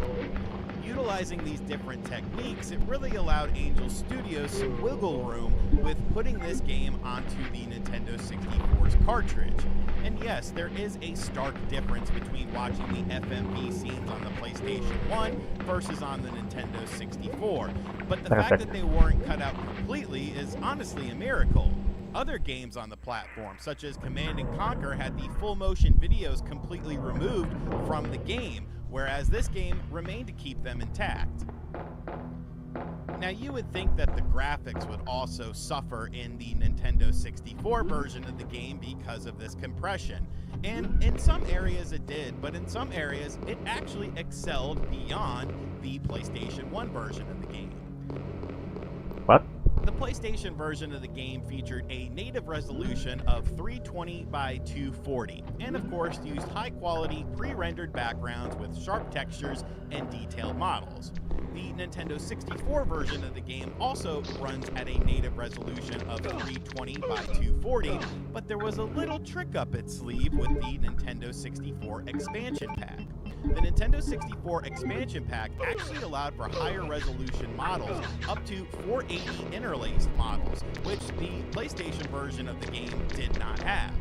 Utilizing these different techniques, it really allowed Angel Studios some wiggle room with putting this game onto the Nintendo 64's cartridge. And yes, there is a stark difference between watching the FMV scenes on the PlayStation 1 versus on the Nintendo 64. But the fact that they weren't cut out completely is honestly a miracle. Other games on the platform, such as Command & Conquer, had the full motion videos completely removed from the game, whereas this game remained to keep them intact. Now, you would think that the graphics would also suffer in the Nintendo 64 version of the game because of this compression. And in some areas it did, but in some areas it actually excelled beyond the PlayStation 1 version of the game. What? The PlayStation version of the game featured a native resolution of 320 by 240, and of course used high-quality pre-rendered backgrounds with sharp textures and detailed models. The Nintendo 64 version of the game also runs at a native resolution of 320 by 240, but there was a little trick up its sleeve with the Nintendo 64 expansion pack. The Nintendo 64 expansion pack actually allowed for higher resolution models, up to 480 interlaced models, which the PlayStation version of the game did not have.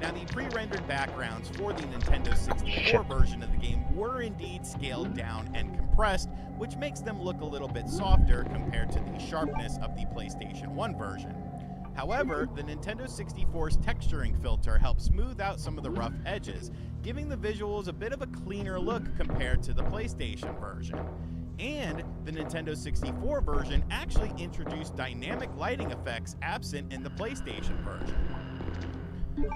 Now, the pre-rendered backgrounds for the Nintendo 64 version of the game were indeed scaled down and compressed, which makes them look a little bit softer compared to the sharpness of the PlayStation 1 version. However, the Nintendo 64's texturing filter helped smooth out some of the rough edges, giving the visuals a bit of a cleaner look compared to the PlayStation version. And the Nintendo 64 version actually introduced dynamic lighting effects absent in the PlayStation version.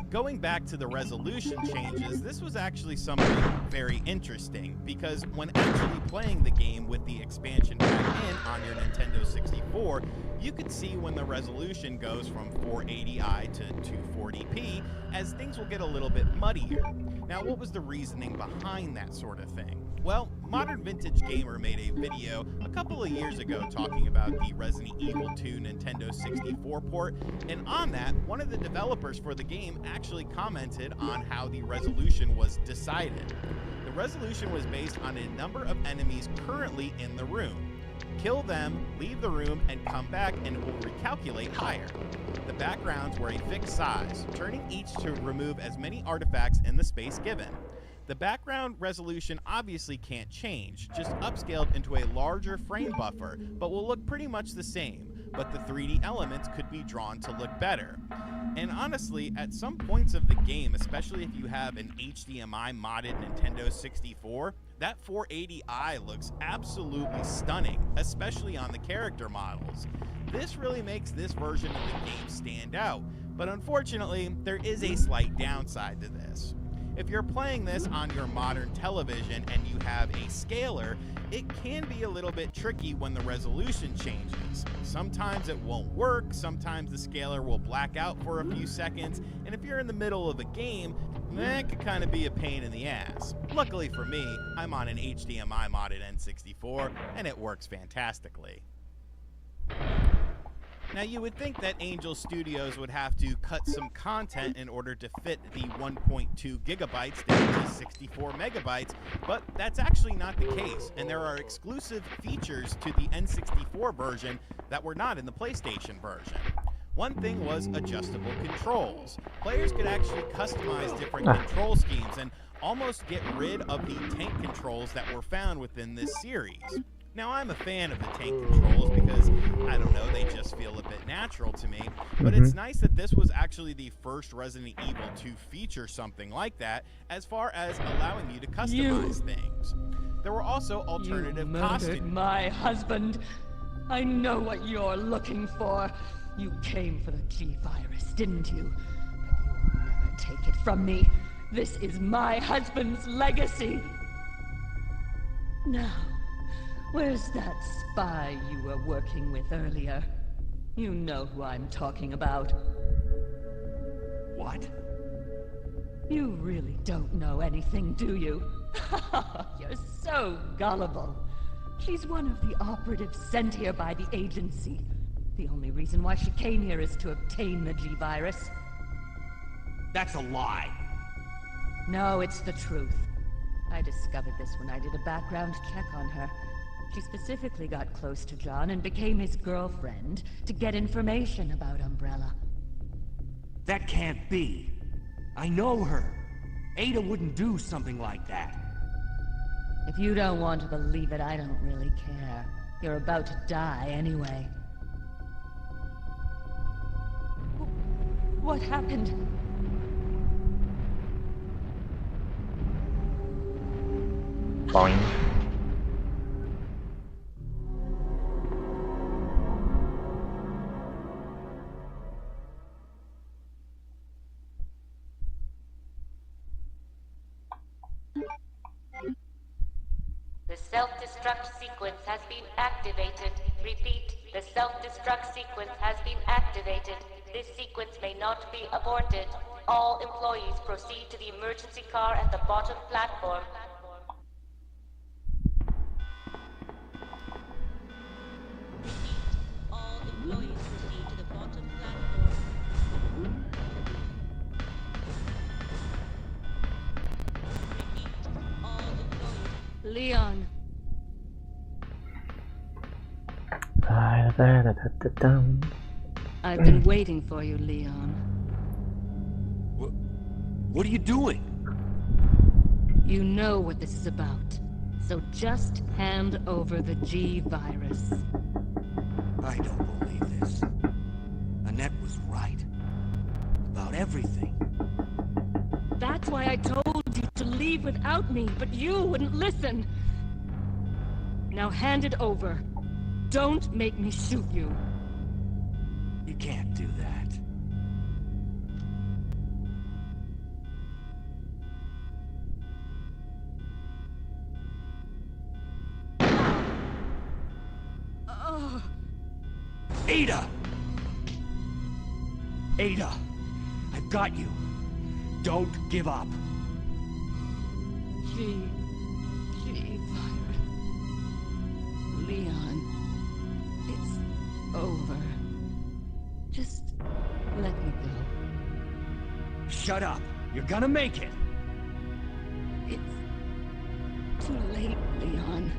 Going back to the resolution changes, this was actually something very interesting, because when actually playing the game with the expansion pack in on your Nintendo 64, you could see when the resolution goes from 480i to 240p, as things will get a little bit muddier. Now, what was the reasoning behind that sort of thing? Well, Modern Vintage Gamer made a video a couple of years ago talking about the Resident Evil 2 Nintendo 64 port, and on that, one of the developers for the game actually commented on how the resolution was decided. The resolution was based on a number of enemies currently in the room. Kill them, leave the room, and come back, and it will recalculate higher. The backgrounds were a fixed size, turning each to remove as many artifacts in the space given. The background resolution obviously can't change, just upscaled into a larger frame buffer, but will look pretty much the same, but the 3D elements could be drawn to look better. And honestly, at some points of the game, especially if you have an HDMI modded Nintendo 64, that 480i looks absolutely stunning, especially on the character models. This really makes this version of the game stand out, but unfortunately, there is a slight downside to this. If you're playing this on your modern television and you have a scaler, it can be a little bit tricky when the resolution changes. Sometimes it won't work, sometimes the scaler will black out for a few seconds, and if you're in the middle of a game, that could kind of be a pain in the ass. Luckily for me, I'm on an HDMI modded N64, and it works fantastically. Now, you would think that Angel Studios would have to cut some content in order to fit the 1.2 gigabytes down to 64 megabytes, but that's actually not the case, and there are exclusive features to the N64 version that were not in the PlayStation version. One thing was adjustable controls. Players could actually customize different control schemes and almost get rid of the tank controls that were found within this series. Now, I'm a fan of the tank controls because, I don't know, they just feel a bit natural to me, but it's nice that this was actually the first Resident Evil to feature something like that, as far as allowing you to customize things. There were also alternative costumes. You murdered my husband. I know what you're looking for. You came for the G-Virus, didn't you? But you'll never take it from me. This is my husband's legacy. Now, where's that spy you were working with earlier? You know who I'm talking about. What? You really don't know anything, do you? You're so gullible. She's one of the operatives sent here by the agency. The only reason why she came here is to obtain the G-Virus. That's a lie. No, it's the truth. I discovered this when I did a background check on her. She specifically got close to John and became his girlfriend to get information about Umbrella. That can't be. I know her. Ada wouldn't do something like that. If you don't want to believe it, I don't really care. You're about to die anyway. What happened? Boing. The self-destruct sequence has been activated. Repeat, the self-destruct sequence has been activated. This sequence may not be aborted. All employees proceed to the emergency car at the bottom platform. Repeat, all employees proceed to the bottom platform. Repeat, all employees... Leon. I've been waiting for you, Leon. What are you doing? You know what this is about, so just hand over the G-Virus. I don't believe this. Annette was right. About everything. That's why I told you to leave without me, but you wouldn't listen. Now hand it over. Don't make me shoot you. You can't do that. Ada! Ada, I've got you. Don't give up. She fired. Leon, it's over. Just let me go. Shut up. You're gonna make it. It's too late, Leon.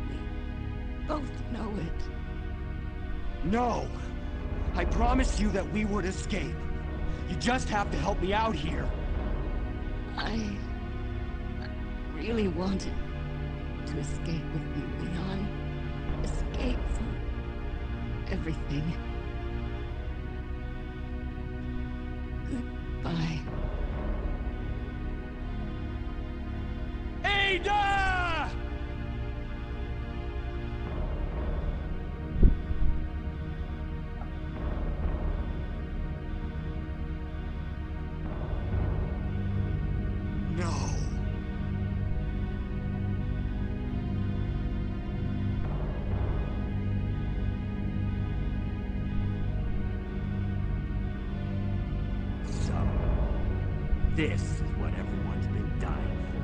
We both know it. No. I promised you that we would escape. You just have to help me out here. I really wanted to escape with you, Leon. Escape from everything. Goodbye. Ada! No. So, this is what everyone's been dying for.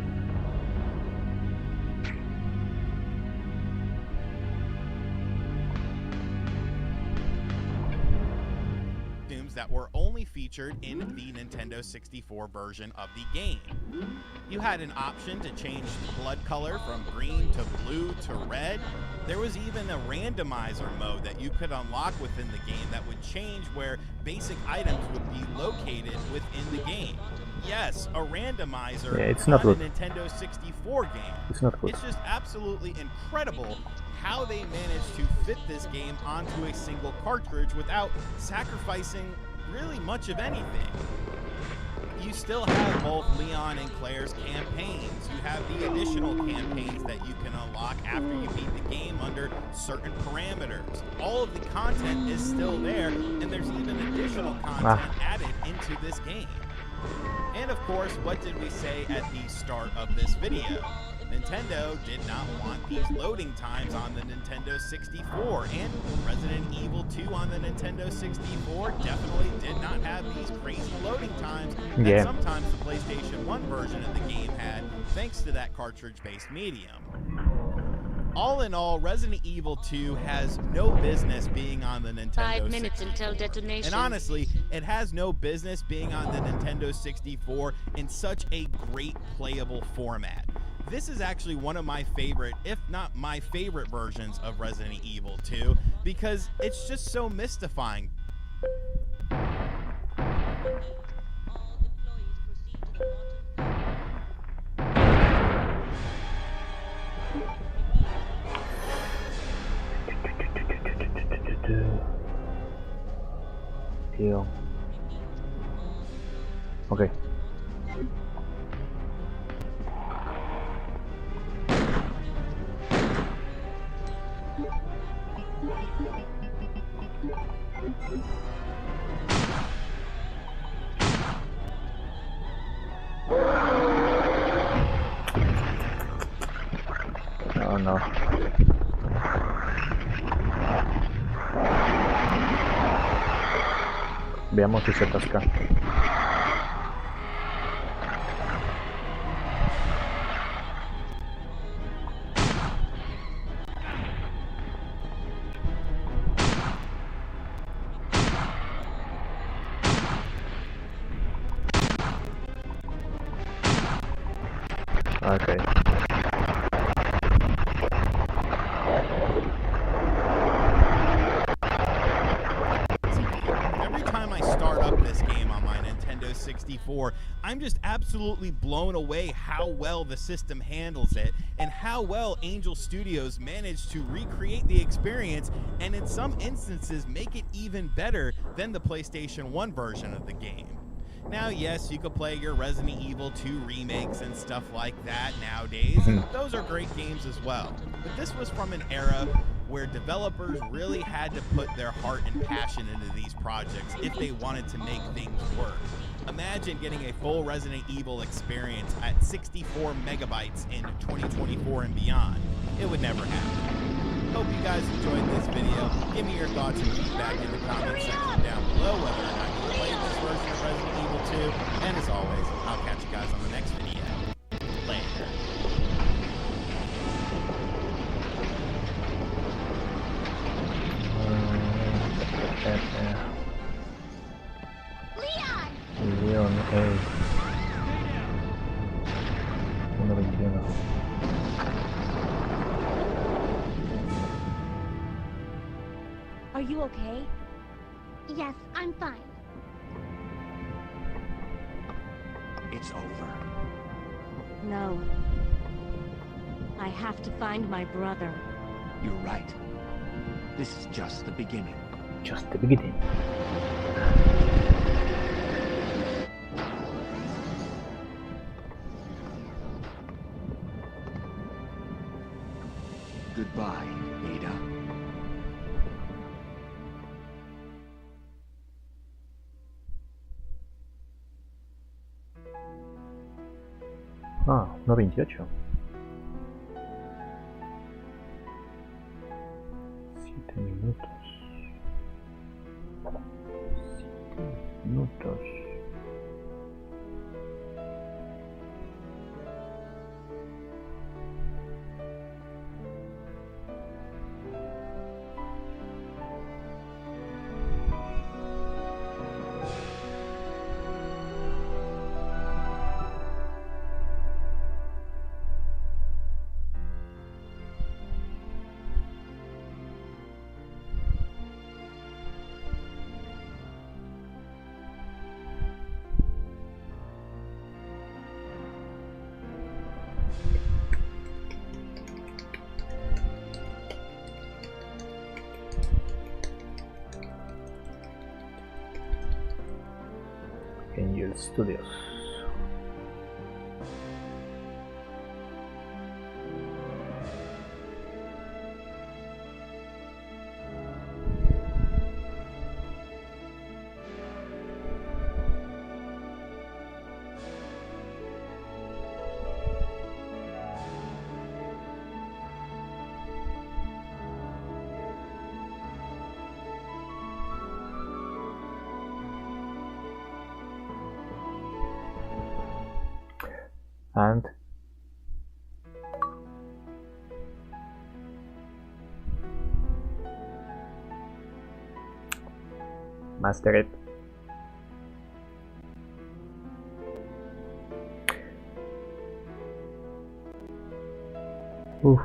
That were only featured in the Nintendo 64 version of the game. You had an option to change the blood color from green to blue to red. There was even a randomizer mode that you could unlock within the game that would change where basic items would be located within the game. Yes, a randomizer it's not on good. a Nintendo 64 game. It's not good. It's just absolutely incredible how they managed to fit this game onto a single cartridge without sacrificing really much of anything. You still have both Leon and Claire's campaigns. You have the additional campaigns that you can unlock after you beat the game under certain parameters. All of the content is still there, and there's even additional content added into this game. And of course, what did we say at the start of this video? Nintendo did not want these loading times on the Nintendo 64, and Resident Evil 2 on the Nintendo 64 definitely did not have these crazy loading times that sometimes the PlayStation 1 version of the game had, thanks to that cartridge-based medium. All in all, Resident Evil 2 has no business being on the Nintendo 5 minutes 64. until detonation. And honestly, it has no business being on the Nintendo 64 in such a great playable format. This is actually one of my favorite, if not my favorite versions of Resident Evil 2, because it's just so mystifying. Tío. Okay. Oh no. Veamos si se atasca. Okay. Every time I start up this game on my Nintendo 64, I'm just absolutely blown away how well the system handles it and how well Angel Studios managed to recreate the experience and in some instances make it even better than the PlayStation 1 version of the game. Now, yes, you could play your Resident Evil 2 remakes and stuff like that nowadays. Those are great games as well. But this was from an era where developers really had to put their heart and passion into these projects if they wanted to make things work. Imagine getting a full Resident Evil experience at 64 megabytes in 2024 and beyond. It would never happen. Hope you guys enjoyed this video. Give me your thoughts and feedback in the comment section down below whether or not you played this version of Resident Evil 2. And as always, I'll catch you guys on the next video. Later. Leon, hey. 121. Are you okay? Yes, I'm fine. It's over. No. I have to find my brother. You're right. This is just the beginning. Just the beginning. Goodbye, Ada. Ah, 1.28. 7 minutos. 7 minutos. Angel Studios. And master it. Oof.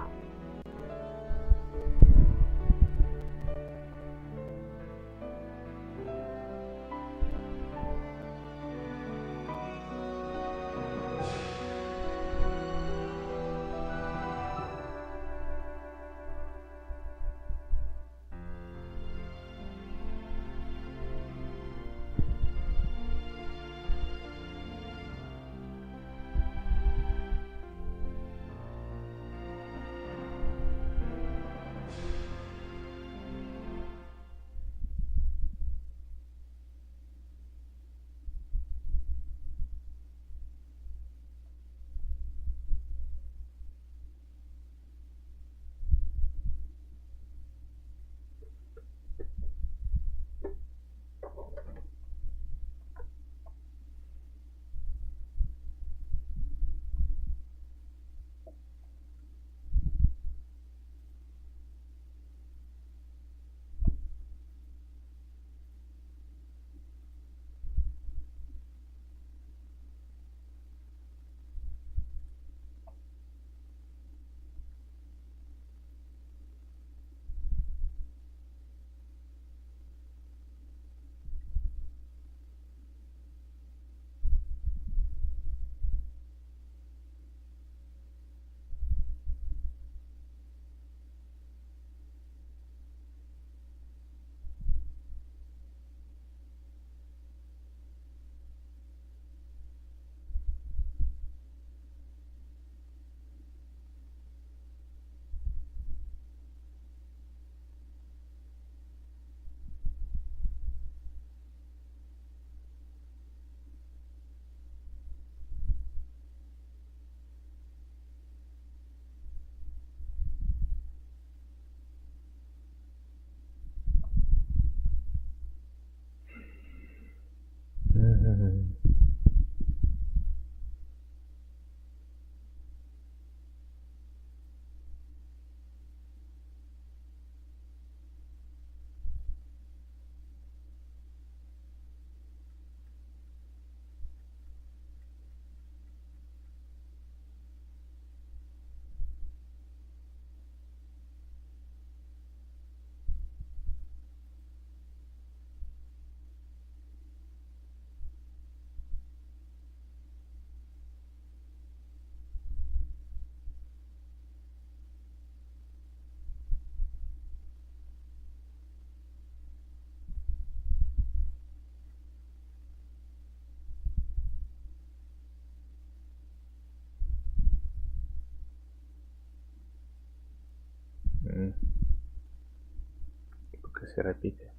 se repite.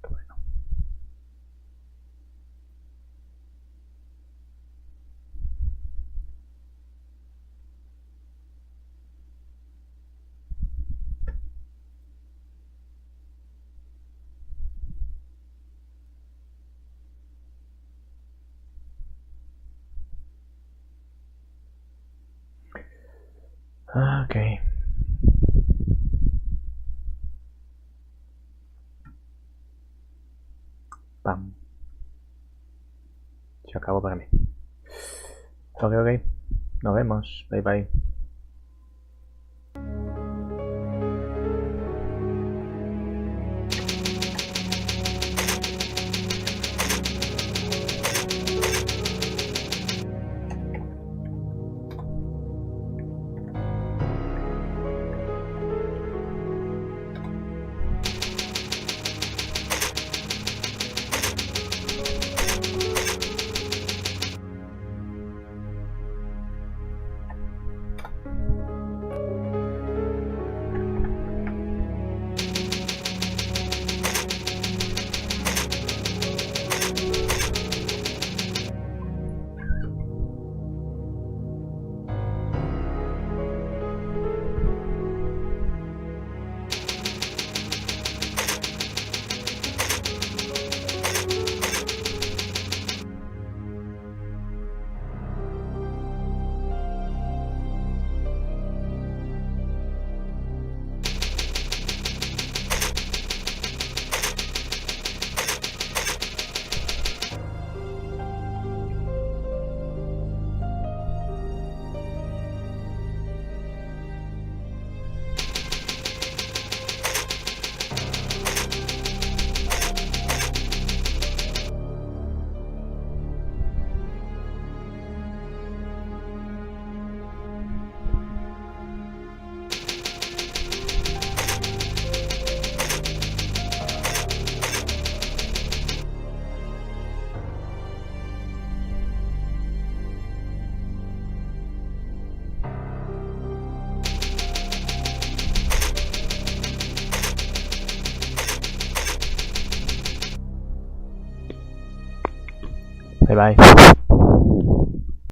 Bueno. Ok. Pam. Se acabó para mí. Ok, ok. Nos vemos. Bye bye. Bye bye.